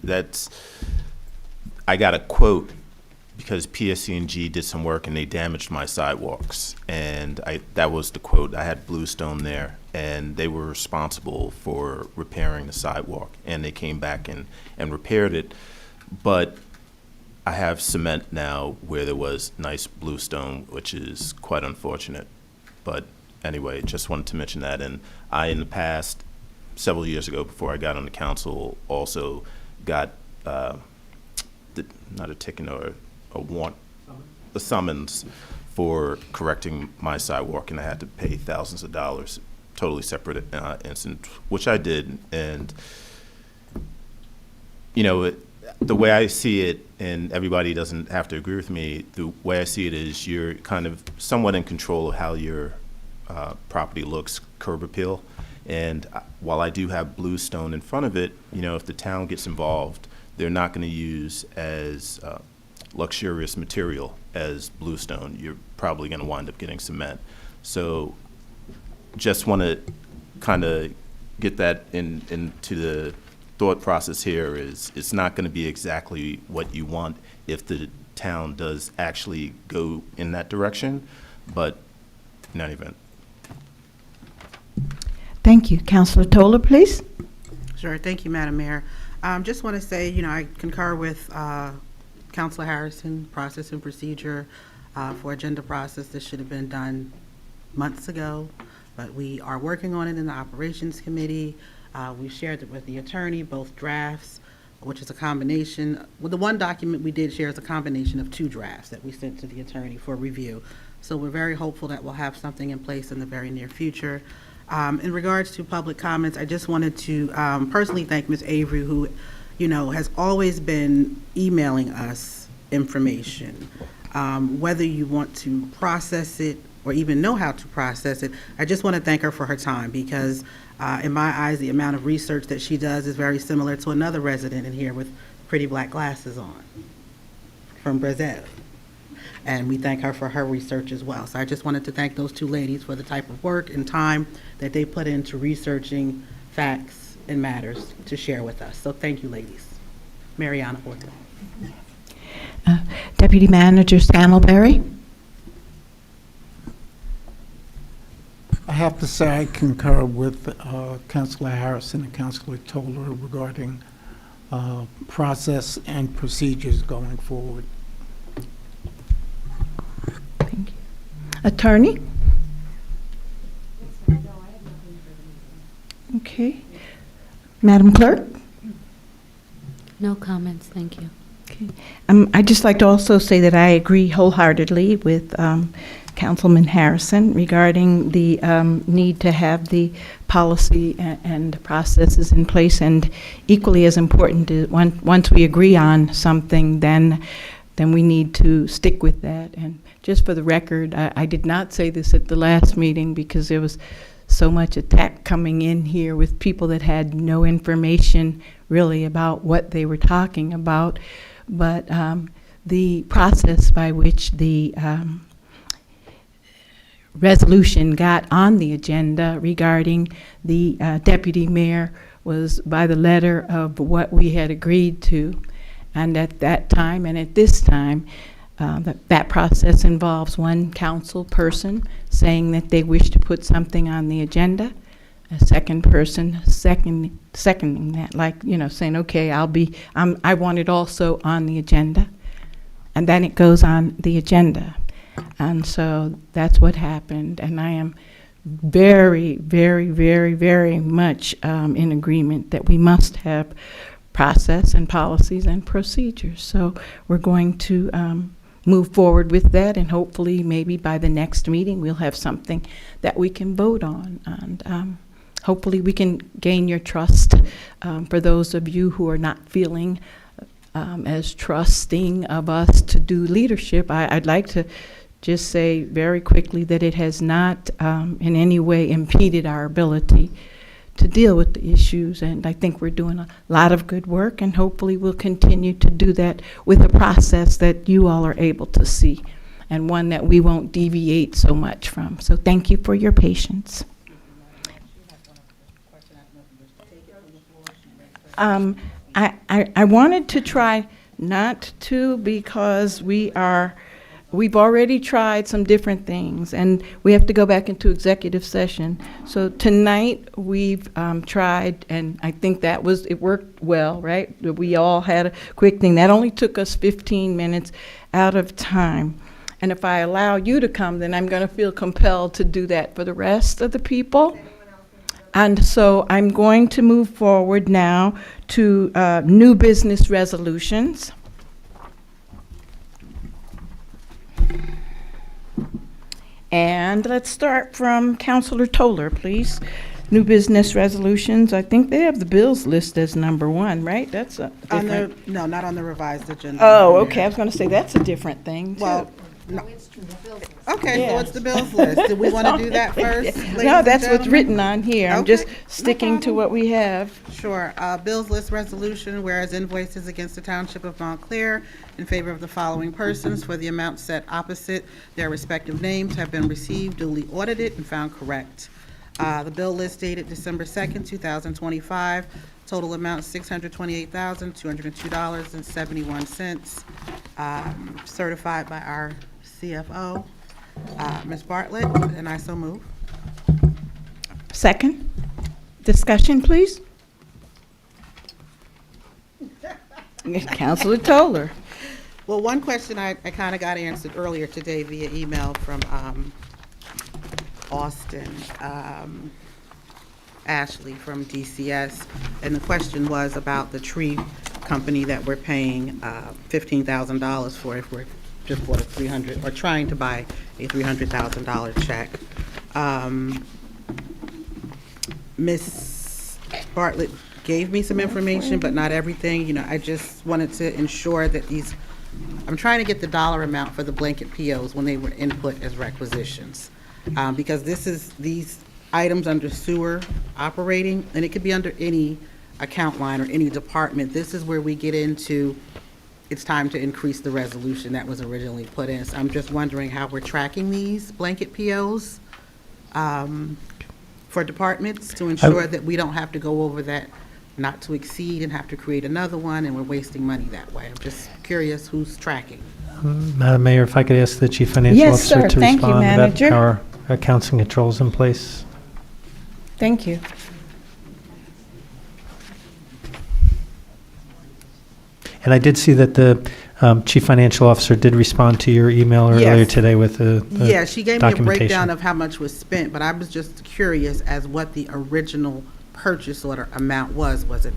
I got a quote because PSE&G did some work and they damaged my sidewalks. And that was the quote. I had bluestone there, and they were responsible for repairing the sidewalk. And they came back and repaired it. But I have cement now where there was nice bluestone, which is quite unfortunate. But anyway, just wanted to mention that. And I, in the past, several years ago, before I got on the council, also got not a ticket or a summons for correcting my sidewalk, and I had to pay thousands of dollars. Totally separate incident, which I did. And the way I see it, and everybody doesn't have to agree with me, the way I see it is you're kind of somewhat in control of how your property looks, curb appeal. And while I do have bluestone in front of it, if the town gets involved, they're not going to use as luxurious material as bluestone. You're probably going to wind up getting cement. So just want to kind of get that into the thought process here is it's not going to be exactly what you want if the town does actually go in that direction, but in any event. Thank you. Councilor Toller, please. Sure. Thank you, Madam Mayor. Just want to say, I concur with Councilor Harrison, process and procedure for agenda process. This should have been done months ago, but we are working on it in the operations committee. We shared it with the attorney, both drafts, which is a combination. Well, the one document we did share is a combination of two drafts that we sent to the attorney for review. So we're very hopeful that we'll have something in place in the very near future. In regards to public comments, I just wanted to personally thank Ms. Avery, who, has always been emailing us information. Whether you want to process it or even know how to process it, I just want to thank her for her time because in my eyes, the amount of research that she does is very similar to another resident in here with pretty black glasses on from Brazil. And we thank her for her research as well. So I just wanted to thank those two ladies for the type of work and time that they put into researching facts and matters to share with us. So thank you, ladies. Mariana Horton. Deputy Manager Scannellberry. I have to say I concur with Councilor Harrison and Councilor Toller regarding process and procedures going forward. Thank you. Attorney? Okay. Madam Clerk? No comments, thank you. Okay. I'd just like to also say that I agree wholeheartedly with Councilman Harrison regarding the need to have the policy and processes in place, and equally as important, once we agree on something, then we need to stick with that. And just for the record, I did not say this at the last meeting because there was so much attack coming in here with people that had no information really about what they were talking about. But the process by which the resolution got on the agenda regarding the deputy mayor was by the letter of what we had agreed to. And at that time and at this time, that process involves one council person saying that they wish to put something on the agenda, a second person seconding that, like, you know, saying, okay, I want it also on the agenda. And then it goes on the agenda. And so that's what happened. And I am very, very, very, very much in agreement that we must have process and policies and procedures. So we're going to move forward with that, and hopefully maybe by the next meeting we'll have something that we can vote on. And hopefully we can gain your trust for those of you who are not feeling as trusting of us to do leadership. I'd like to just say very quickly that it has not in any way impeded our ability to deal with the issues, and I think we're doing a lot of good work, and hopefully we'll continue to do that with a process that you all are able to see, and one that we won't deviate so much from. So thank you for your patience. I wanted to try not to, because we've already tried some different things, and we have to go back into executive session. So tonight we've tried, and I think it worked well, right? We all had a quick thing. That only took us 15 minutes out of time. And if I allow you to come, then I'm going to feel compelled to do that for the rest of the people. And so I'm going to move forward now to new business resolutions. And let's start from Councilor Toller, please. New business resolutions. I think they have the bills list as number 1, right? That's a different. No, not on the revised agenda. Oh, okay. I was going to say that's a different thing, too. Well, no. Okay, so it's the bills list. Do we want to do that first? No, that's what's written on here. I'm just sticking to what we have. Sure. Bills list resolution, whereas invoices against the Township of Montclair in favor of the following persons for the amount set opposite their respective names have been received, duly audited, and found correct. The bill list dated December 2nd, 2025. Total amount $628,202.71. Certified by our CFO, Ms. Bartlett, and I so move. Second. Discussion, please. Councilor Toller. Well, one question I kind of got answered earlier today via email from Austin Ashley from DCS, and the question was about the tree company that we're paying $15,000 for if we're just bought a $300 or trying to buy a $300,000 check. Ms. Bartlett gave me some information, but not everything. You know, I just wanted to ensure that I'm trying to get the dollar amount for the blanket POs when they were input as requisitions. Because these items under sewer operating, and it could be under any account line or any department. This is where we get into, it's time to increase the resolution that was originally put in. So I'm just wondering how we're tracking these blanket POs for departments to ensure that we don't have to go over that not to exceed and have to create another one, and we're wasting money that way. I'm just curious who's tracking. Madam Mayor, if I could ask the Chief Financial Yes, Officer sir. to Thank you, respond about Manager. our accounts and controls in place. Thank you. And I did see that the Chief Financial Officer did respond to your email earlier today with the Yeah, she gave me a breakdown documentation. of how much was spent, but I was just curious as what the original purchase order amount was. Was it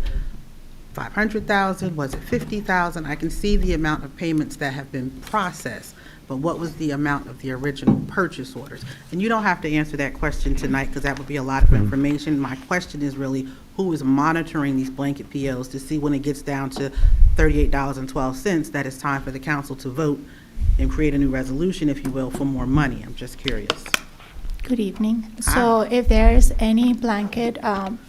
500,000? Was it 50,000? I can see the amount of payments that have been processed, but what was the amount of the original purchase orders? And you don't have to answer that question tonight because that would be a lot of information. My question is really who is monitoring these blanket POs to see when it gets down to $38.12 that it's time for the council to vote and create a new resolution, if you will, for more money. I'm just curious. Good evening. So if there's any blanket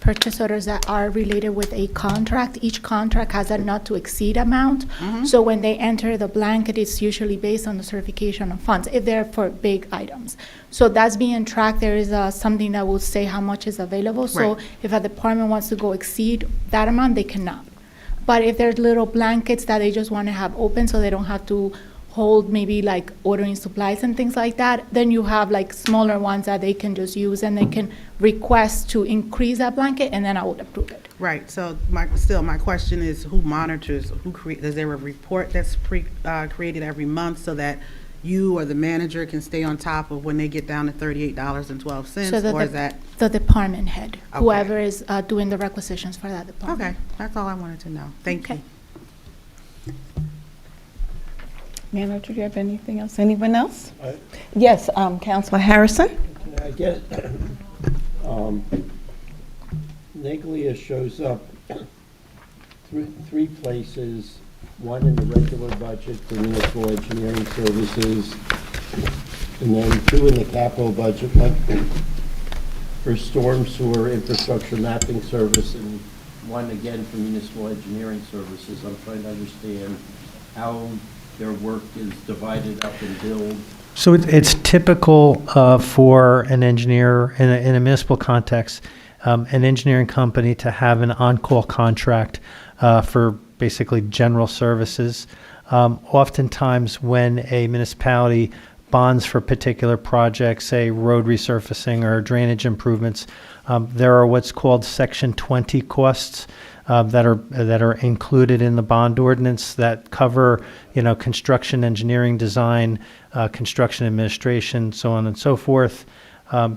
purchase orders that are related with a contract, each contract has a not to exceed amount. So when they enter the blanket, it's usually based on the certification of funds, if they're for big items. So that's being tracked. There is something that will say how much is available. So Right. if a department wants to go exceed that amount, they cannot. But if there's little blankets that they just want to have open so they don't have to hold maybe like ordering supplies and things like that, then you have like smaller ones that they can just use and they can request to increase that blanket and then I would approve it. Right, so my question is who monitors, is there a report that's created every month so that you or the manager can stay on top of when they get down to $38.12, or is that? The department head, Okay. whoever is doing the requisitions for that department. Okay, that's all I wanted to know. Thank you. Manager, do you have anything else? Anyone else? Yes, Councilor Harrison? I guess Neglia shows up three places, one in the regular budget for municipal engineering services, and then two in the capital budget, one for storm sewer infrastructure mapping service, and one again for municipal engineering services. I'm trying to understand how their work is divided up and billed. So it's typical for an engineer in a municipal context, an engineering company to have an on-call contract for basically general services. Oftentimes when a municipality bonds for particular projects, say road resurfacing or drainage improvements, there are what's called Section 20 costs that are included in the bond ordinance that cover, construction, engineering, design, construction administration, so on and so forth.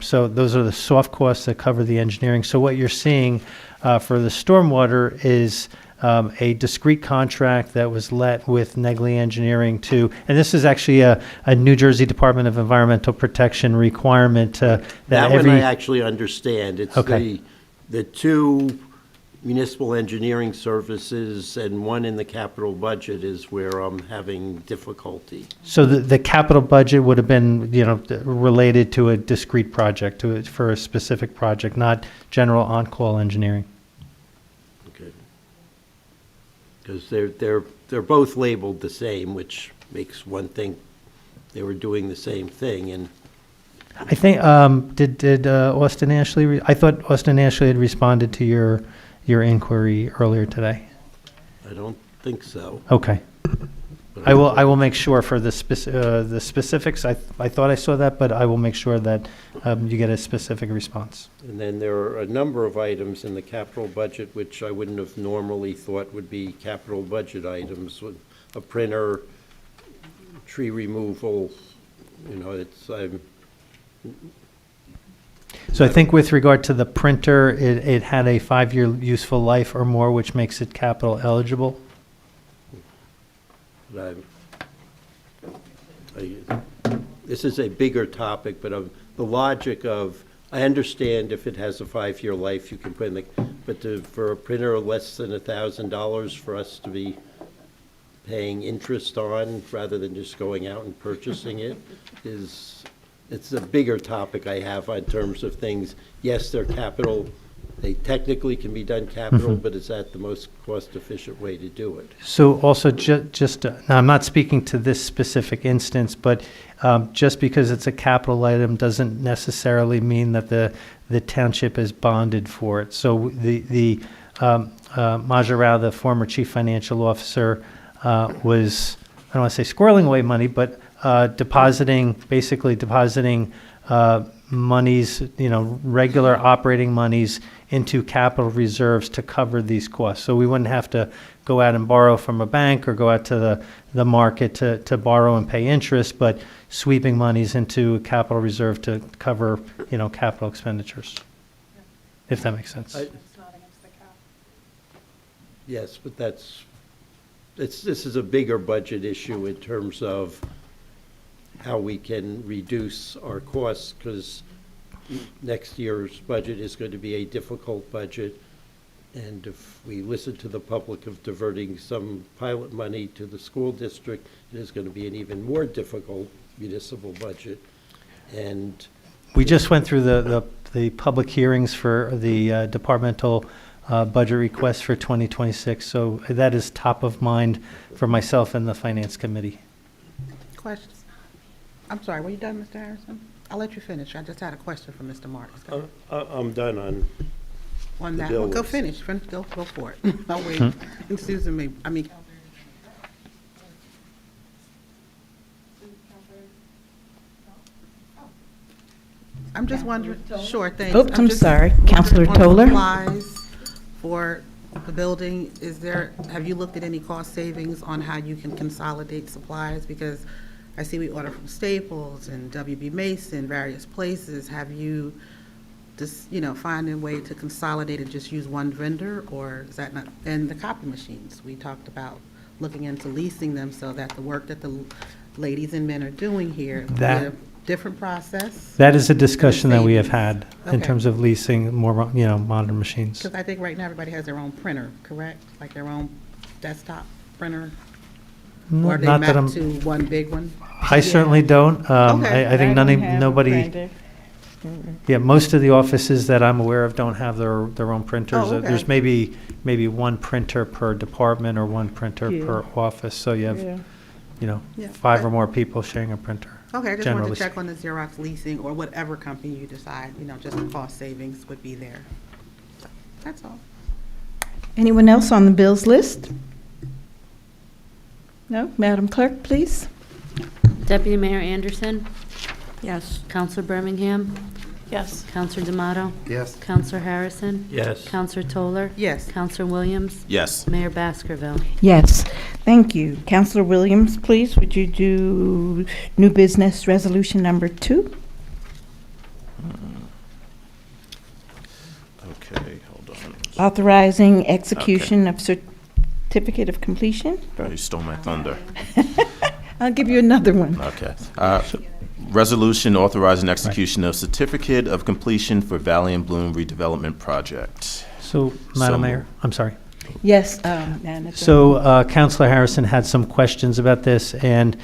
So those are the soft costs that cover the engineering. So what you're seeing for the stormwater is a discrete contract that was let with Neglia Engineering to, and this is actually a New Jersey Department of Environmental Protection requirement that one I actually understand. It's Okay. the two municipal engineering services and one in the capital budget is where I'm having difficulty. So the capital budget would have been, related to a discrete project, for a specific project, not general on-call engineering. Okay. Because they're both labeled the same, which makes one think they were doing the same thing. And I think, did Austin Ashley, I thought Austin Ashley had responded to your inquiry earlier today. I don't think so. Okay. But I will make sure for the specifics. I thought I saw that, but I will make sure that you get a specific response. And then there are a number of items in the capital budget which I wouldn't have normally thought would be capital budget items, with a printer, tree removal, So I think with regard to the printer, it had a 5-year useful life or more, which makes it capital eligible. This is a bigger topic, but the logic of, I understand if it has a 5-year life, you can put in but for a printer less than $1,000 for us to be paying interest on rather than just going out and purchasing it's a bigger topic I have in terms of things. Yes, they're capital. They technically can be done capital, but is that the most cost-efficient way to do it? So also just now I'm not speaking to this specific instance, but just because it's a capital item doesn't necessarily mean that the township is bonded for it. So the Maja Rao, the former chief financial officer, was, I don't want to say squirreling away money, but depositing monies, regular operating monies into capital reserves to cover these costs. So we wouldn't have to go out and borrow from a bank or go out to the market to borrow and pay interest, but sweeping monies into a capital reserve to cover, capital expenditures, if that makes sense. Yes, but this is a bigger budget issue in terms of how we can reduce our costs, because next year's budget is going to be a difficult budget. And if we listen to the public of diverting some pilot money to the school district, it is going to be an even more difficult municipal budget. And We just went through the public hearings for the departmental budget request for 2026, so that is top of mind for myself and the Finance Committee. Questions? I'm sorry, were you done, Mr. Harrison? I'll let you finish. I just had a question for Mr. Marks. I'm done on On the that bill one, go list. finish, go for it. I'll wait. And Susan may, I'm just wondering, sure, thanks. Oops, I'm just sorry. wondering Counselor on Toller? supplies for the building, have you looked at any cost savings on how you can consolidate supplies? Because I see we order from Staples and WB Mason, various places. Have you just, find a way to consolidate and just use one vendor, or is that not? And the copy machines, we talked about looking into leasing them so that the work that the ladies and men are doing here will be a different process. That is a discussion that we have savings. had in Okay. terms of leasing more, modern machines. Because I think right now everybody has their own printer, correct? Like their own desktop printer? Or are they Not that mapped I'm, to one big one? I certainly don't. Okay. I think nobody, yeah, most of the offices that I'm aware of don't have their own printers. Oh, okay. There's maybe one printer per department or one printer per office, so you have, Yeah. 5 or more people sharing a printer. Okay, I just wanted generally to check on the Xerox leasing or whatever company you decide, just the cost savings would be there. So, that's all. Anyone else on the bills list? No? Madam Clerk, please. Deputy Mayor Anderson, Yes. Counselor Birmingham, Yes. Counselor D'Amato, Yes. Counselor Harrison, Yes. Counselor Toller, Yes. Counselor Williams, Yes. Mayor Baskerville. Yes, thank you. Counselor Williams, please, would you do new business resolution number 2? Okay, hold on. Authorizing execution of certificate of completion? Oh, you stole my thunder. I'll give you another one. Okay. Resolution authorizing execution of certificate of completion for Valley Bloom Redevelopment Project. So, So Madam Mayor, moved. I'm sorry. Yes, Manager. So Councilor Harrison had some questions about this, and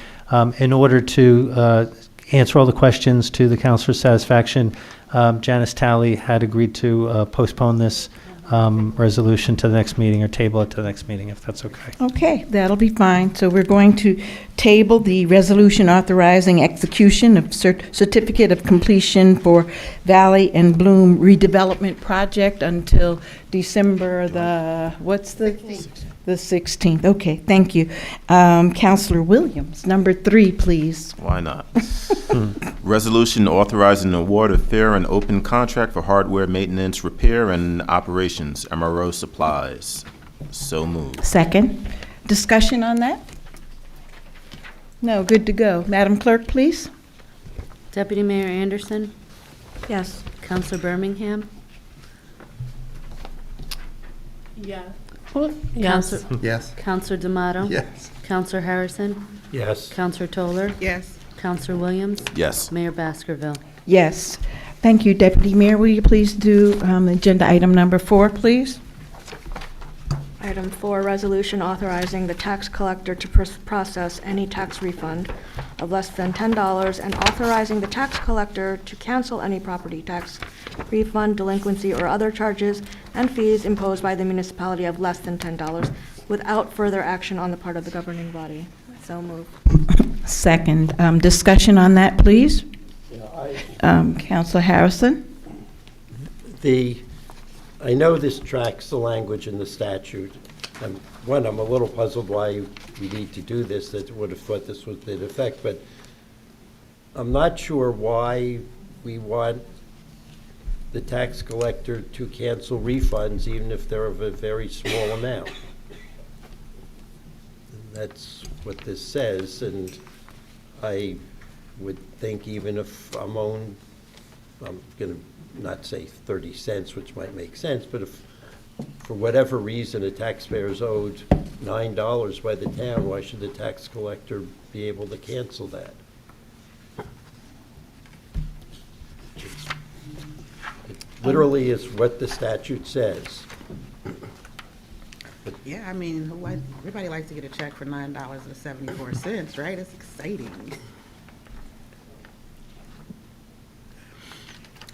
in order to answer all the questions to the councilor's satisfaction, Janice Talley had agreed to postpone this resolution to the next meeting, or table it to the next meeting, if that's okay. Okay, that'll be fine. So we're going to table the resolution authorizing execution of certificate of completion for Valley and Bloom Redevelopment Project until December the, the 16th. Okay, thank you. Counselor Williams, number 3, please. Why not? Resolution authorizing the award of fair and open contract for hardware maintenance, repair, and operations, MRO supplies. So moved. Second. Discussion on that? No, good to go. Madam Clerk, please. Deputy Mayor Anderson, Yes. Counselor Birmingham, Yes. Yes. Counselor D'Amato, Yes. Counselor Harrison, Yes. Counselor Toller, Yes. Counselor Williams, Yes. Mayor Baskerville. Yes. Thank you, Deputy Mayor. Will you please do agenda item number 4, please? Item 4, resolution authorizing the tax collector to process any tax refund of less than $10 and authorizing the tax collector to cancel any property tax refund, delinquency, or other charges and fees imposed by the municipality of less than $10 without further action on the part of the governing body. So moved. Second. Discussion on that, please? Counselor Harrison? I know this tracks the language in the statute. I'm a little puzzled why we need to do this. That would have thought this was in effect, but I'm not sure why we want the tax collector to cancel refunds even if they're of a very small amount. That's what this says, and I would think even if I'm going to not say 30 cents, which might make sense, but if for whatever reason a taxpayer is owed $9 by the town, why should the tax collector be able to cancel that? It literally is what the statute says. Yeah, I mean, everybody likes to get a check for $9.74, right? It's exciting.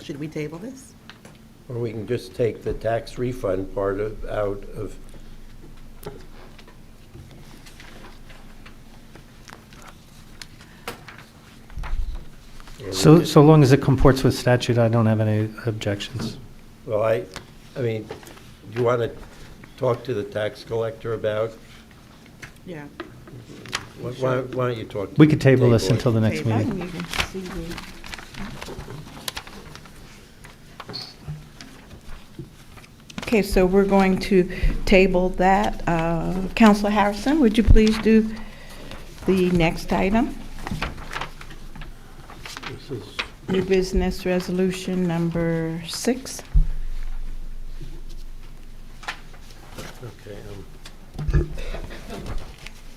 Should we table this? Or we can just take the tax refund part out of. So long as it comports with statute, I don't have any objections. Well, I mean, do you want to talk to the tax collector about? Yeah. Why don't you talk? We could table this it. until the next Table. meeting. Okay, so we're going to table that. Counselor Harrison, would you please do the next item? This is New business resolution number 6. okay.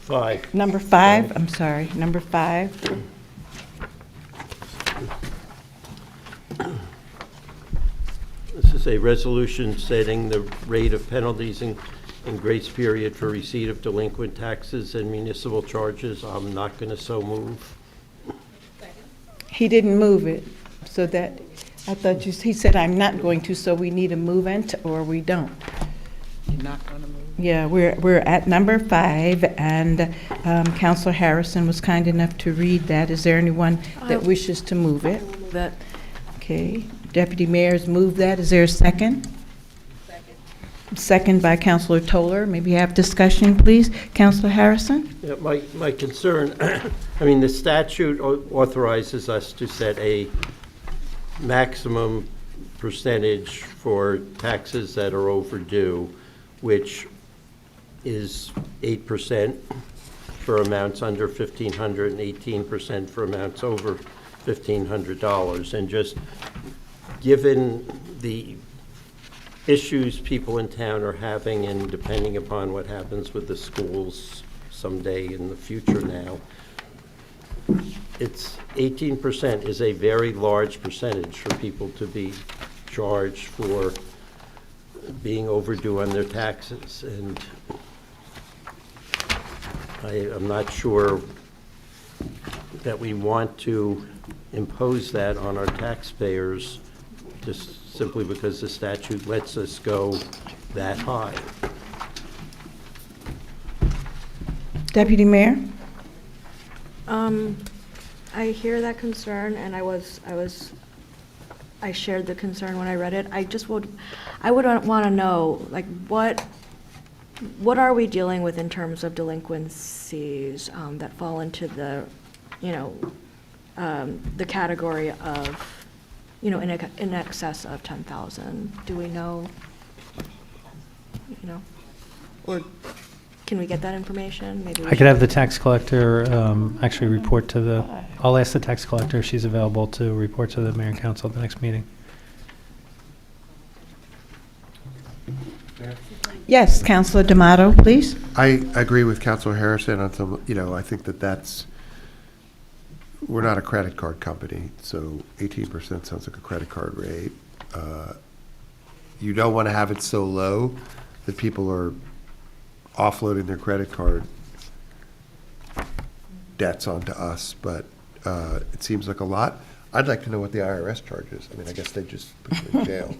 5. Number 5, I'm sorry, number 5. This is a resolution setting the rate of penalties and grace period for receipt of delinquent taxes and municipal charges. I'm not going to so move. He didn't move it, so that, I thought he said, I'm not going to, so we need a movement or we don't. You're not going to move? Yeah, we're at number 5, and Counselor Harrison was kind enough to read that. Is there anyone that wishes to move it? That, Okay, Deputy Mayor's moved that. Is there a second? Second by Counselor Toller. Maybe have discussion, please. Counselor Harrison? Yeah, my concern, I mean, the statute authorizes us to set a maximum percentage for taxes that are overdue, which is 8% for amounts under $1,500 and 18% for amounts over $1,500. And just given the issues people in town are having, and depending upon what happens with the schools someday in the future now, it's 18% is a very large percentage for people to be charged for being overdue on their taxes. And I'm not sure that we want to impose that on our taxpayers just simply because the statute lets us go that high. Deputy Mayor? I hear that concern, and I shared the concern when I read it. I would want to know, like, what are we dealing with in terms of delinquencies that fall into the, the category of, in excess of 10,000? Do we know, or can we get that information? Maybe I could have the tax collector actually report to I'll ask the tax collector if she's available to report to the mayor and council at the next meeting. Yes, Counselor D'Amato, please. I agree with Councilor Harrison on some, I think we're not a credit card company, so 18% sounds like a credit card rate. You don't want to have it so low that people are offloading their credit card debts onto us, but it seems like a lot. I'd like to know what the IRS charges. I mean, I guess they just put you in jail,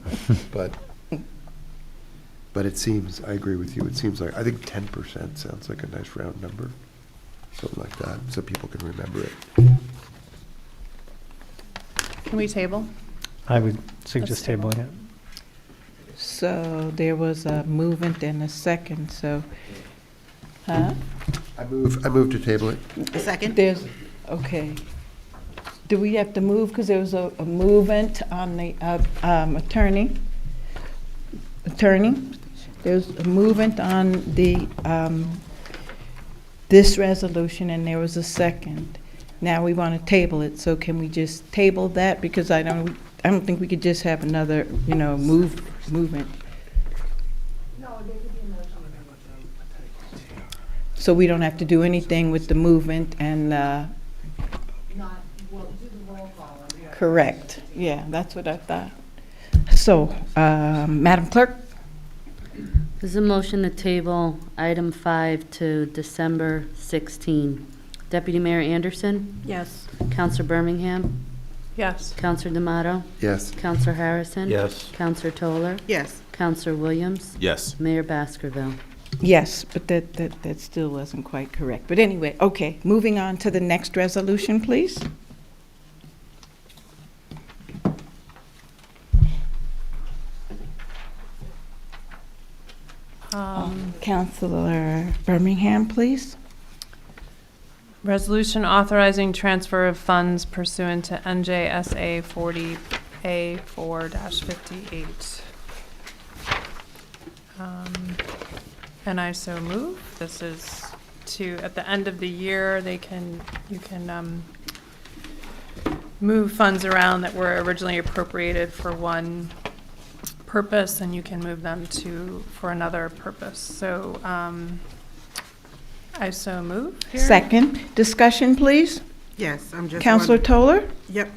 but it seems, I agree with you, it seems like, I think 10% sounds like a nice round number, something like that, so people can remember it. Can we table? I would suggest tabling it. So there was a movement and a second, so, huh? I move to table it. A second? Okay. Do we have to move, because there was a movement on the attorney? There's a movement on the, this resolution, and there was a second. Now we want to table it, so can we just table that? Because I don't think we could just have another, movement. No, there could be a motion. So we don't have to do anything with the movement and, do the roll call. Correct. Yeah, that's what I thought. So, Madam Clerk? This is a motion to table item 5 to December 16. Deputy Mayor Anderson? Yes. Counselor Birmingham? Yes. Counselor D'Amato? Yes. Counselor Harrison? Yes. Counselor Toller? Yes. Counselor Williams? Yes. Mayor Baskerville? Yes, but that still wasn't quite correct. But anyway, okay, moving on to the next resolution, please. Councilor Birmingham, please. Resolution authorizing transfer of funds pursuant to N.J.S.A 40A4-58. And I so move. This is at the end of the year, you can move funds around that were originally appropriated for one purpose, and you can move them for another purpose. So I so move. Here. Second. Discussion, please. Yes, I'm just. Counselor Toller? Yep.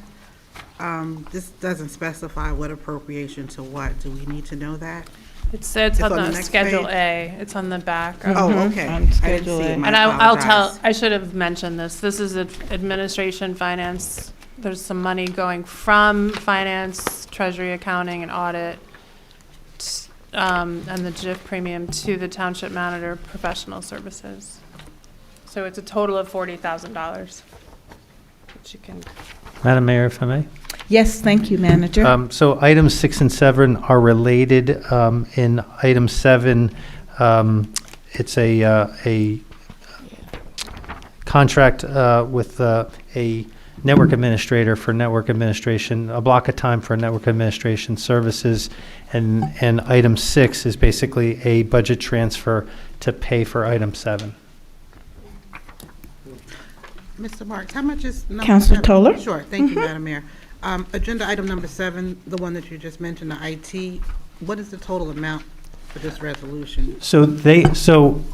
This doesn't specify what appropriation to what. Do we need to know that? It's on the next Schedule page? A. It's on the back. Oh, okay. On I didn't Schedule see A. it. My And I'll apologize. I should have mentioned this. This is administration, finance. There's some money going from finance, treasury, accounting, and audit, and the JIF premium to the township manager professional services. So it's a total of $40,000, which you can. Madam Mayor, if I may. Yes, thank you, Manager. So items 6 and 7 are related. In item 7, it's a contract with a network administrator for network administration, a block of time for network administration services. And item 6 is basically a budget transfer to pay for item 7. Mr. Marks, how much is? Counselor Toller? Sure, thank you, Madam Mayor. Agenda item number 7, the one that you just mentioned, the IT, what is the total amount for this resolution? So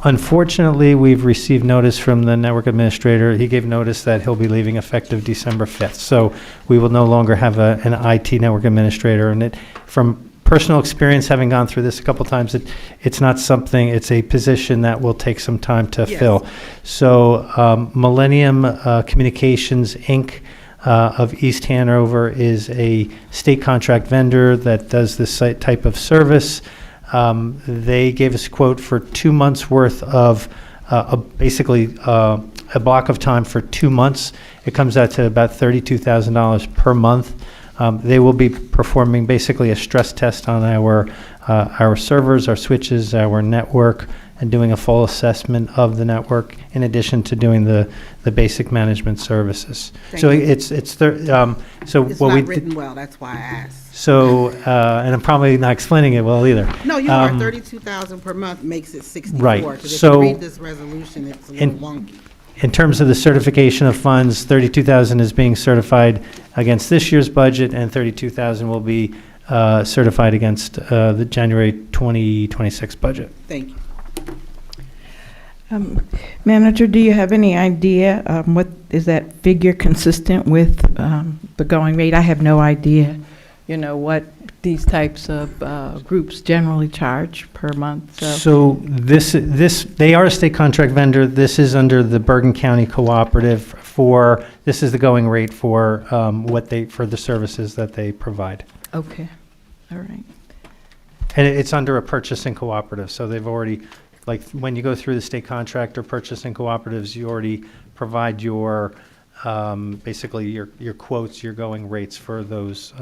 unfortunately, we've received notice from the network administrator. He gave notice that he'll be leaving effective December 5th. So we will no longer have an IT network administrator. And from personal experience, having gone through this a couple times, it's not something, it's a position that will take some time to fill. So Millennium Communications, Inc., of East Hanover is a state contract vendor that does this type of service. They gave us a quote for 2 months worth of basically a block of time for 2 months. It comes out to about $32,000 per month. They will be performing basically a stress test on our servers, our switches, our network, and doing a full assessment of the network in addition to doing the basic management services. So it's not written well, that's why I asked. So, and I'm probably not explaining it well either. No, you are. 32,000 per month makes it 64. Right. 'Cause if So you read this resolution, it's a little wonky. In terms of the certification of funds, 32,000 is being certified against this year's budget, and 32,000 will be certified against the January 2026 budget. Thank you. Manager, do you have any idea what is that figure consistent with the going rate? I have no idea, what these types of groups generally charge per month. So they are a state contract vendor. This is under the Bergen County Cooperative this is the going rate for for the services that they provide. Okay, all right. And it's under a purchasing cooperative, so they've already, like, when you go through the state contract or purchasing cooperatives, you already provide your, basically your quotes, your going rates for those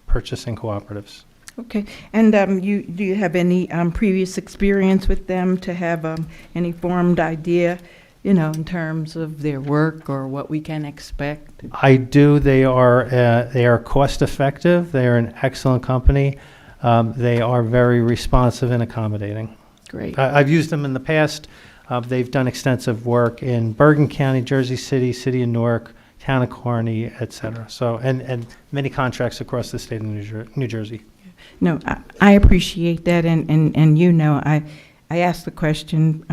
purchasing cooperatives. Okay, and do you have any previous experience with them to have any formed idea, in terms of their work or what we can expect? I do. They are cost effective. They are an excellent company. They are very responsive and accommodating. Great. I've used them in the past. They've done extensive work in Bergen County, Jersey City, City of Newark, Town of Kearney, et cetera. So, and many contracts across the state of New Jersey. No, I appreciate that, and I asked the question,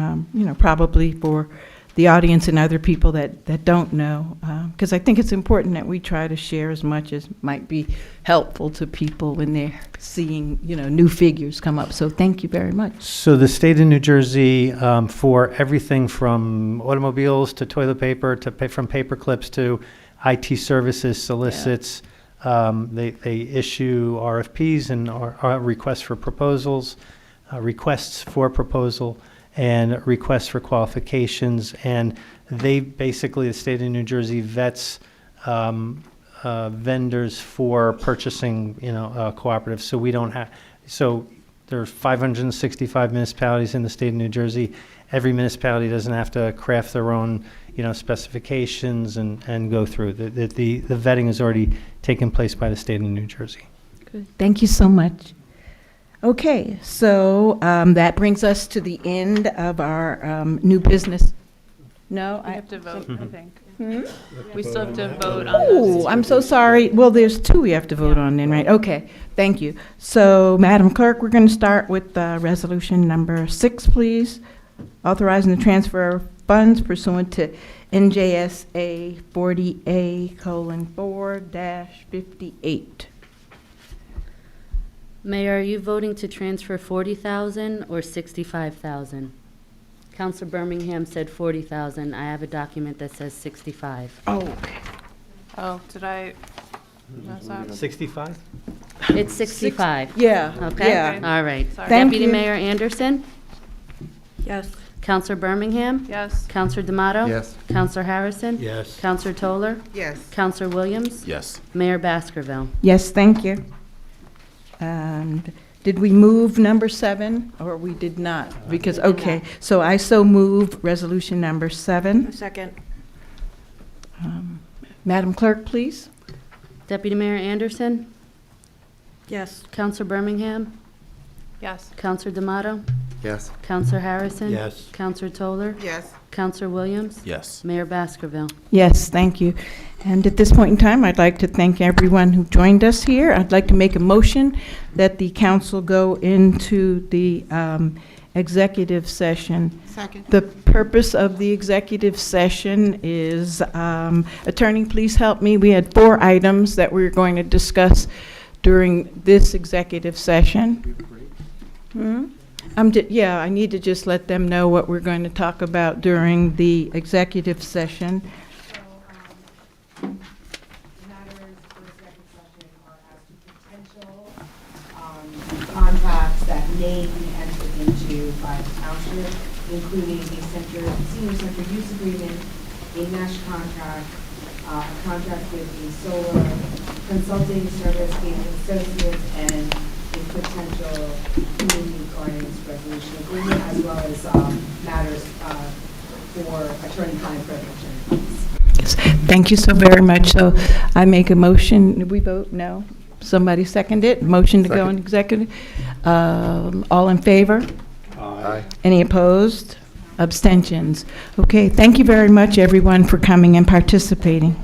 probably for the audience and other people that don't know, because I think it's important that we try to share as much as might be helpful to people when they're seeing, new figures come up. So thank you very much. So the state of New Jersey, for everything from automobiles to toilet paper from paper clips to IT services, solicits, They issue RFPs and requests for proposals, requests for proposal, and requests for qualifications. And they basically, the state of New Jersey vets vendors for purchasing, cooperatives. So we don't have, so there's 565 municipalities in the state of New Jersey. Every municipality doesn't have to craft their own, specifications and go through. The vetting has already taken place by the state of New Jersey. Good. Thank you so much. Okay, so that brings us to the end of our new business. No, We have to vote, I think. Hmm? We still have to vote on those. Oh, I'm so sorry. Well, there's two we have to vote on then, right? Okay, thank you. So, Madam Clerk, we're going to start with resolution number 6, please. Authorizing the transfer of funds pursuant to N.J.S.A. 40A:4-58. Mayor, are you voting to transfer 40,000 or 65,000? Counselor Birmingham said 40,000. I have a document that says 65. Oh, okay. Oh, did I mess up? 65? It's 65. Yeah. Okay? Yeah. All right. Sorry. Thank Deputy you. Mayor Anderson? Yes. Counselor Birmingham? Yes. Counselor D'Amato? Yes. Counselor Harrison? Yes. Counselor Toller? Yes. Counselor Williams? Yes. Mayor Baskerville? Yes, thank you. And did we move number 7, or we did not? Because, okay, so I so move resolution number 7. Second. Madam Clerk, please. Deputy Mayor Anderson? Yes. Counselor Birmingham? Yes. Counselor D'Amato? Yes. Counselor Harrison? Yes. Counselor Toller? Yes. Counselor Williams? Yes. Mayor Baskerville? Yes, thank you. And at this point in time, I'd like to thank everyone who joined us here. I'd like to make a motion that the council go into the executive session. Second. The purpose of the executive session is, attorney, please help me. We had 4 items that we were going to discuss during this executive session. Yeah, I need to just let them know what we're going to talk about during the executive session. Matters for executive session are as to potential contracts that may be entered into by the township, including a senior center use agreement, a mesh contract, a contract with the solar consulting service being associates, and a potential community gardens resolution agreement, as well as matters for attorney-client privilege. Yes, thank you so very much. So I make a motion. Did we vote? No? Somebody second it? Motion to go in executive? All in favor? Aye. Any opposed? Abstentions? Okay, thank you very much, everyone, for coming and participating.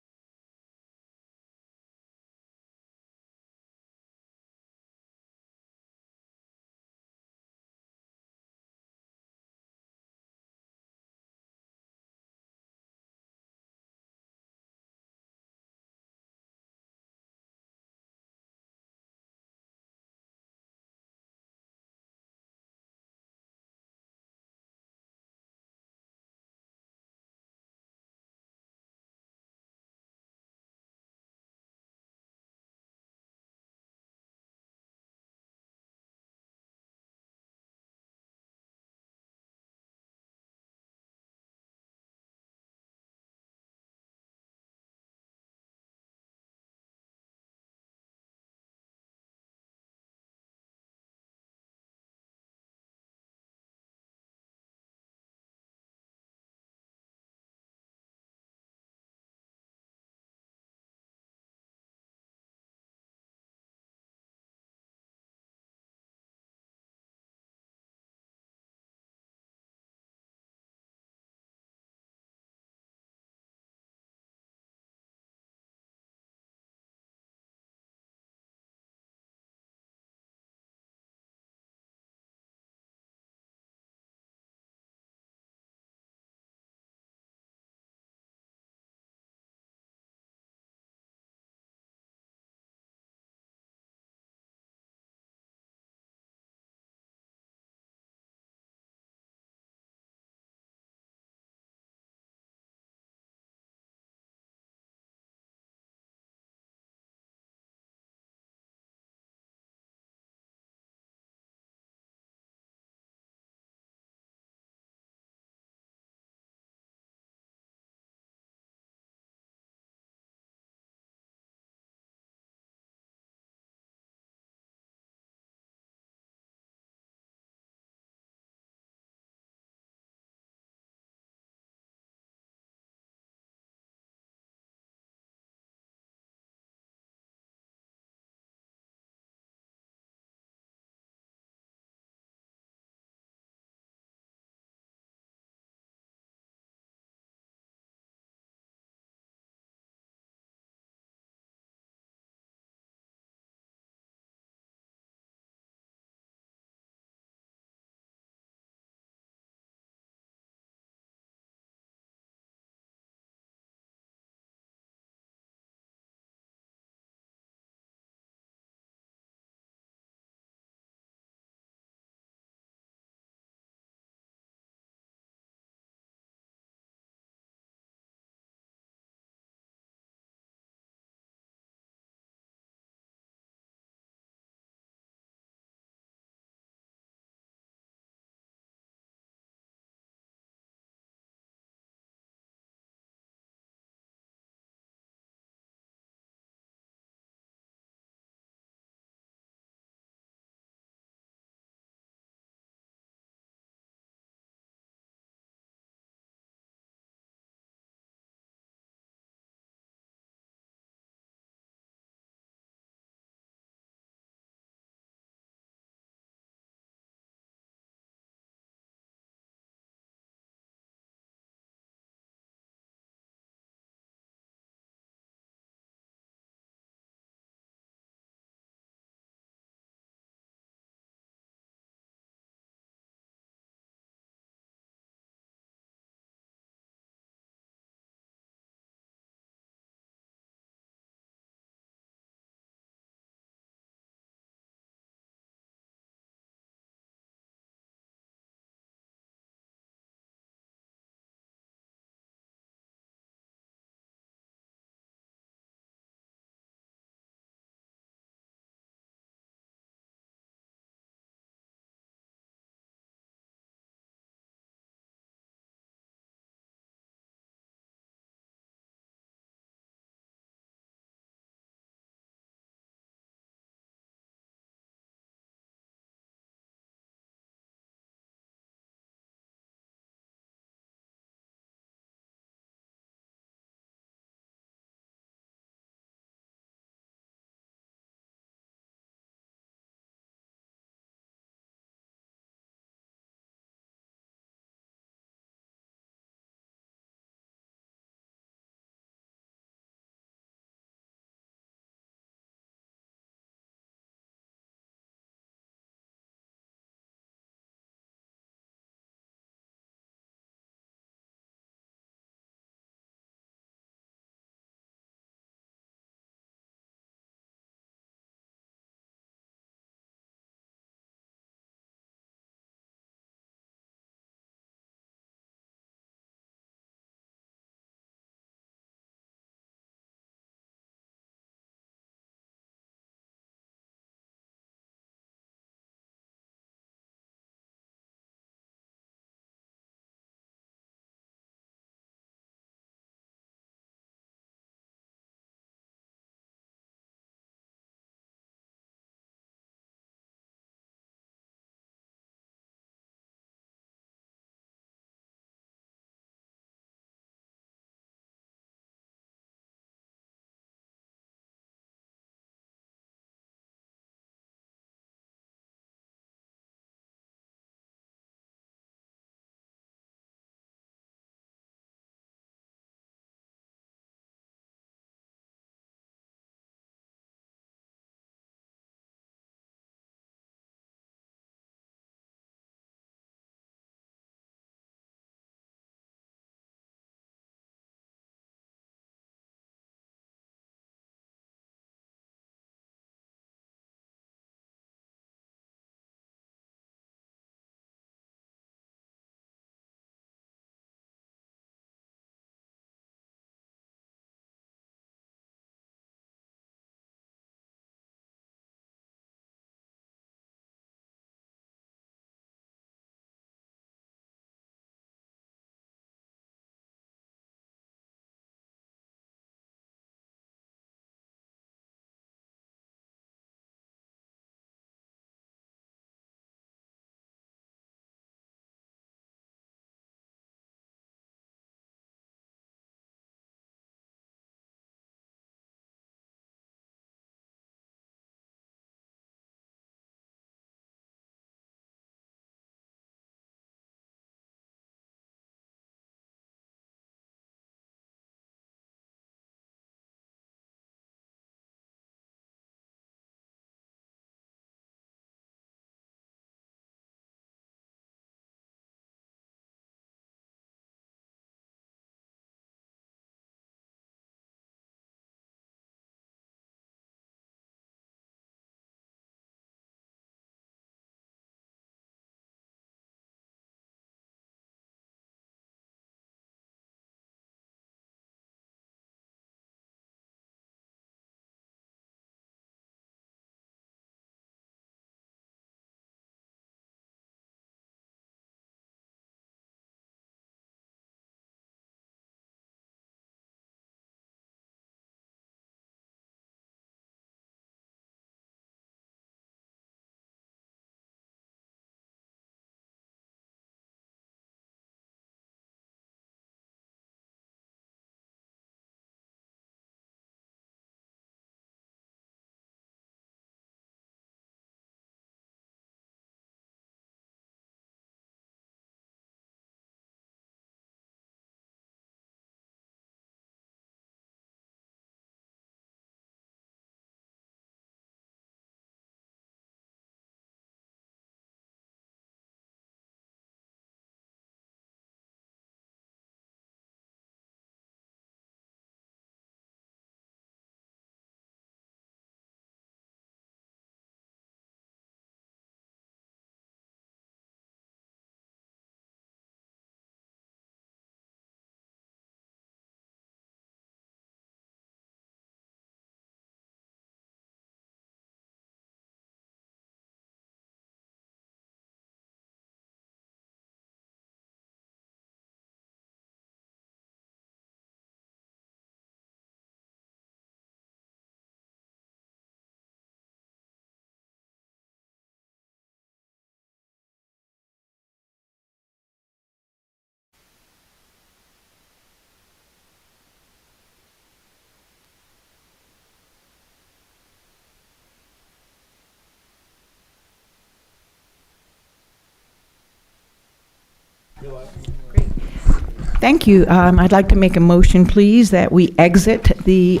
Thank you. I'd like to make a motion, please, that we exit the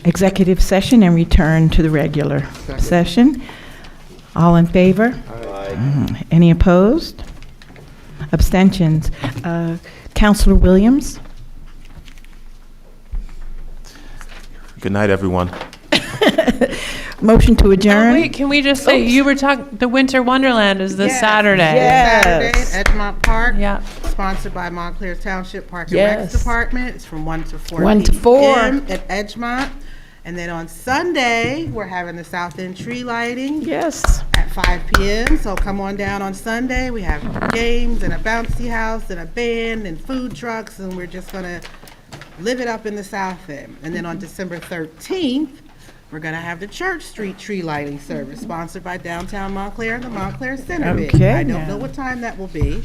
executive session and return to the regular session. All in favor? Aye. Any opposed? Abstentions? Councilor Williams? Good night, everyone. Motion to adjourn? Oh, wait, can we just say, you were talking, the Winter Wonderland is this Saturday. Saturday at Edgemont Park. Yeah. Sponsored by Montclair Township Park and Yes. Recs Department. It's from 1 to 4 1 to 4. p.m. at Edgemont. And then on Sunday, we're having the South End tree lighting Yes. at 5 p.m. So come on down on Sunday. We have games and a bouncy house and a band and food trucks, and we're just going to live it up in the South End. And then on December 13th, we're going to have the Church Street tree lighting service, sponsored by Downtown Montclair and the Montclair Center. Okay. I don't know what time that will be.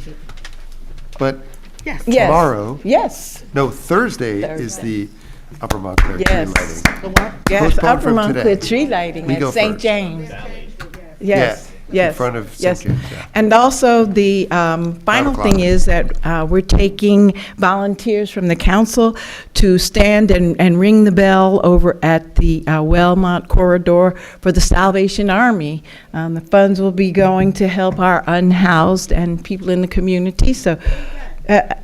But Yes. Yes. tomorrow, Yes. no, Thursday is the Upper Montclair tree Yes. lighting. The what? Yes, Postponed Upper from Montclair today. tree lighting We go at St. first. James. Yes, Yeah, yes. in front of St. yes. James, yeah. And also, the final o'clock. thing is that we're taking volunteers from the council to stand and ring the bell over at the Wellmont corridor for the Salvation Army. The funds will be going to help our unhoused and people in the community, so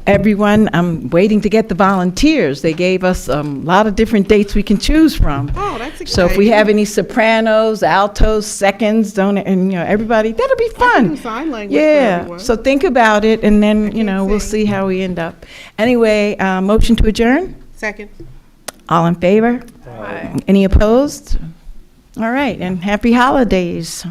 everyone, I'm waiting to get the volunteers. They gave us a lot of different dates we can choose from. Oh, that's exciting. So if we have any sopranos, altos, seconds, and everybody, that'll be I fun. can do sign language for Yeah, everyone. so think about it, and then, we'll sing. see how we end up. Anyway, motion to adjourn? Second. All in favor? Any opposed? All right, and happy holidays.